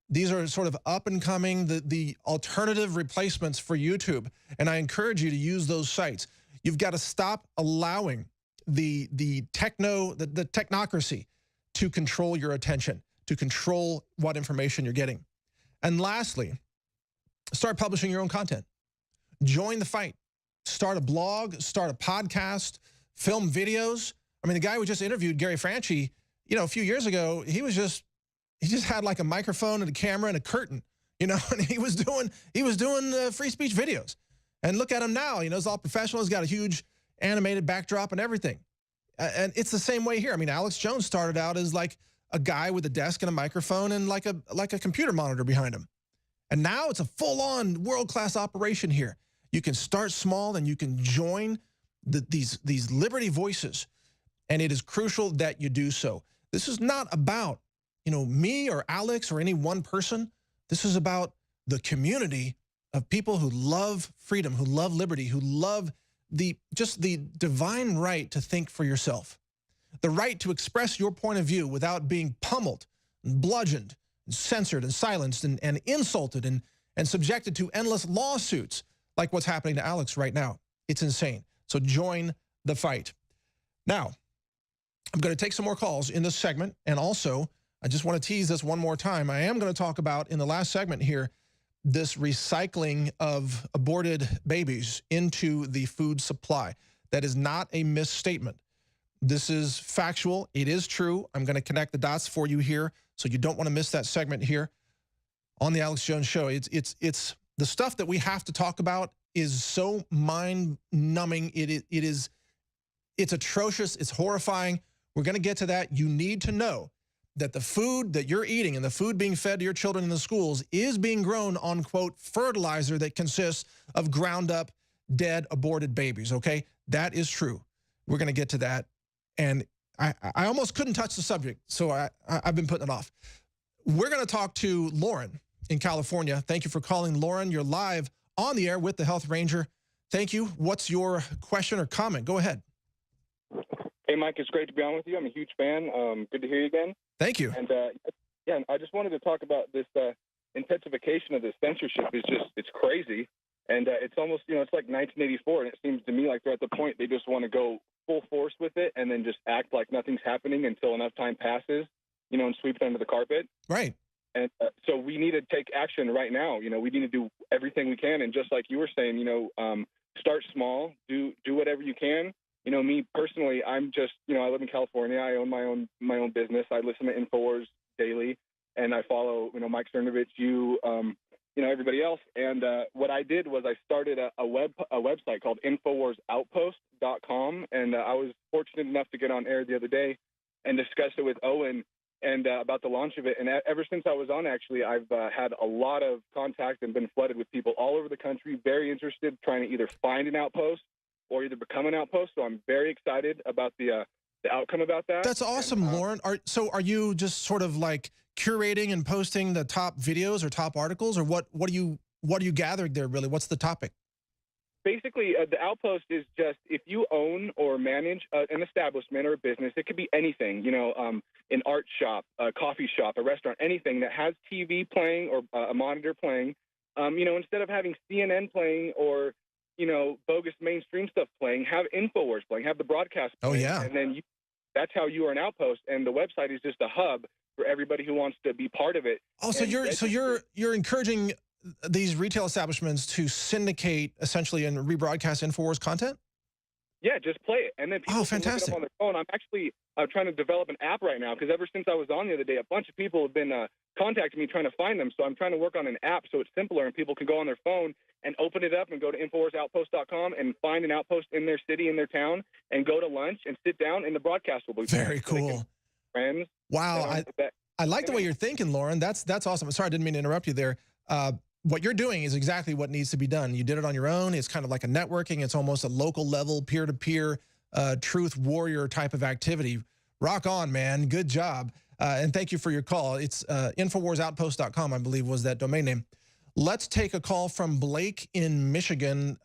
These are sort of up-and-coming, the alternative replacements for YouTube. And I encourage you to use those sites. You've got to stop allowing the technocracy to control your attention, to control what information you're getting. And lastly, start publishing your own content. Join the fight. Start a blog, start a podcast, film videos. I mean, the guy we just interviewed, Gary Franchi, you know, a few years ago, he just had like a microphone and a camera and a curtain, you know, and he was doing free speech videos. And look at him now, you know, he's all professional. He's got a huge animated backdrop and everything. And it's the same way here. I mean, Alex Jones started out as like a guy with a desk and a microphone and like a computer monitor behind him. And now it's a full-on world-class operation here. You can start small and you can join these liberty voices, and it is crucial that you do so. This is not about, you know, me or Alex or any one person. This is about the community of people who love freedom, who love liberty, who love just the divine right to think for yourself, the right to express your point of view without being pummeled, and bludgeoned, and censored, and silenced, and insulted, and subjected to endless lawsuits like what's happening to Alex right now. It's insane. So join the fight. Now, I'm going to take some more calls in this segment, and also, I just want to tease this one more time. I am going to talk about, in the last segment here, this recycling of aborted babies into the food supply. That is not a misstatement. This is factual. It is true. I'm going to connect the dots for you here, so you don't want to miss that segment here on the Alex Jones Show. It's the stuff that we have to talk about is so mind-numbing. It's atrocious. It's horrifying. We're going to get to that. You need to know that the food that you're eating and the food being fed to your children in the schools is being grown on, quote, fertilizer that consists of ground up, dead, aborted babies, okay? That is true. We're going to get to that. And I almost couldn't touch the subject, so I've been putting it off. We're going to talk to Lauren in California. Thank you for calling, Lauren. You're live on the air with the Health Ranger. Thank you. What's your question or comment? Go ahead. Hey, Mike, it's great to be on with you. I'm a huge fan. Good to hear you again. Thank you. And yeah, I just wanted to talk about this intensification of this censorship. It's crazy. And it's almost, it's like 1984. And it seems to me like they're at the point they just want to go full force with it and then just act like nothing's happening until enough time passes, and sweep it under the carpet. Right. And so we need to take action right now. We need to do everything we can. And just like you were saying, start small, do whatever you can. Me personally, I'm just, I live in California. I own my own business. I listen to Infowars daily, and I follow, Mike Cernovich, everybody else. And what I did was I started a website called InfowarsOutpost.com, and I was fortunate enough to get on air the other day and discuss it with Owen and about the launch of it. And ever since I was on, actually, I've had a lot of contact and been flooded with people all over the country, very interested, trying to either find an outpost or either become an outpost. So I'm very excited about the outcome about that. That's awesome, Lauren. Are you just sort of like curating and posting the top videos or top articles, or what are you gathering there really? What's the topic? Basically, the outpost is just if you own or manage an establishment or a business, it could be anything, an art shop, a coffee shop, a restaurant, anything that has TV playing or a monitor playing, instead of having CNN playing or, bogus mainstream stuff playing, have Infowars playing, have the broadcast playing. Oh, yeah. And then that's how you are an outpost. And the website is just a hub for everybody who wants to be part of it. Oh, so you're encouraging these retail establishments to syndicate essentially and rebroadcast Infowars content? Yeah, just play it. And then people can look it up on their phone. I'm actually trying to develop an app right now because ever since I was on the other day, a bunch of people have been contacting me trying to find them. So I'm trying to work on an app so it's simpler and people can go on their phone and open it up and go to InfowarsOutpost.com and find an outpost in their city, in their town, and go to lunch and sit down and the broadcast will be very cool. Friends. Wow. I like the way you're thinking, Lauren. That's awesome. Sorry, I didn't mean to interrupt you there. What you're doing is exactly what needs to be done. You did it on your own. It's kind of like a networking. It's almost a local level, peer-to-peer, truth warrior type of activity. Rock on, man. Good job. And thank you for your call. It's InfowarsOutpost.com, I believe, was that domain name. Let's take a call from Blake in Michigan.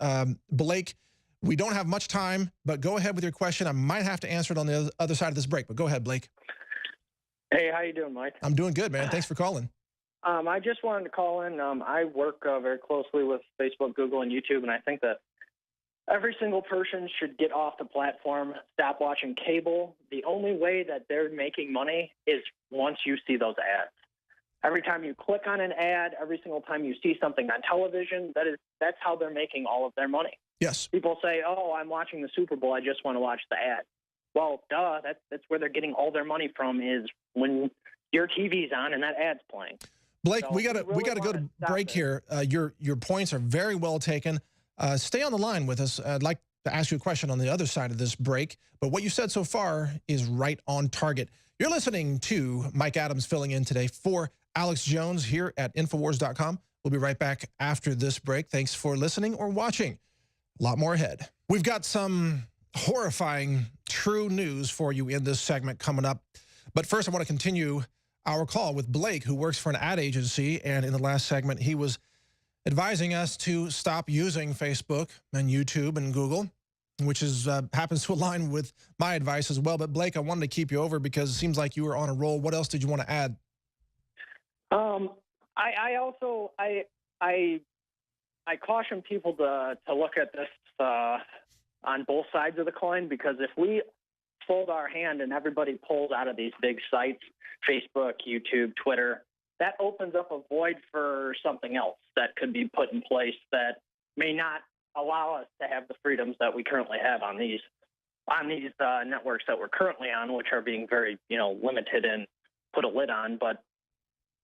Blake, we don't have much time, but go ahead with your question. I might have to answer it on the other side of this break, but go ahead, Blake. Hey, how you doing, Mike? I'm doing good, man. Thanks for calling. I just wanted to call in. I work very closely with Facebook, Google, and YouTube, and I think that every single person should get off the platform, stop watching cable. The only way that they're making money is once you see those ads. Every time you click on an ad, every single time you see something on television, that's how they're making all of their money. Yes. People say, oh, I'm watching the Super Bowl. I just want to watch the ad. Well, duh, that's where they're getting all their money from is when your TV's on and that ad's playing. Blake, so we gotta go to break here. Your points are very well taken. Stay on the line with us. I'd like to ask you a question on the other side of this break, but what you said so far is right on target. You're listening to Mike Adams filling in today for Alex Jones here at Infowars.com. We'll be right back after this break. Thanks for listening or watching. A lot more ahead. We've got some horrifying true news for you in this segment coming up. But first, I want to continue our call with Blake, who works for an ad agency. And in the last segment, he was advising us to stop using Facebook and YouTube and Google which is happens to align with my advice as well. But Blake, I wanted to keep you over because it seems like you were on a roll. What else did you want to add? I caution people to look at this on both sides of the coin, because if we fold our hand and everybody pulls out of these big sites, Facebook, YouTube, Twitter, that opens up a void for something else that could be put in place that may not allow us to have the freedoms that we currently have on these networks that we're currently on, which are being very, limited and put a lid on. But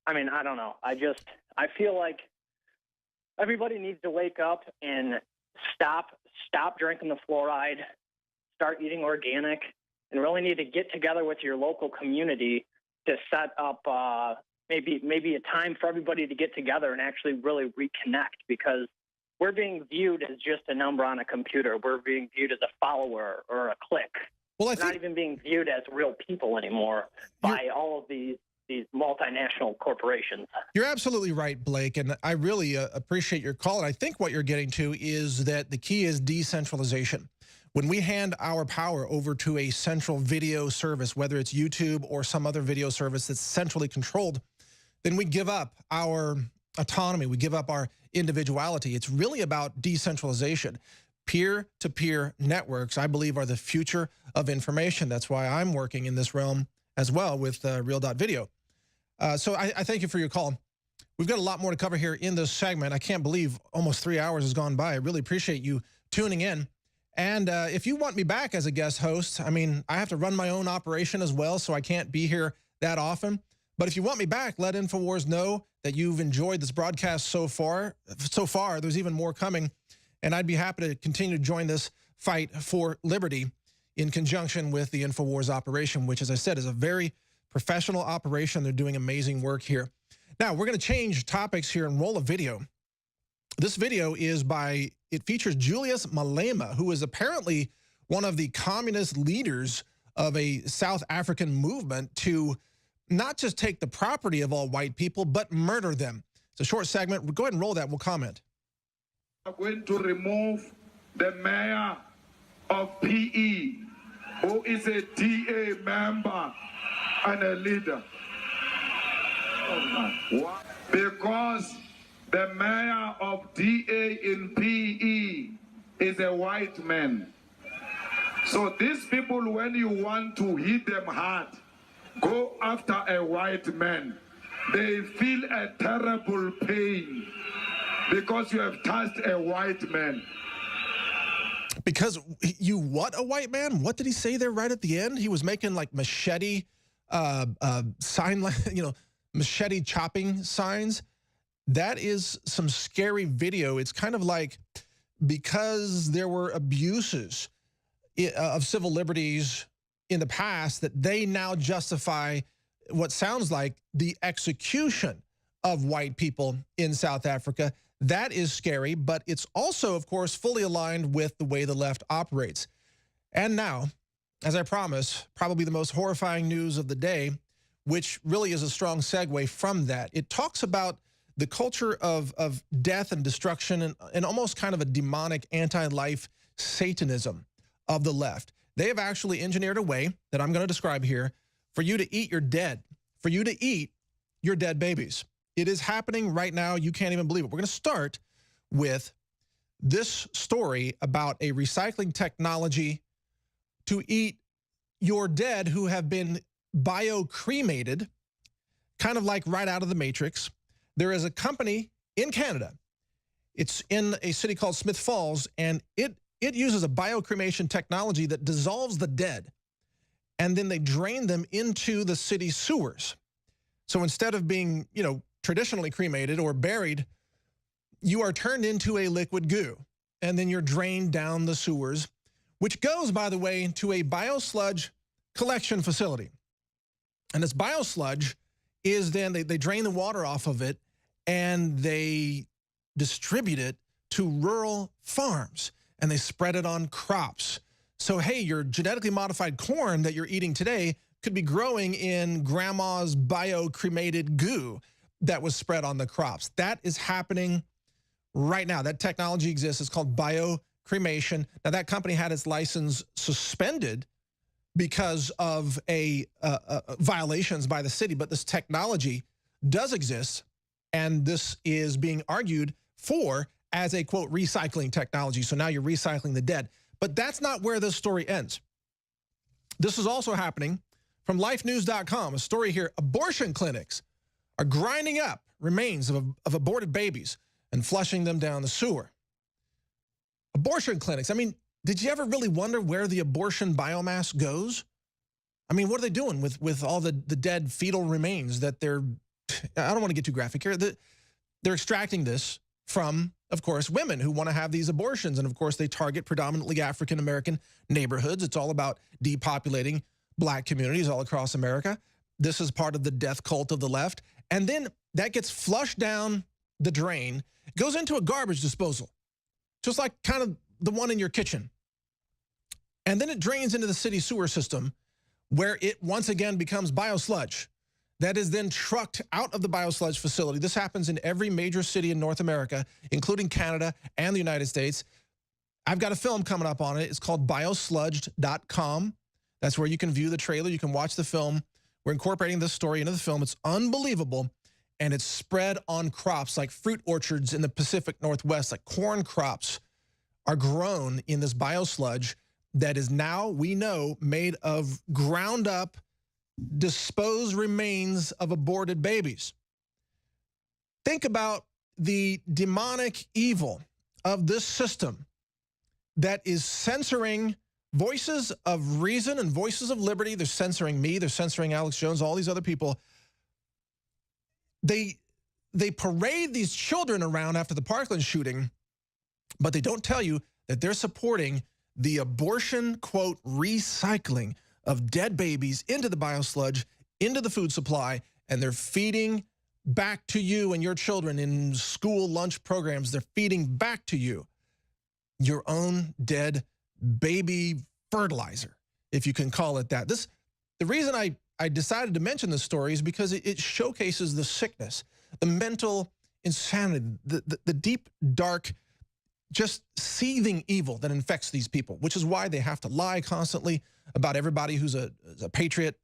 I mean, I don't know. I feel like everybody needs to wake up and stop drinking the fluoride, start eating organic, and really need to get together with your local community to set up maybe a time for everybody to get together and actually really reconnect, because we're being viewed as just a number on a computer. We're being viewed as a follower or a click. Well, we're not even being viewed as real people anymore by all of these multinational corporations. You're absolutely right, Blake, and I really appreciate your call. And I think what you're getting to is that the key is decentralization. When we hand our power over to a central video service, whether it's YouTube or some other video service that's centrally controlled, then we give up our autonomy, we give up our individuality. It's really about decentralization. Peer-to-peer networks, I believe, are the future of information. That's why I'm working in this realm as well with Real.video. So I thank you for your call. We've got a lot more to cover here in this segment. I can't believe almost 3 hours has gone by. I really appreciate you tuning in. And if you want me back as a guest host, I mean, I have to run my own operation as well, so I can't be here that often. But if you want me back, let Infowars know that you've enjoyed this broadcast so far. There's even more coming. And I'd be happy to continue to join this fight for liberty in conjunction with the Infowars operation, which, as I said, is a very professional operation. They're doing amazing work here. Now, we're going to change topics here and roll a video. This video it features Julius Malema, who is apparently one of the communist leaders of a South African movement to not just take the property of all white people, but murder them. It's a short segment. We'll go ahead and roll that. We'll comment. We're going to remove the mayor of PE, who is a DA member and a leader. Why? Because the mayor of DA in PE is a white man. So these people, when you want to hit them hard, go after a white man. They feel a terrible pain because you have touched a white man. Because you what, a white man? What did he say there right at the end? He was making like machete sign, machete chopping signs. That is some scary video. It's kind of like, because there were abuses of civil liberties in the past, that they now justify what sounds like the execution of white people in South Africa. That is scary, but it's also, of course, fully aligned with the way the left operates. And now, as I promised, probably the most horrifying news of the day, which really is a strong segue from that. It talks about the culture of death and destruction and almost kind of a demonic anti-life Satanism of the left. They have actually engineered a way that I'm going to describe here for you to eat your dead, for you to eat your dead babies. It is happening right now. You can't even believe it. We're going to start with this story about a recycling technology to eat your dead who have been bio-cremated, kind of like right out of the Matrix. There is a company in Canada. It's in a city called Smith Falls, and it uses a bio-cremation technology that dissolves the dead, and then they drain them into the city sewers. So instead of being, traditionally cremated or buried, you are turned into a liquid goo, and then you're drained down the sewers, which goes, by the way, to a biosludge collection facility. And this biosludge is then, they drain the water off of it, and they distribute it to rural farms, and they spread it on crops. So, hey, your genetically modified corn that you're eating today could be growing in grandma's bio-cremated goo that was spread on the crops. That is happening right now. That technology exists. It's called cremation. Now, that company had its license suspended because of violations by the city, but this technology does exist, and this is being argued for as a, quote, recycling technology. So now you're recycling the dead. But that's not where this story ends. This is also happening from lifenews.com, a story here. Abortion clinics are grinding up remains of aborted babies and flushing them down the sewer. Abortion clinics, I mean, did you ever really wonder where the abortion biomass goes? I mean, what are they doing with all the dead fetal remains that they're, I don't want to get too graphic here, they're extracting this from, of course, women who want to have these abortions. And of course, they target predominantly African-American neighborhoods. It's all about depopulating black communities all across America. This is part of the death cult of the left. And then that gets flushed down the drain, goes into a garbage disposal, just like kind of the one in your kitchen. And then it drains into the city sewer system, where it once again becomes biosludge that is then trucked out of the biosludge facility. This happens in every major city in North America, including Canada and the United States. I've got a film coming up on it. It's called biosludged.com. That's where you can view the trailer. You can watch the film. We're incorporating this story into the film. It's unbelievable. And it's spread on crops like fruit orchards in the Pacific Northwest, like corn crops are grown in this biosludge that is now, we know, made of ground up, disposed remains of aborted babies. Think about the demonic evil of this system that is censoring voices of reason and voices of liberty. They're censoring me. They're censoring Alex Jones, all these other people. They parade these children around after the Parkland shooting, but they don't tell you that they're supporting the abortion, quote, recycling of dead babies into the biosludge, into the food supply, and they're feeding back to you and your children in school lunch programs. They're feeding back to you your own dead baby fertilizer, if you can call it that. The reason I decided to mention this story is because it showcases the sickness, the mental insanity, the deep, dark, just seething evil that infects these people, which is why they have to lie constantly about everybody who's a patriot.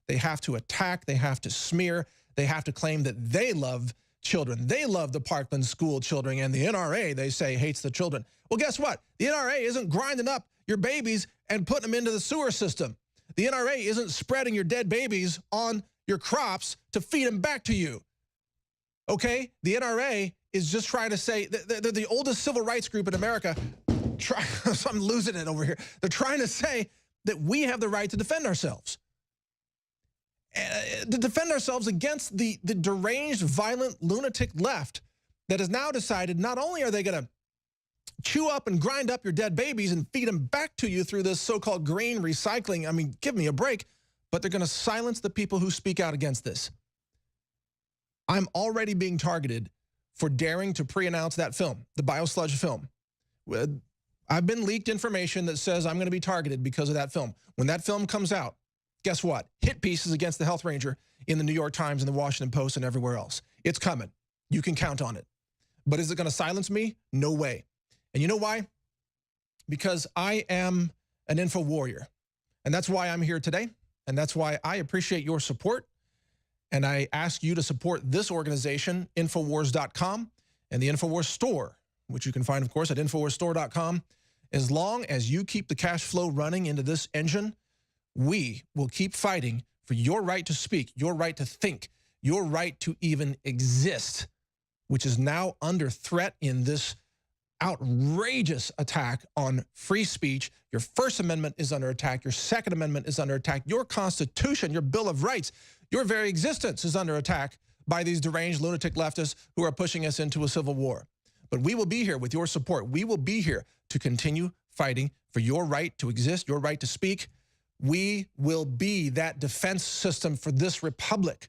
They have to attack, they have to smear, they have to claim that they love children. They love the Parkland school children, and the NRA, they say, hates the children. Well, guess what? The NRA isn't grinding up your babies and putting them into the sewer system. The NRA isn't spreading your dead babies on your crops to feed them back to you. Okay? The NRA is just trying to say, they're the oldest civil rights group in America. I'm losing it over here. They're trying to say that we have the right to defend ourselves. To defend ourselves against the deranged, violent, lunatic left that has now decided not only are they going to chew up and grind up your dead babies and feed them back to you through this so-called green recycling, I mean, give me a break, but they're going to silence the people who speak out against this. I'm already being targeted for daring to pre-announce that film, the biosludge film. I've been leaked information that says I'm going to be targeted because of that film. When that film comes out, guess what? Hit pieces against the Health Ranger in the New York Times and the Washington Post and everywhere else. It's coming. You can count on it. But is it going to silence me? No way. And you know why? Because I am an info warrior. And that's why I'm here today. And that's why I appreciate your support. And I ask you to support this organization, Infowars.com, and the Infowars store, which you can find, of course, at InfowarsStore.com. As long as you keep the cash flow running into this engine, we will keep fighting for your right to speak, your right to think, your right to even exist, which is now under threat in this outrageous attack on free speech. Your First Amendment is under attack. Your Second Amendment is under attack. Your Constitution, your Bill of Rights, your very existence is under attack by these deranged lunatic leftists who are pushing us into a civil war. But we will be here with your support. We will be here to continue fighting for your right to exist, your right to speak. We will be that defense system for this republic.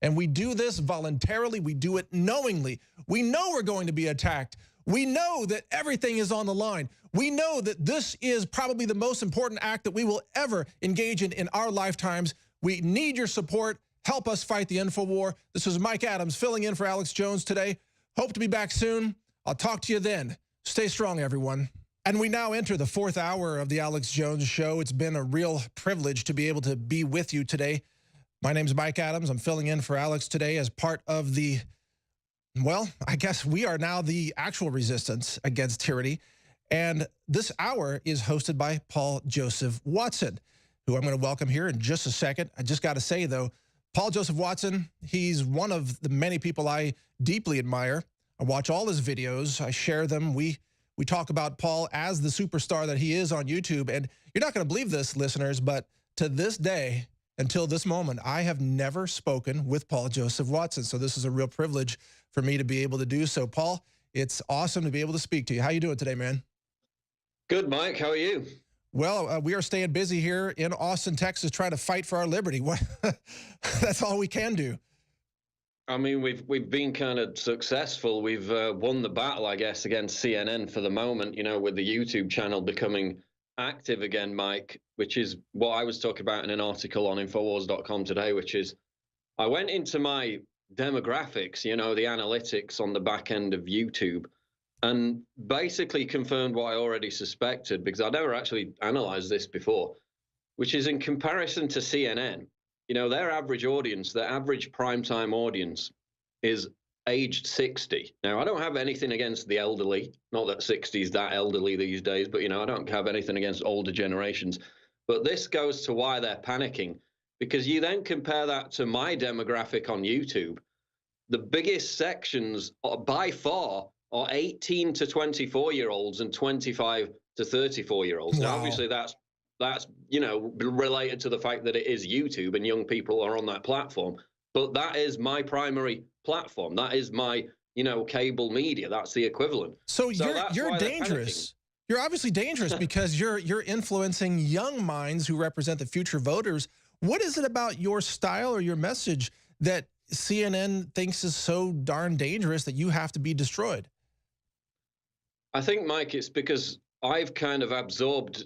And we do this voluntarily. We do it knowingly. We know we're going to be attacked. We know that everything is on the line. We know that this is probably the most important act that we will ever engage in our lifetimes. We need your support. Help us fight the info war. This is Mike Adams filling in for Alex Jones today. Hope to be back soon. I'll talk to you then. Stay strong, everyone. And we now enter the fourth hour of the Alex Jones Show. It's been a real privilege to be able to be with you today. My name is Mike Adams. I'm filling in for Alex today as part of the, well, I guess we are now the actual resistance against tyranny. And this hour is hosted by Paul Joseph Watson, who I'm going to welcome here in just a second. I just got to say, though, Paul Joseph Watson, he's one of the many people I deeply admire. I watch all his videos. I share them. We talk about Paul as the superstar that he is on YouTube. And you're not going to believe this, listeners, but to this day, until this moment, I have never spoken with Paul Joseph Watson. So this is a real privilege for me to be able to do so. Paul, it's awesome to be able to speak to you. How you doing today, man? Good, Mike. How are you? Well, we are staying busy here in Austin, Texas, trying to fight for our liberty. That's all we can do. I mean, we've been kind of successful. We've won the battle, I guess, against CNN for the moment, you know, with the YouTube channel becoming active again, Mike, which is what I was talking about in an article on Infowars.com today, which is I went into my demographics, you know, the analytics on the back end of YouTube, and basically confirmed what I already suspected, because I'd never actually analyzed this before, which is in comparison to CNN, you know, their average audience, their average primetime audience is aged 60. Now, I don't have anything against the elderly, not that 60 is that elderly these days, but, you know, I don't have anything against older generations. But this goes to why they're panicking, because you then compare that to my demographic on YouTube. The biggest sections by far are 18 to 24-year-olds and 25 to 34-year-olds. Wow. Now, obviously, that's you know, related to the fact that it is YouTube and young people are on that platform. But that is my primary platform. That is my, you know, cable media. That's the equivalent. So you're dangerous. You're obviously dangerous because you're influencing young minds who represent the future voters. What is it about your style or your message that CNN thinks is so darn dangerous that you have to be destroyed? I think, Mike, it's because I've kind of absorbed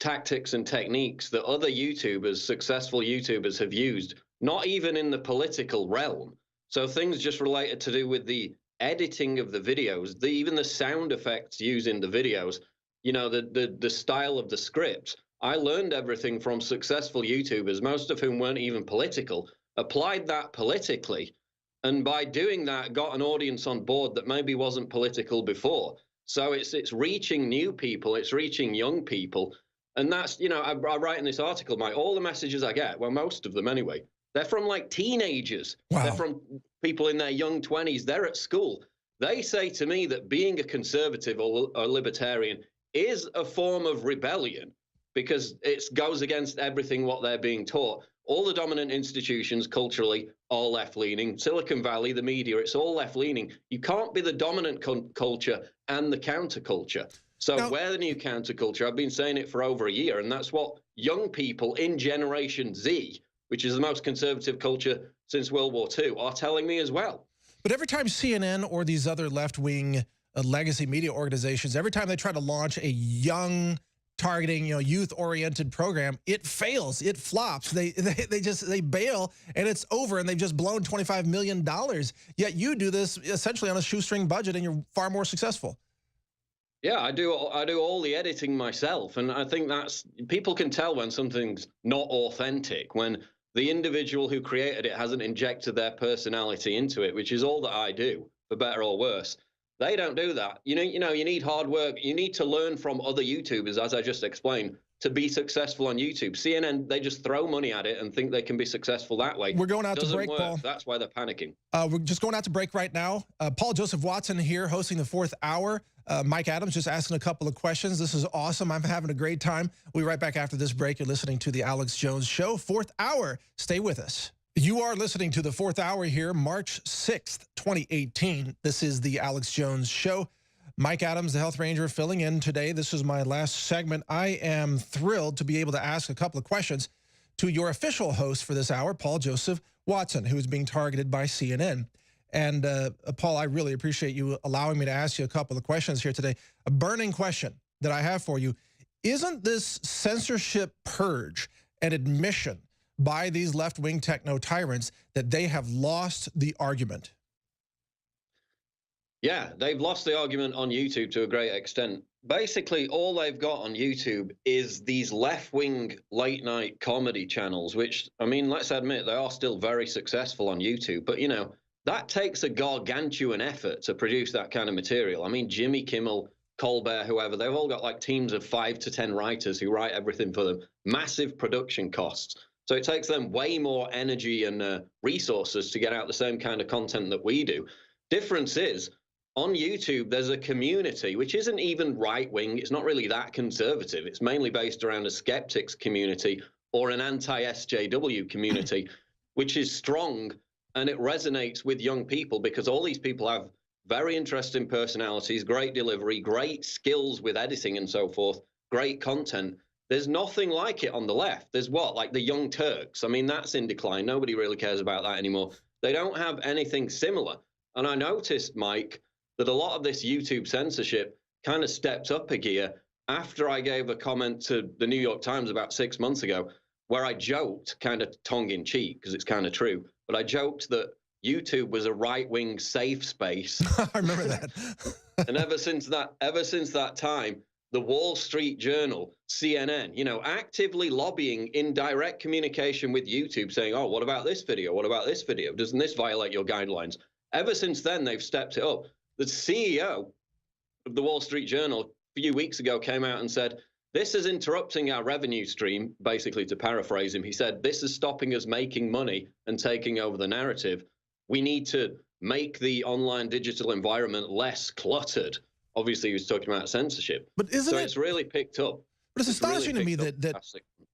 tactics and techniques that other YouTubers, successful YouTubers, have used, not even in the political realm. So things just related to do with the editing of the videos, even the sound effects used in the videos, you know, the style of the scripts. I learned everything from successful YouTubers, most of whom weren't even political, applied that politically, and by doing that, got an audience on board that maybe wasn't political before. So it's reaching new people, it's reaching young people. And that's, you know, I write in this article, Mike, all the messages I get, well, most of them anyway, they're from like teenagers. Wow. They're from people in their young 20s. They're at school. They say to me that being a conservative or a libertarian is a form of rebellion because it goes against everything what they're being taught. All the dominant institutions culturally are left-leaning. Silicon Valley, the media, it's all left-leaning. You can't be the dominant culture and the counterculture. So we're the new counterculture. I've been saying it for over a year, and that's what young people in Generation Z, which is the most conservative culture since World War II, are telling me as well. But every time CNN or these other left-wing legacy media organizations, every time they try to launch a young, targeting, you know, youth-oriented program, it fails, it flops. They bail, and it's over, and they've just blown $25 million. Yet you do this essentially on a shoestring budget, and you're far more successful. Yeah, I do all the editing myself, and I think that's, people can tell when something's not authentic, when the individual who created it hasn't injected their personality into it, which is all that I do, for better or worse. They don't do that. You know, you need hard work. You need to learn from other YouTubers, as I just explained, to be successful on YouTube. CNN, they just throw money at it and think they can be successful that way. We're going out to break, Paul. That's why they're panicking. We're just going out to break right now. Paul Joseph Watson here, hosting the fourth hour. Mike Adams just asking a couple of questions. This is awesome. I'm having a great time. We'll be right back after this break. You're listening to the Alex Jones Show, fourth hour. Stay with us. You are listening to the fourth hour here, March 6th, 2018. This is the Alex Jones Show. Mike Adams, the Health Ranger, filling in today. This is my last segment. I am thrilled to be able to ask a couple of questions to your official host for this hour, Paul Joseph Watson, who is being targeted by CNN. And Paul, I really appreciate you allowing me to ask you a couple of questions here today. A burning question that I have for you. Isn't this censorship purge an admission by these left-wing techno-tyrants that they have lost the argument? Yeah, they've lost the argument on YouTube to a great extent. Basically, all they've got on YouTube is these left-wing late-night comedy channels, which, I mean, let's admit, they are still very successful on YouTube. But, you know, that takes a gargantuan effort to produce that kind of material. I mean, Jimmy Kimmel, Colbert, whoever, they've all got like teams of 5 to 10 writers who write everything for them. Massive production costs. So it takes them way more energy and resources to get out the same kind of content that we do. Difference is, on YouTube, there's a community which isn't even right-wing. It's not really that conservative. It's mainly based around a skeptics community or an anti-SJW community, which is strong, and it resonates with young people because all these people have very interesting personalities, great delivery, great skills with editing and so forth, great content. There's nothing like it on the left. There's what, like the Young Turks? I mean, that's in decline. Nobody really cares about that anymore. They don't have anything similar. And I noticed, Mike, that a lot of this YouTube censorship kind of stepped up a gear after I gave a comment to the New York Times about 6 months ago, where I joked, kind of tongue-in-cheek, because it's kind of true, but I joked that YouTube was a right-wing safe space. I remember that. And ever since that time, the Wall Street Journal, CNN, you know, actively lobbying in direct communication with YouTube, saying, oh, what about this video? What about this video? Doesn't this violate your guidelines? Ever since then, they've stepped it up. The CEO of the Wall Street Journal a few weeks ago came out and said, this is interrupting our revenue stream, basically to paraphrase him. He said, this is stopping us making money and taking over the narrative. We need to make the online digital environment less cluttered. Obviously, he was talking about censorship. But isn't it's really picked up. But it's astonishing to me that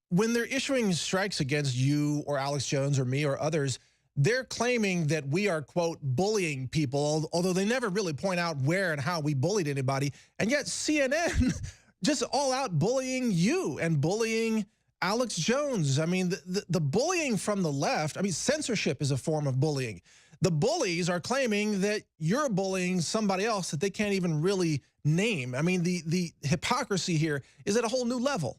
when they're issuing strikes against you or Alex Jones or me or others, they're claiming that we are, quote, bullying people, although they never really point out where and how we bullied anybody. And yet CNN just all out bullying you and bullying Alex Jones. I mean, the bullying from the left, I mean, censorship is a form of bullying. The bullies are claiming that you're bullying somebody else that they can't even really name. I mean, the hypocrisy here is at a whole new level.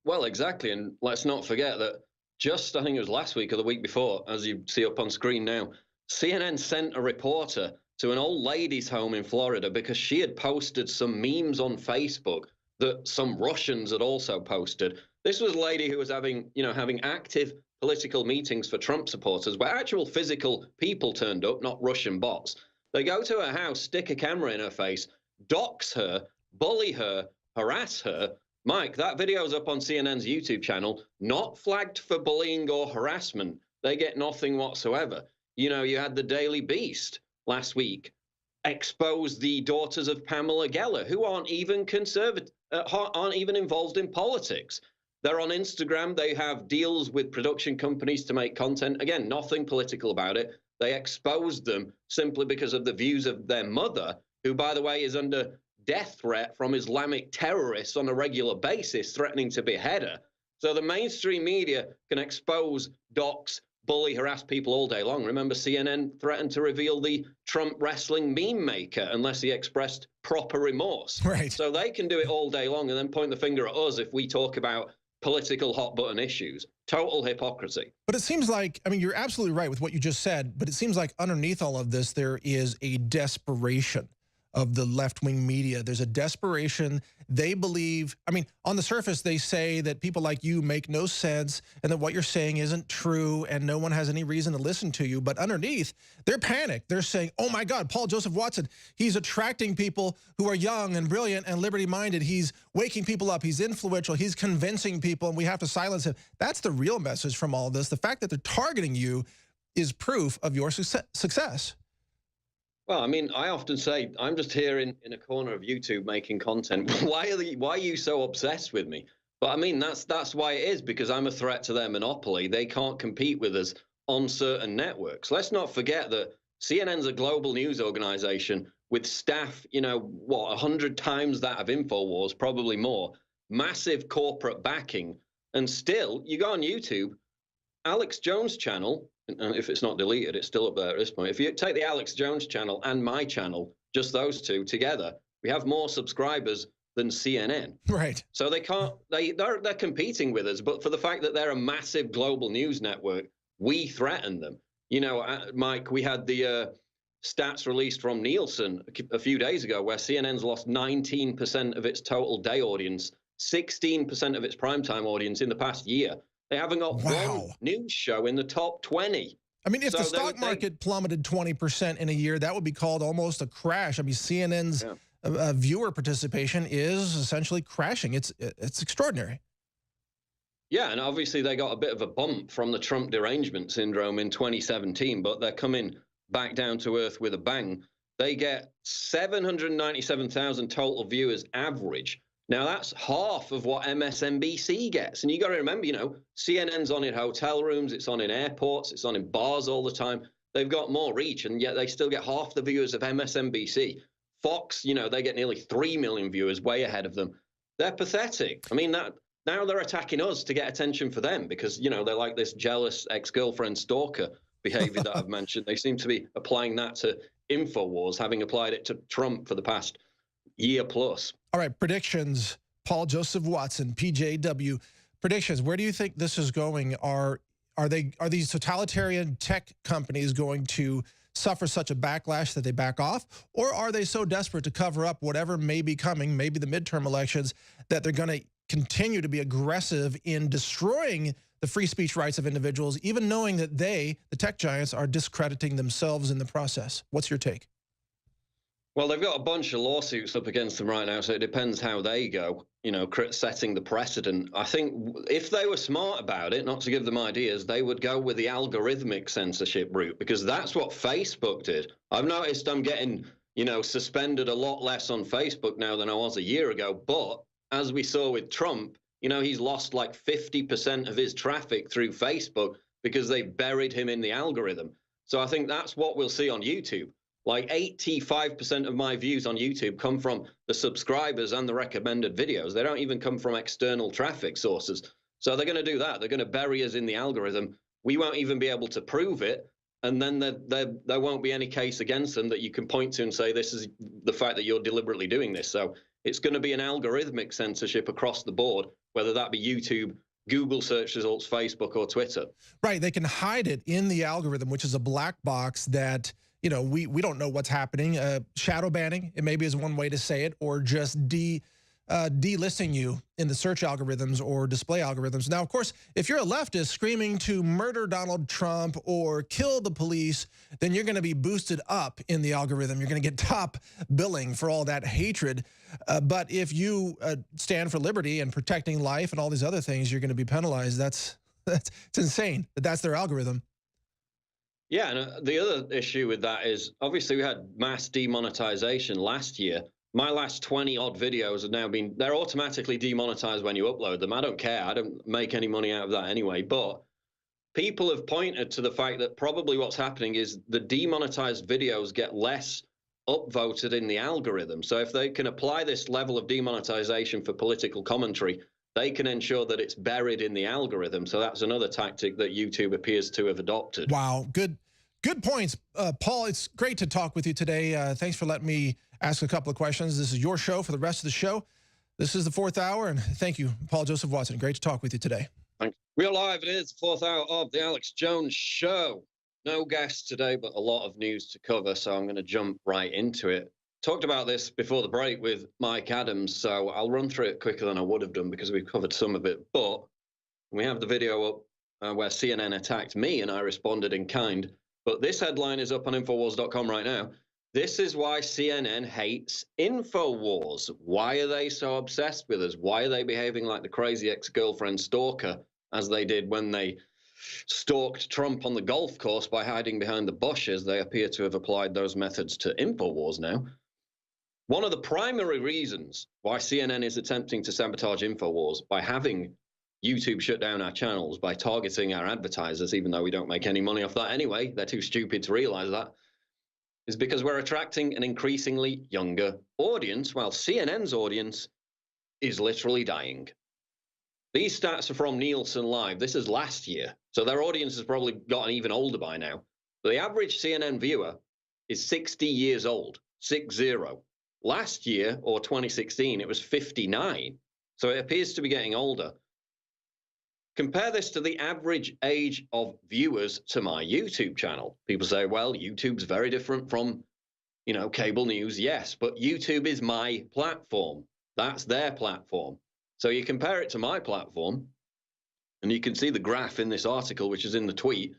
Well, exactly. And let's not forget that just, I think it was last week or the week before, as you see up on screen now, CNN sent a reporter to an old lady's home in Florida because she had posted some memes on Facebook that some Russians had also posted. This was a lady who was having active political meetings for Trump supporters where actual physical people turned up, not Russian bots. They go to her house, stick a camera in her face, dox her, bully her, harass her. Mike, that video's up on CNN's YouTube channel, not flagged for bullying or harassment. They get nothing whatsoever. You know, you had the Daily Beast last week expose the daughters of Pamela Geller, who aren't even aren't even involved in politics. They're on Instagram. They have deals with production companies to make content. Again, nothing political about it. They exposed them simply because of the views of their mother, who, by the way, is under death threat from Islamic terrorists on a regular basis, threatening to behead her. So the mainstream media can expose, dox, bully, harass people all day long. Remember, CNN threatened to reveal the Trump wrestling meme maker unless he expressed proper remorse. Right. So they can do it all day long and then point the finger at us if we talk about political hot button issues. Total hypocrisy. But it seems like, I mean, you're absolutely right with what you just said, but it seems like underneath all of this, there is a desperation of the left-wing media. There's a desperation. They believe, I mean, on the surface, they say that people like you make no sense and that what you're saying isn't true and no one has any reason to listen to you. But underneath, they're panicked. They're saying, oh my God, Paul Joseph Watson, he's attracting people who are young and brilliant and liberty-minded. He's waking people up. He's influential. He's convincing people and we have to silence him. That's the real message from all of this. The fact that they're targeting you is proof of your success. Well, I mean, I often say, I'm just here in a corner of YouTube making content. Why are you so obsessed with me? But I mean, that's why it is, because I'm a threat to their monopoly. They can't compete with us on certain networks. Let's not forget that CNN's a global news organization with staff, you know, what, 100 times that of Infowars, probably more, massive corporate backing. And still, you go on YouTube, Alex Jones' channel, and if it's not deleted, it's still up there at this point. If you take the Alex Jones channel and my channel, just those two together, we have more subscribers than CNN. Right. So they can't, they're competing with us, but for the fact that they're a massive global news network, we threaten them. You know, Mike, we had the stats released from Nielsen a few days ago where CNN's lost 19% of its total day audience, 16% of its primetime audience in the past year. They haven't got one news show in the top 20. I mean, if the stock market plummeted 20% in a year, that would be called almost a crash. I mean, CNN's viewer participation is essentially crashing. It's extraordinary. Yeah, and obviously they got a bit of a bump from the Trump derangement syndrome in 2017, but they're coming back down to earth with a bang. They get 797,000 total viewers average. Now, that's half of what MSNBC gets. And you got to remember, you know, CNN's on in hotel rooms, it's on in airports, it's on in bars all the time. They've got more reach, and yet they still get half the viewers of MSNBC. Fox, you know, they get nearly 3 million viewers, way ahead of them. They're pathetic. I mean, now they're attacking us to get attention for them because, you know, they're like this jealous ex-girlfriend stalker behavior that I've mentioned. They seem to be applying that to Infowars, having applied it to Trump for the past year plus. All right, predictions. Paul Joseph Watson, PJW. Predictions. Where do you think this is going? Are these totalitarian tech companies going to suffer such a backlash that they back off? Or are they so desperate to cover up whatever may be coming, maybe the midterm elections, that they're going to continue to be aggressive in destroying the free speech rights of individuals, even knowing that they, the tech giants, are discrediting themselves in the process? What's your take? Well, they've got a bunch of lawsuits up against them right now, so it depends how they go, you know, setting the precedent. I think if they were smart about it, not to give them ideas, they would go with the algorithmic censorship route, because that's what Facebook did. I've noticed I'm getting, you know, suspended a lot less on Facebook now than I was a year ago. But as we saw with Trump, you know, he's lost like 50% of his traffic through Facebook because they buried him in the algorithm. So I think that's what we'll see on YouTube. Like 85% of my views on YouTube come from the subscribers and the recommended videos. They don't even come from external traffic sources. So they're going to do that. They're going to bury us in the algorithm. We won't even be able to prove it. And then there won't be any case against them that you can point to and say, this is the fact that you're deliberately doing this. So it's going to be an algorithmic censorship across the board, whether that be YouTube, Google search results, Facebook, or Twitter. Right. They can hide it in the algorithm, which is a black box that, you know, we don't know what's happening. Shadow banning, it maybe is one way to say it, or just delisting you in the search algorithms or display algorithms. Now, of course, if you're a leftist screaming to murder Donald Trump or kill the police, then you're going to be boosted up in the algorithm. You're going to get top billing for all that hatred. But if you stand for liberty and protecting life and all these other things, you're going to be penalized. It's insane that that's their algorithm. Yeah, and the other issue with that is, obviously, we had mass demonetization last year. My last 20-odd videos have now been, they're automatically demonetized when you upload them. I don't care. I don't make any money out of that anyway. But people have pointed to the fact that probably what's happening is the demonetized videos get less upvoted in the algorithm. So if they can apply this level of demonetization for political commentary, they can ensure that it's buried in the algorithm. So that's another tactic that YouTube appears to have adopted. Wow, good points. Paul, it's great to talk with you today. Thanks for letting me ask a couple of questions. This is your show for the rest of the show. This is the 4th hour, and thank you, Paul Joseph Watson. Great to talk with you today. Thanks. We're live. It is the 4th hour of the Alex Jones Show. No guests today, but a lot of news to cover, so I'm going to jump right into it. Talked about this before the break with Mike Adams, so I'll run through it quicker than I would have done because we've covered some of it. But we have the video up where CNN attacked me and I responded in kind. But this headline is up on Infowars.com right now. This is why CNN hates Infowars. Why are they so obsessed with us? Why are they behaving like the crazy ex-girlfriend stalker as they did when they stalked Trump on the golf course by hiding behind the bushes? They appear to have applied those methods to Infowars now. One of the primary reasons why CNN is attempting to sabotage Infowars by having YouTube shut down our channels, by targeting our advertisers, even though we don't make any money off that anyway, they're too stupid to realize that, is because we're attracting an increasingly younger audience, while CNN's audience is literally dying. These stats are from Nielsen Live. This is last year, so their audience has probably gotten even older by now. But the average CNN viewer is 60 years old, 60. Last year, or 2016, it was 59. So it appears to be getting older. Compare this to the average age of viewers to my YouTube channel. People say, well, YouTube's very different from, you know, cable news. Yes, but YouTube is my platform. That's their platform. So you compare it to my platform, and you can see the graph in this article, which is in the tweet.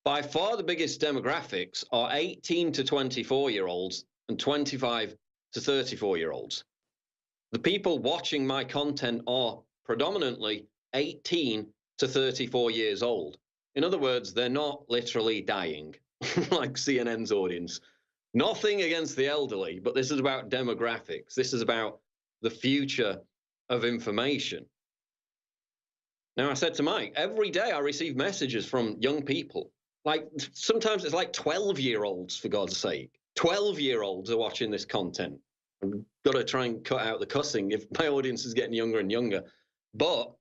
By far the biggest demographics are 18 to 24-year-olds and 25 to 34-year-olds. The people watching my content are predominantly 18 to 34 years old. In other words, they're not literally dying, like CNN's audience. Nothing against the elderly, but this is about demographics. This is about the future of information. Now, I said to Mike, every day I receive messages from young people. Like, sometimes it's like 12-year-olds, for God's sake. 12-year-olds are watching this content. I've got to try and cut out the cussing if my audience is getting younger and younger. But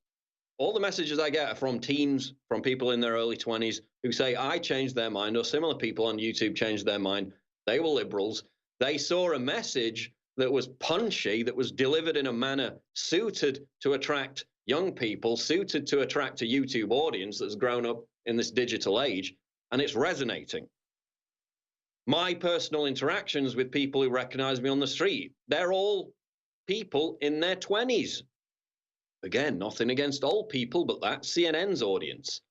all the messages I get are from teens, from people in their early 20s who say, I changed their mind, or similar people on YouTube changed their mind. They were liberals. They saw a message that was punchy, that was delivered in a manner suited to attract young people, suited to attract a YouTube audience that's grown up in this digital age, and it's resonating. My personal interactions with people who recognize me on the street, they're all people in their 20s. Again, nothing against old people, but that's CNN's audience.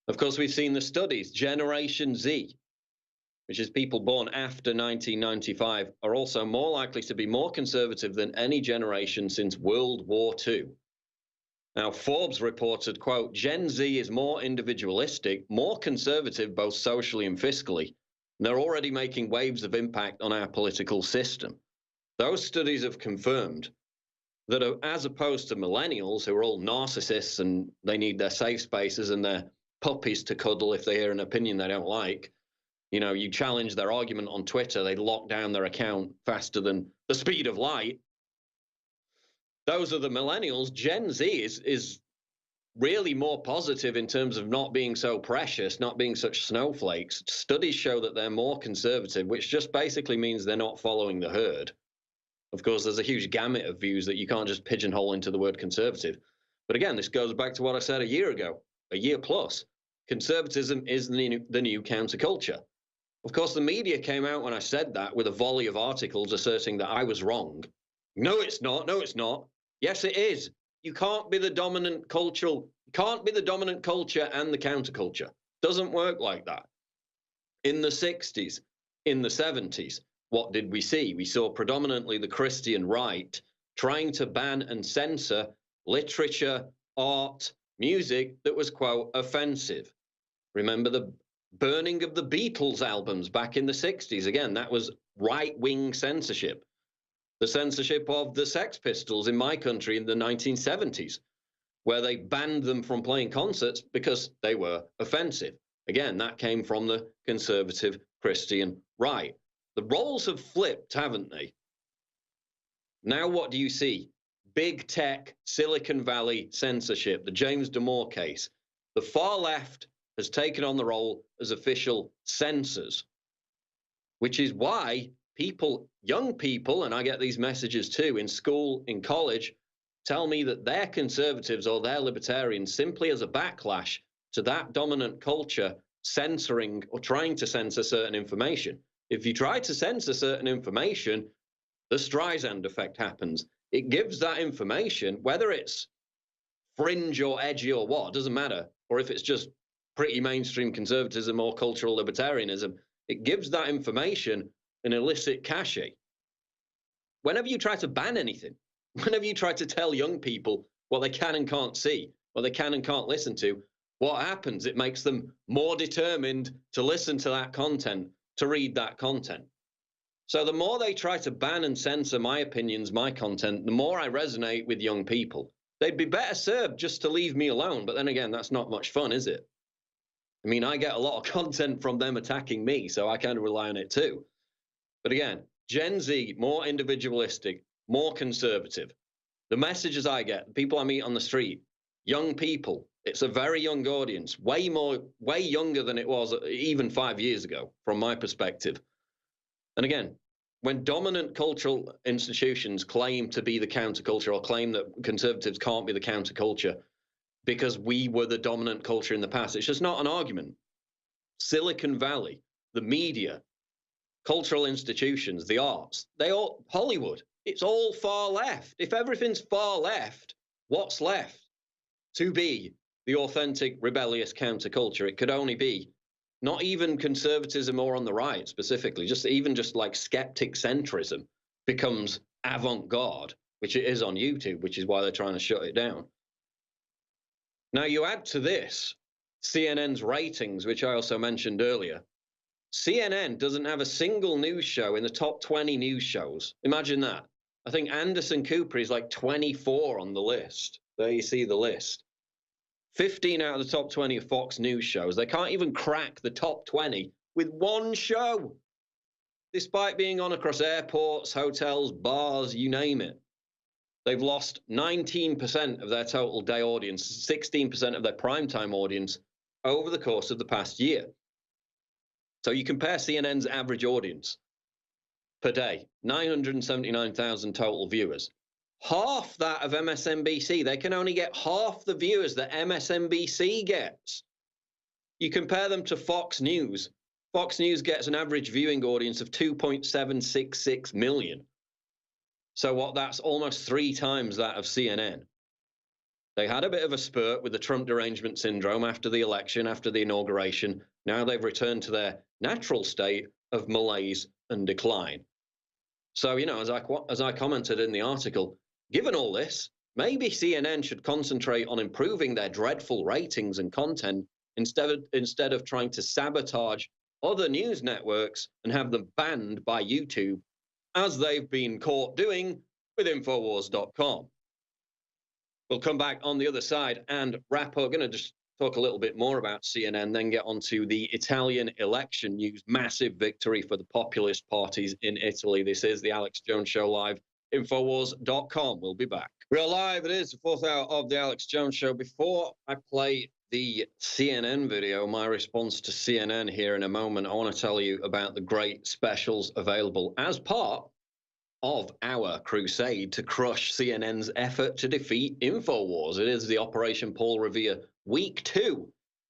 Of course, we've seen the studies. Generation Z, which is people born after 1995, are also more likely to be more conservative than any generation since World War II. Now, Forbes reported, quote, Gen Z is more individualistic, more conservative, both socially and fiscally. And they're already making waves of impact on our political system. Those studies have confirmed that as opposed to millennials, who are all narcissists and they need their safe spaces and their puppies to cuddle if they hear an opinion they don't like, you know, you challenge their argument on Twitter, they lock down their account faster than the speed of light. Those are the millennials. Gen Z is really more positive in terms of not being so precious, not being such snowflakes. Studies show that they're more conservative, which just basically means they're not following the herd. Of course, there's a huge gamut of views that you can't just pigeonhole into the word conservative. But again, this goes back to what I said a year ago, a year plus. Conservatism is the new counterculture. Of course, the media came out when I said that with a volley of articles asserting that I was wrong. No, it's not. No, it's not. Yes, it is. You can't be the dominant culture and the counterculture. Doesn't work like that. In the 60s, in the 70s, what did we see? We saw predominantly the Christian right trying to ban and censor literature, art, music that was, quote, offensive. Remember the burning of the Beatles albums back in the 60s? Again, that was right-wing censorship. The censorship of the Sex Pistols in my country in the 1970s, where they banned them from playing concerts because they were offensive. Again, that came from the conservative Christian right. The roles have flipped, haven't they? Now what do you see? Big tech, Silicon Valley censorship, the James Damore case. The far left has taken on the role as official censors, which is why people, young people, and I get these messages too, in school, in college, tell me that they're conservatives or they're libertarians simply as a backlash to that dominant culture censoring or trying to censor certain information. If you try to censor certain information, the Streisand effect happens. It gives that information, whether it's fringe or edgy or what, doesn't matter, or if it's just pretty mainstream conservatism or cultural libertarianism, it gives that information an illicit cachet. Whenever you try to ban anything, whenever you try to tell young people what they can and can't see, what they can and can't listen to, what happens? It makes them more determined to listen to that content, to read that content. So the more they try to ban and censor my opinions, my content, the more I resonate with young people. They'd be better served just to leave me alone, but then again, that's not much fun, is it? I mean, I get a lot of content from them attacking me, so I kind of rely on it too. But again, Gen Z, more individualistic, more conservative. The messages I get, the people I meet on the street, young people, it's a very young audience, way younger than it was even 5 years ago, from my perspective. And again, when dominant cultural institutions claim to be the counterculture or claim that conservatives can't be the counterculture, because we were the dominant culture in the past. It's just not an argument. Silicon Valley, the media, cultural institutions, the arts, Hollywood, it's all far left. If everything's far left, what's left? To be the authentic, rebellious counterculture, it could only be not even conservatism or on the right specifically, just like skeptic centrism becomes avant-garde, which it is on YouTube, which is why they're trying to shut it down. Now you add to this CNN's ratings, which I also mentioned earlier. CNN doesn't have a single news show in the top 20 news shows. Imagine that. I think Anderson Cooper is like 24 on the list. There you see the list. 15 out of the top 20 of Fox News shows. They can't even crack the top 20 with one show, despite being on across airports, hotels, bars, you name it. They've lost 19% of their total day audience, 16% of their primetime audience over the course of the past year. So you compare CNN's average audience per day, 979,000 total viewers. Half that of MSNBC. They can only get half the viewers that MSNBC gets. You compare them to Fox News. Fox News gets an average viewing audience of 2.766 million. So what? That's almost 3 times that of CNN. They had a bit of a spurt with the Trump derangement syndrome after the election, after the inauguration. Now they've returned to their natural state of malaise and decline. So, you know, as I commented in the article, given all this, maybe CNN should concentrate on improving their dreadful ratings and content instead of trying to sabotage other news networks and have them banned by YouTube, as they've been caught doing with Infowars.com. We'll come back on the other side and wrap up. We're going to just talk a little bit more about CNN, then get onto the Italian election news. Massive victory for the populist parties in Italy. This is the Alex Jones Show live. Infowars.com. We'll be back. We're live. It is the 4th hour of the Alex Jones Show. Before I play the CNN video, my response to CNN here in a moment, I want to tell you about the great specials available as part of our crusade to crush CNN's effort to defeat Infowars. It is the Operation Paul Revere Week 2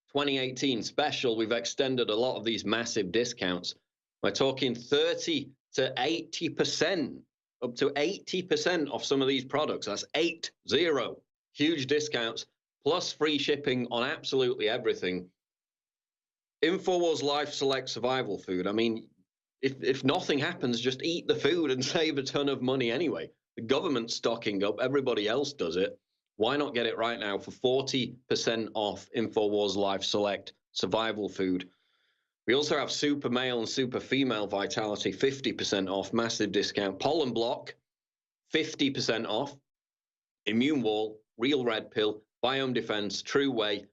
2018 special. We've extended a lot of these massive discounts. We're talking 30 to 80%, up to 80% off some of these products. That's 80. Huge discounts, plus free shipping on absolutely everything. Infowars Life Select Survival Food. I mean, if nothing happens, just eat the food and save a ton of money anyway. The government's stocking up. Everybody else does it. Why not get it right now for 40% off Infowars Life Select Survival Food? We also have Super Male and Super Female Vitality, 50% off, massive discount. Pollen Block, 50% off. Immune Wall, Real Red Pill, Biome Defense, True Whey,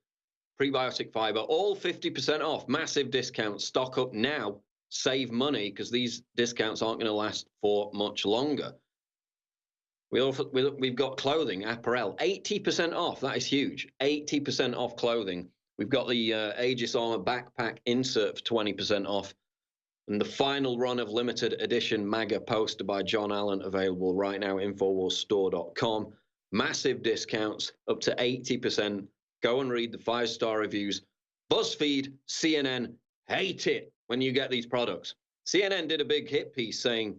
Prebiotic Fiber, all 50% off, massive discount. Stock up now. Save money, because these discounts aren't going to last for much longer. We've got clothing, apparel, 80% off. That is huge. 80% off clothing. We've got the Aegis Armor backpack insert for 20% off. And the final run of limited edition MAGA poster by John Allen available right now, InfoWarsStore.com. Massive discounts, up to 80%. Go and read the 5-star reviews. BuzzFeed, CNN, hate it when you get these products. CNN did a big hit piece saying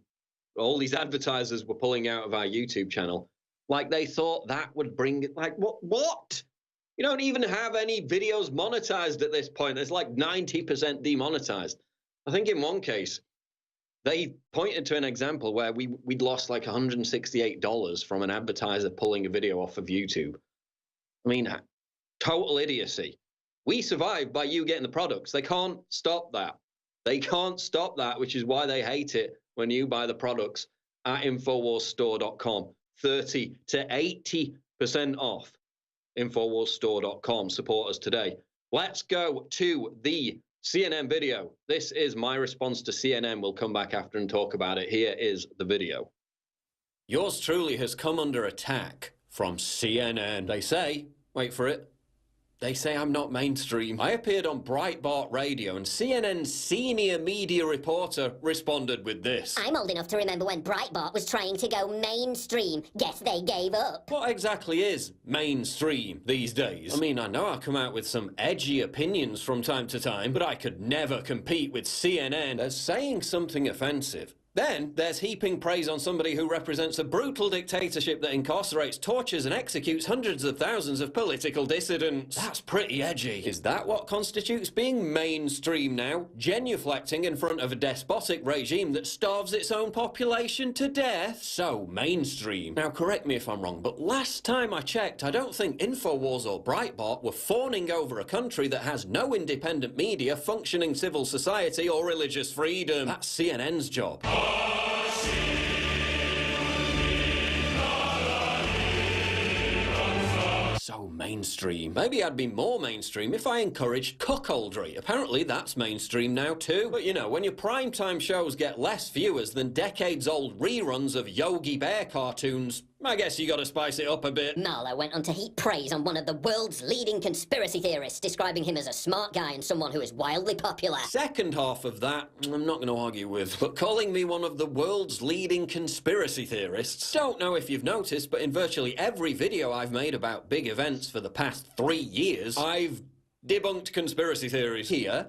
all these advertisers were pulling out of our YouTube channel. Like they thought that would bring it. Like, what? You don't even have any videos monetized at this point. It's like 90% demonetized. I think in one case, they pointed to an example where we'd lost like $168 from an advertiser pulling a video off of YouTube. I mean, total idiocy. We survived by you getting the products. They can't stop that. They can't stop that, which is why they hate it when you buy the products at InfoWarsStore.com. 30 to 80% off. InfoWarsStore.com. Support us today. Let's go to the CNN video. This is my response to CNN. We'll come back after and talk about it. Here is the video. Yours truly has come under attack from CNN. They say, wait for it, They say I'm not mainstream. I appeared on Breitbart Radio, and CNN's senior media reporter responded with this. I'm old enough to remember when Breitbart was trying to go mainstream. Guess they gave up. What exactly is mainstream these days? I mean, I know I come out with some edgy opinions from time to time, but I could never compete with CNN as saying something offensive. Then there's heaping praise on somebody who represents a brutal dictatorship that incarcerates, tortures and executes hundreds of thousands of political dissidents. That's pretty edgy. Is that what constitutes being mainstream now? Genuflecting in front of a despotic regime that starves its own population to death? So mainstream. Now correct me if I'm wrong, but last time I checked, I don't think Infowars or Breitbart were fawning over a country that has no independent media, functioning civil society or religious freedom. That's CNN's job. So mainstream. Maybe I'd be more mainstream if I encouraged cuckoldry. Apparently that's mainstream now too. But you know, when your primetime shows get less viewers than decades-old reruns of Yogi Bear cartoons, I guess you gotta spice it up a bit. Marlowe went on to heap praise on one of the world's leading conspiracy theorists, describing him as a smart guy and someone who is wildly popular. Second half of that, I'm not gonna argue with, but calling me one of the world's leading conspiracy theorists. Don't know if you've noticed, but in virtually every video I've made about big events for the past 3 years, I've debunked conspiracy theories. Here.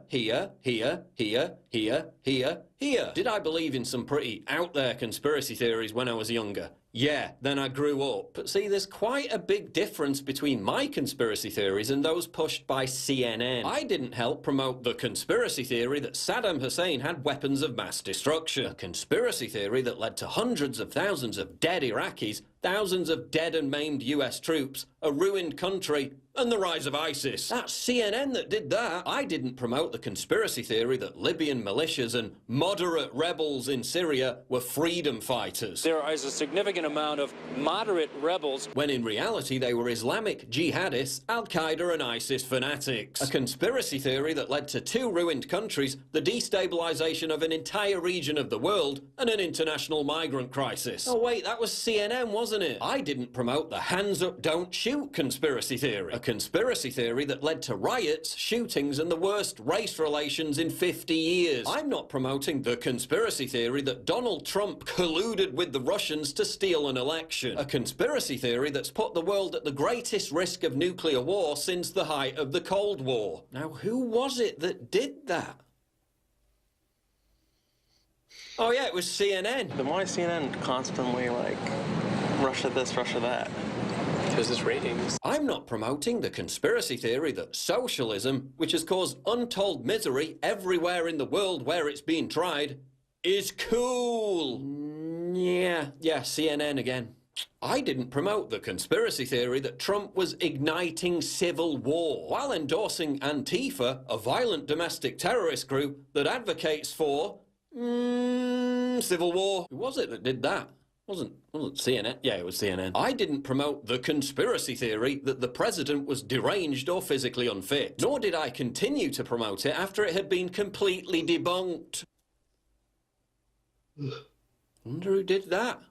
Did I believe in some pretty out-there conspiracy theories when I was younger? Yeah, then I grew up. But see, there's quite a big difference between my conspiracy theories and those pushed by CNN. I didn't help promote the conspiracy theory that Saddam Hussein had weapons of mass destruction. A conspiracy theory that led to hundreds of thousands of dead Iraqis, thousands of dead and maimed US troops, a ruined country, and the rise of ISIS. That's CNN that did that. I didn't promote the conspiracy theory that Libyan militias and moderate rebels in Syria were freedom fighters. There is a significant amount of moderate rebels, when in reality they were Islamic jihadists, Al-Qaeda and ISIS fanatics. A conspiracy theory that led to 2 ruined countries, the destabilization of an entire region of the world, and an international migrant crisis. Oh wait, that was CNN, wasn't it? I didn't promote the hands up, don't shoot conspiracy theory. A conspiracy theory that led to riots, shootings, and the worst race relations in 50 years. I'm not promoting the conspiracy theory that Donald Trump colluded with the Russians to steal an election. A conspiracy theory that's put the world at the greatest risk of nuclear war since the height of the Cold War. Now, who was it that did that? Oh yeah, it was CNN. Then why is CNN constantly like, Russia this, Russia that? Because it's ratings. I'm not promoting the conspiracy theory that socialism, which has caused untold misery everywhere in the world where it's being tried, is cool. Yeah, CNN again. I didn't promote the conspiracy theory that Trump was igniting civil war while endorsing Antifa, a violent domestic terrorist group that advocates for civil war. Who was it that did that? Wasn't CNN? Yeah, it was CNN. I didn't promote the conspiracy theory that the president was deranged or physically unfit. Nor did I continue to promote it after it had been completely debunked. Wonder who did that?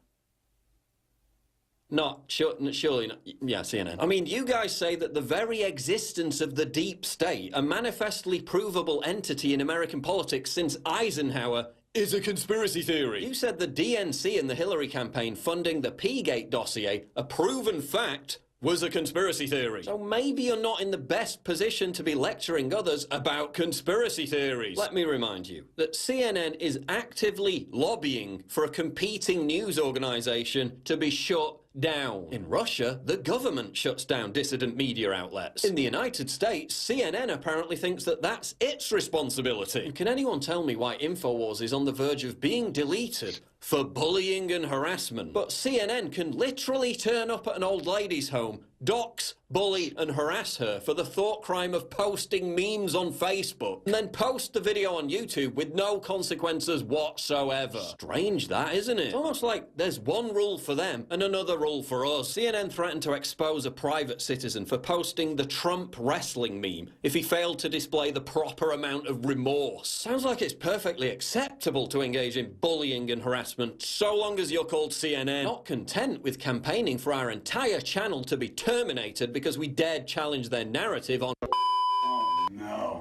Surely not. Yeah, CNN. I mean, you guys say that the very existence of the deep state, a manifestly provable entity in American politics since Eisenhower, is a conspiracy theory. You said the DNC in the Hillary campaign funding the P-Gate dossier, a proven fact, was a conspiracy theory. So maybe you're not in the best position to be lecturing others about conspiracy theories. Let me remind you that CNN is actively lobbying for a competing news organization to be shut down. In Russia, the government shuts down dissident media outlets. In the United States, CNN apparently thinks that that's its responsibility. And can anyone tell me why Infowars is on the verge of being deleted for bullying and harassment? But CNN can literally turn up at an old lady's home, dox, bully and harass her for the thought crime of posting memes on Facebook, and then post the video on YouTube with no consequences whatsoever. Strange that, isn't it? It's almost like there's one rule for them and another rule for us. CNN threatened to expose a private citizen for posting the Trump wrestling meme if he failed to display the proper amount of remorse. Sounds like it's perfectly acceptable to engage in bullying and harassment investment, so long as you're called CNN. Not content with campaigning for our entire channel to be terminated because we dared challenge their narrative on...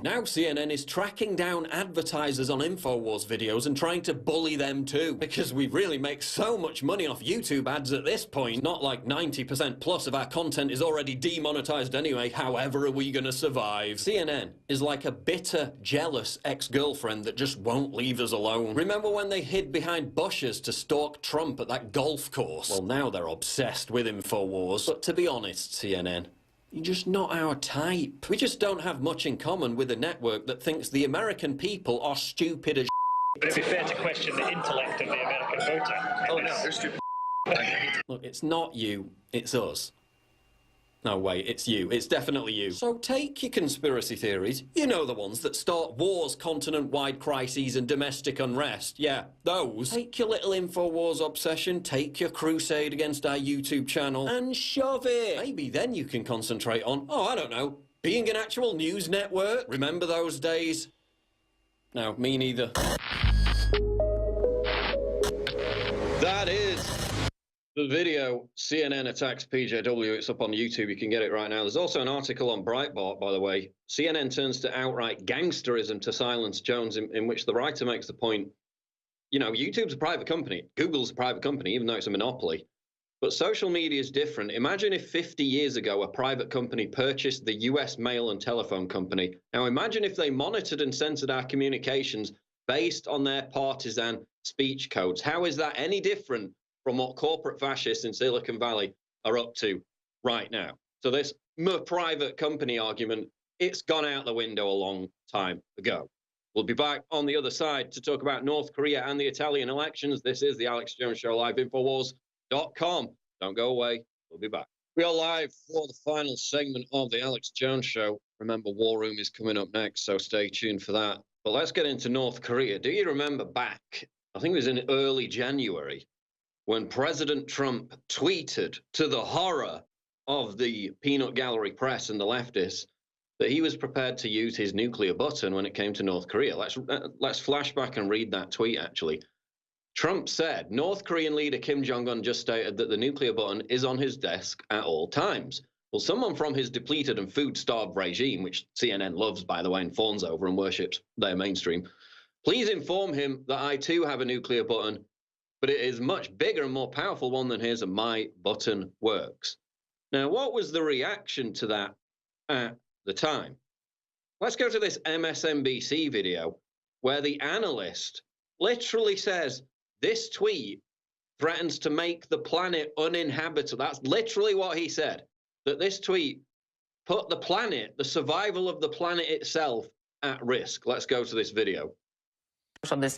Now CNN is tracking down advertisers on Infowars videos and trying to bully them too. Because we really make so much money off YouTube ads at this point. Not like 90% plus of our content is already demonetized anyway. However are we gonna survive? CNN is like a bitter, jealous ex-girlfriend that just won't leave us alone. Remember when they hid behind bushes to stalk Trump at that golf course? Well, now they're obsessed with Infowars. But to be honest, CNN, you're just not our type. We just don't have much in common with a network that thinks the American people are stupid as But it'd be fair to question the intellect of the American voter. Oh, no, they're stupid. Look, it's not you, it's us. No, wait, it's you. It's definitely you. So take your conspiracy theories. You know the ones that start wars, continent-wide crises, and domestic unrest. Yeah, those. Take your little Infowars obsession, take your crusade against our YouTube channel, and shove it. Maybe then you can concentrate on, oh, I don't know, being an actual news network. Remember those days? No, me neither. That is the video. CNN attacks PJW. It's up on YouTube. You can get it right now. There's also an article on Breitbart, by the way. CNN turns to outright gangsterism to silence Jones, in which the writer makes the point, you know, YouTube's a private company. Google's a private company, even though it's a monopoly. But social media is different. Imagine if 50 years ago, a private company purchased the US mail and telephone company. Now imagine if they monitored and censored our communications based on their partisan speech codes. How is that any different from what corporate fascists in Silicon Valley are up to right now? So this private company argument, it's gone out the window a long time ago. We'll be back on the other side to talk about North Korea and the Italian elections. This is the Alex Jones Show, live, Infowars.com. Don't go away. We'll be back. We are live for the final segment of the Alex Jones Show. Remember, War Room is coming up next, so stay tuned for that. But let's get into North Korea. Do you remember back, I think it was in early January, when President Trump tweeted, to the horror of the peanut gallery press and the leftists, that he was prepared to use his nuclear button when it came to North Korea? Let's flash back and read that tweet, actually. Trump said, North Korean leader Kim Jong-un just stated that the nuclear button is on his desk at all times. Well, someone from his depleted and food-starved regime, which CNN loves, by the way, and fawns over and worships their mainstream, please inform him that I too have a nuclear button, but it is much bigger and more powerful one than his, and my button works. Now, what was the reaction to that at the time? Let's go to this MSNBC video where the analyst literally says, this tweet threatens to make the planet uninhabitable. That's literally what he said, that this tweet put the planet, the survival of the planet itself, at risk. Let's go to this video. On this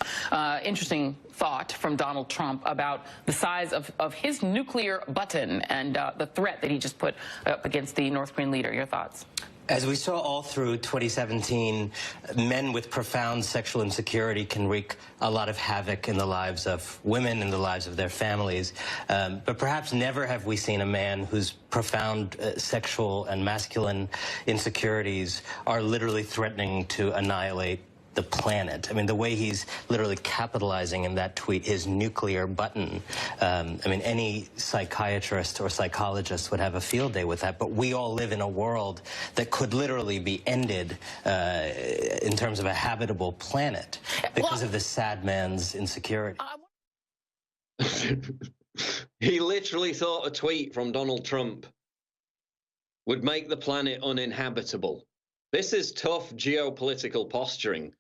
interesting thought from Donald Trump about the size of his nuclear button and the threat that he just put up against the North Korean leader. Your thoughts? As we saw all through 2017, men with profound sexual insecurity can wreak a lot of havoc in the lives of women and the lives of their families. But perhaps never have we seen a man whose profound sexual and masculine insecurities are literally threatening to annihilate the planet. I mean, the way he's literally capitalizing in that tweet, his nuclear button. I mean, any psychiatrist or psychologist would have a field day with that, but we all live in a world that could literally be ended in terms of a habitable planet because of this sad man's insecurity. He literally thought a tweet from Donald Trump would make the planet uninhabitable. This is tough geopolitical posturing.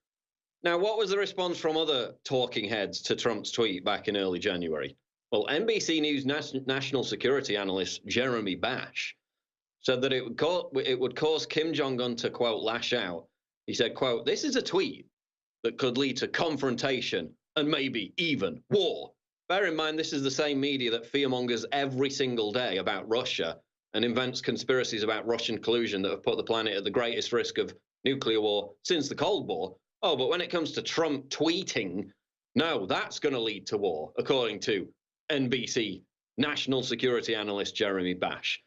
Now, what was the response from other talking heads to Trump's tweet back in early January? Well, NBC News national security analyst Jeremy Bash said that it would cause Kim Jong-un to, quote, lash out. He said, quote, this is a tweet that could lead to confrontation and maybe even war. Bear in mind, this is the same media that fearmongers every single day about Russia and invents conspiracies about Russian collusion that have put the planet at the greatest risk of nuclear war since the Cold War. Oh, but when it comes to Trump tweeting, no, that's going to lead to war, according to NBC national security analyst Jeremy Bash.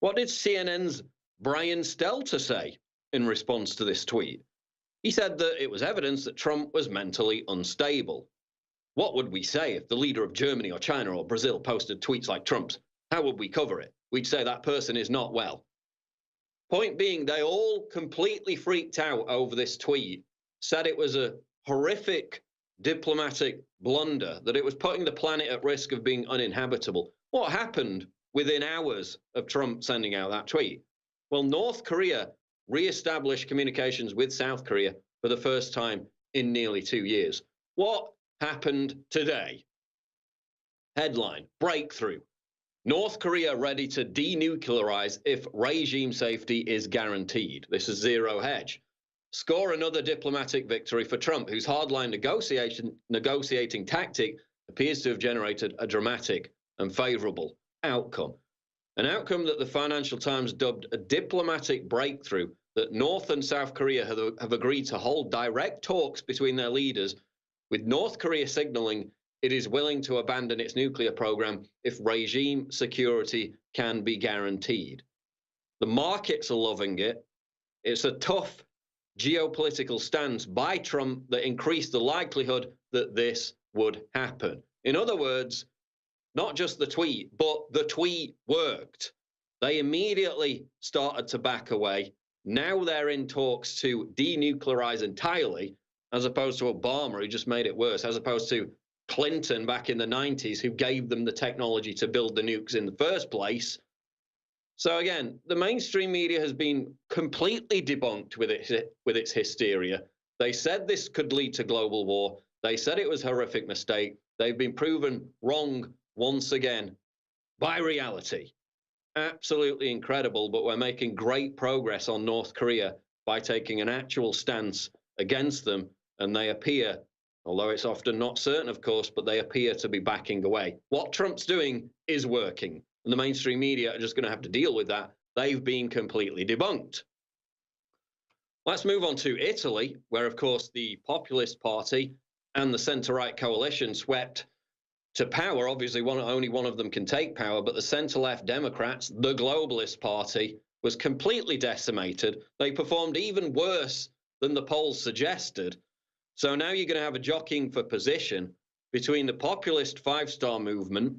What did CNN's Brian Stelter say in response to this tweet? He said that it was evidence that Trump was mentally unstable. What would we say if the leader of Germany or China or Brazil posted tweets like Trump's? How would we cover it? We'd say that person is not well. Point being, they all completely freaked out over this tweet, said it was a horrific diplomatic blunder, that it was putting the planet at risk of being uninhabitable. What happened within hours of Trump sending out that tweet? Well, North Korea re-established communications with South Korea for the first time in nearly 2 years. What happened today? Headline, breakthrough. North Korea ready to denuclearize if regime safety is guaranteed. This is zero hedge. Score another diplomatic victory for Trump, whose hardline negotiating tactic appears to have generated a dramatic and favorable outcome. An outcome that the Financial Times dubbed a diplomatic breakthrough, that North and South Korea have agreed to hold direct talks between their leaders, with North Korea signaling it is willing to abandon its nuclear program if regime security can be guaranteed. The markets are loving it. It's a tough geopolitical stance by Trump that increased the likelihood that this would happen. In other words, not just the tweet, but the tweet worked. They immediately started to back away. Now they're in talks to denuclearize entirely, as opposed to Obama, who just made it worse, as opposed to Clinton back in the 90s, who gave them the technology to build the nukes in the first place. So again, the mainstream media has been completely debunked with its hysteria. They said this could lead to global war. They said it was a horrific mistake. They've been proven wrong once again by reality. Absolutely incredible, but we're making great progress on North Korea by taking an actual stance against them, and they appear, although it's often not certain, of course, but they appear to be backing away. What Trump's doing is working, and the mainstream media are just going to have to deal with that. They've been completely debunked. Let's move on to Italy, where, of course, the Populist Party and the centre-right coalition swept to power. Obviously, only one of them can take power, but the centre-left Democrats, the Globalist Party, was completely decimated. They performed even worse than the polls suggested. So now you're going to have a jockeying for position between the populist five-star movement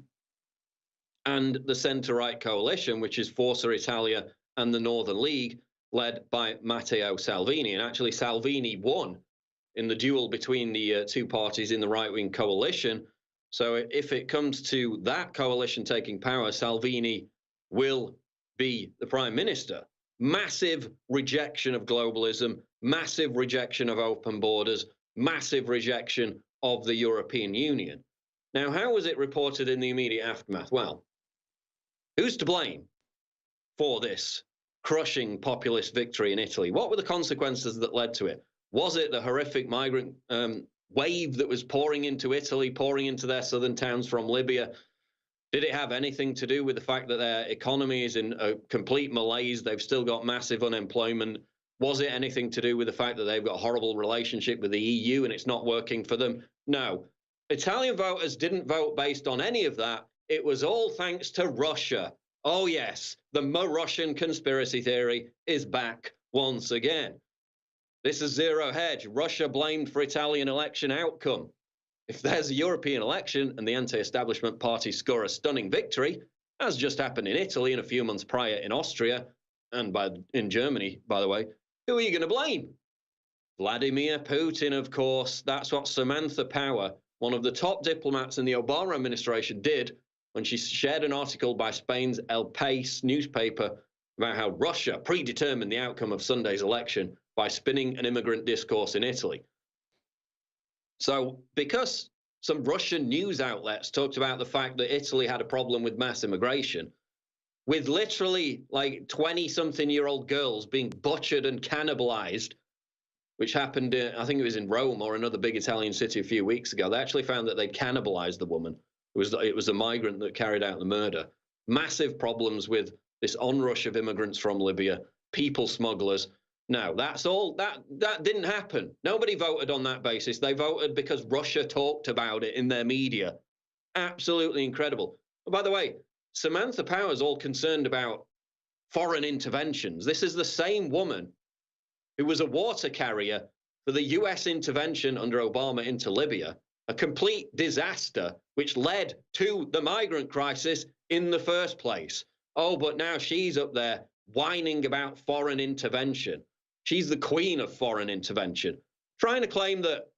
and the centre-right coalition, which is Forza Italia and the Northern League, led by Matteo Salvini. And actually, Salvini won in the duel between the two parties in the right-wing coalition. So if it comes to that coalition taking power, Salvini will be the prime minister. Massive rejection of globalism, massive rejection of open borders, massive rejection of the European Union. Now, how was it reported in the immediate aftermath? Well, who's to blame for this crushing populist victory in Italy? What were the consequences that led to it? Was it the horrific migrant wave that was pouring into Italy, pouring into their southern towns from Libya? Did it have anything to do with the fact that their economy is in a complete malaise? They've still got massive unemployment. Was it anything to do with the fact that they've got a horrible relationship with the EU and it's not working for them? No. Italian voters didn't vote based on any of that. It was all thanks to Russia. Oh, yes, the Russian conspiracy theory is back once again. This is zero hedge. Russia blamed for Italian election outcome. If there's a European election and the anti-establishment parties score a stunning victory, as just happened in Italy and a few months prior in Austria, and in Germany, by the way, who are you going to blame? Vladimir Putin, of course. That's what Samantha Power, one of the top diplomats in the Obama administration, did when she shared an article by Spain's El País newspaper about how Russia predetermined the outcome of Sunday's election by spinning an immigrant discourse in Italy. So because some Russian news outlets talked about the fact that Italy had a problem with mass immigration, with literally like 20-something-year-old girls being butchered and cannibalized, which happened, I think it was in Rome or another big Italian city a few weeks ago. They actually found that they'd cannibalized the woman. It was a migrant that carried out the murder. Massive problems with this onrush of immigrants from Libya, people smugglers. No, that's all. That didn't happen. Nobody voted on that basis. They voted because Russia talked about it in their media. Absolutely incredible. Oh, by the way, Samantha Power's all concerned about foreign interventions. This is the same woman who was a water carrier for the US intervention under Obama into Libya. a complete disaster, which led to the migrant crisis in the first place. Oh, but now she's up there whining about foreign intervention. She's the queen of foreign intervention, trying to claim that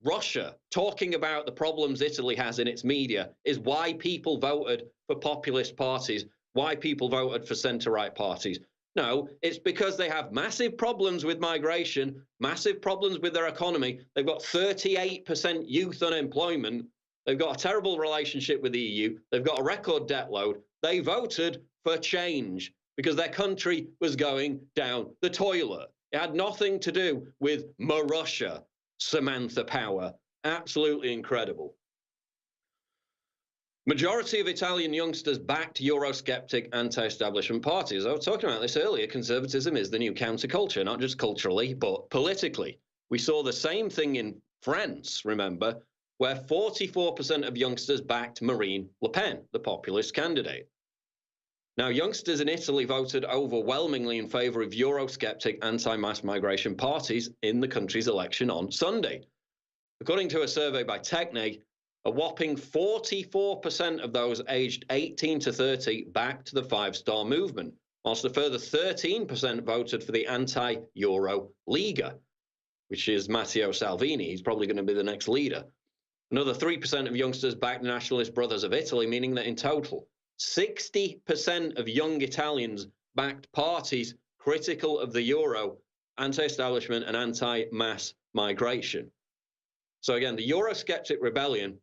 Russia, talking about the problems Italy has in its media, is why people voted for populist parties, why people voted for centre-right parties. No, it's because they have massive problems with migration, massive problems with their economy. They've got 38% youth unemployment. They've got a terrible relationship with the EU. They've got a record debt load. They voted for change because their country was going down the toilet. It had nothing to do with Russia, Samantha Power. Absolutely incredible. Majority of Italian youngsters backed Eurosceptic anti-establishment parties. I was talking about this earlier. Conservatism is the new counterculture, not just culturally, but politically. We saw the same thing in France, remember, where 44% of youngsters backed Marine Le Pen, the populist candidate. Now, youngsters in Italy voted overwhelmingly in favor of Eurosceptic anti-mass migration parties in the country's election on Sunday. According to a survey by Techne, a whopping 44% of those aged 18 to 30 backed the Five-Star Movement, whilst a further 13% voted for the anti-Euro Lega, which is Matteo Salvini. He's probably going to be the next leader. Another 3% of youngsters backed Nationalist Brothers of Italy, meaning that in total, 60% of young Italians backed parties critical of the euro, anti-establishment and anti-mass migration. So again, the Eurosceptic rebellion,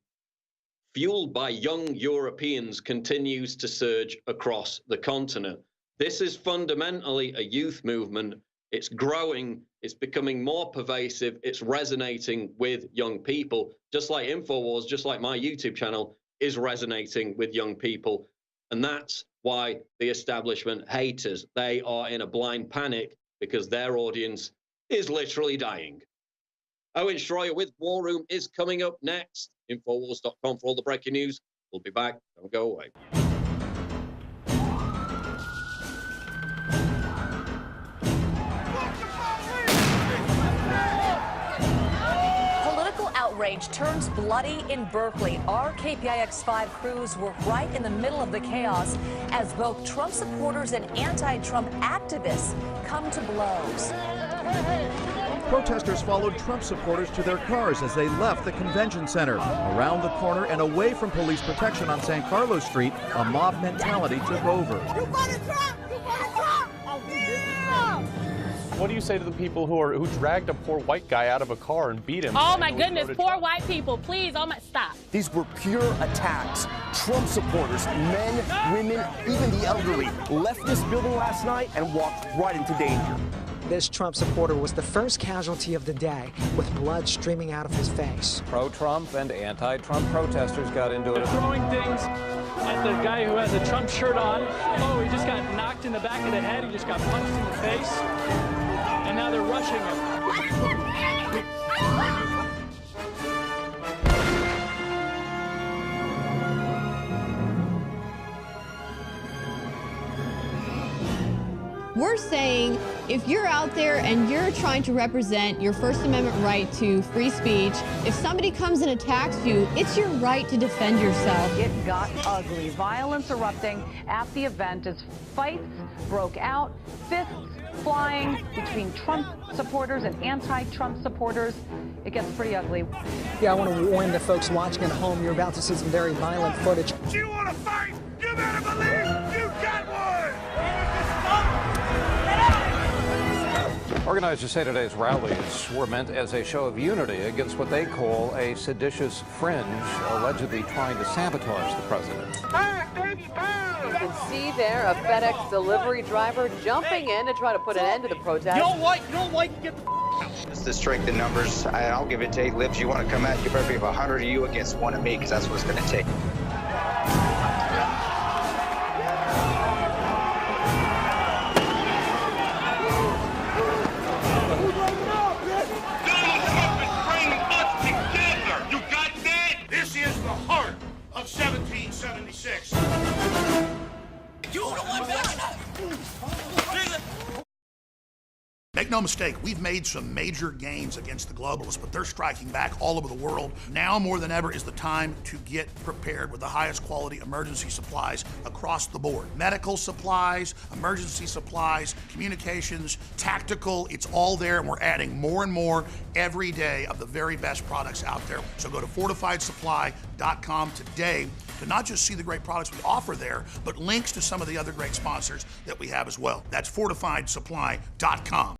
fueled by young Europeans, continues to surge across the continent. This is fundamentally a youth movement. It's growing, it's becoming more pervasive, it's resonating with young people, just like Infowars, just like my YouTube channel is resonating with young people. And that's why the establishment hate us. They are in a blind panic because their audience is literally dying. Owen Schroyer with War Room is coming up next. Infowars.com for all the breaking news. We'll be back. Don't go away. Outrage turns bloody in Berkeley. Our KPIX5 crews were right in the middle of the chaos as both Trump supporters and anti-Trump activists come to blows. Protesters followed Trump supporters to their cars as they left the convention center. Around the corner and away from police protection on San Carlos Street, a mob mentality took over. You voted Trump! You voted Trump! Oh, yeah! What do you say to the people who dragged a poor white guy out of a car and beat him? Oh my goodness, poor white people, please, oh my, stop. These were pure attacks. Trump supporters, men, women, even the elderly, left this building last night and walked right into danger. This Trump supporter was the first casualty of the day, with blood streaming out of his face. Pro-Trump and anti-Trump protesters got into it. They're throwing things at the guy who has a Trump shirt on. Oh, he just got knocked in the back of the head. He just got punched in the face. And now they're rushing him. We're saying if you're out there and you're trying to represent your First Amendment right to free speech, if somebody comes and attacks you, it's your right to defend yourself. It got ugly. Violence erupting at the event as fights broke out, fists flying between Trump supporters and anti-Trump supporters. It gets pretty ugly. Yeah, I want to warn the folks watching at home, you're about to see some very violent footage. Do you want to fight? You better believe you got one! Organizers say today's rallies were meant as a show of unity against what they call a seditious fringe, allegedly trying to sabotage the president. You can see there a FedEx delivery driver jumping in to try to put an end to the protest. You don't like, get the It's the strength in numbers. I'll give it to 8 libs. You want to come out, you better be 100 of you against 1 of me, because that's what it's going to take. The heart of 1776. You the one backing up. Make no no mistake, we've made some major gains against the globalists, but they're striking back all over the world. Now more than ever is the time to get prepared with the highest quality emergency supplies across the board. Medical supplies, emergency supplies, communications, tactical, it's all there, and we're adding more and more every day of the very best products out there. So go to fortifiedsupply.com today to not just see the great products we offer there, but links to some of the other great sponsors that we have as well. That's fortifiedsupply.com.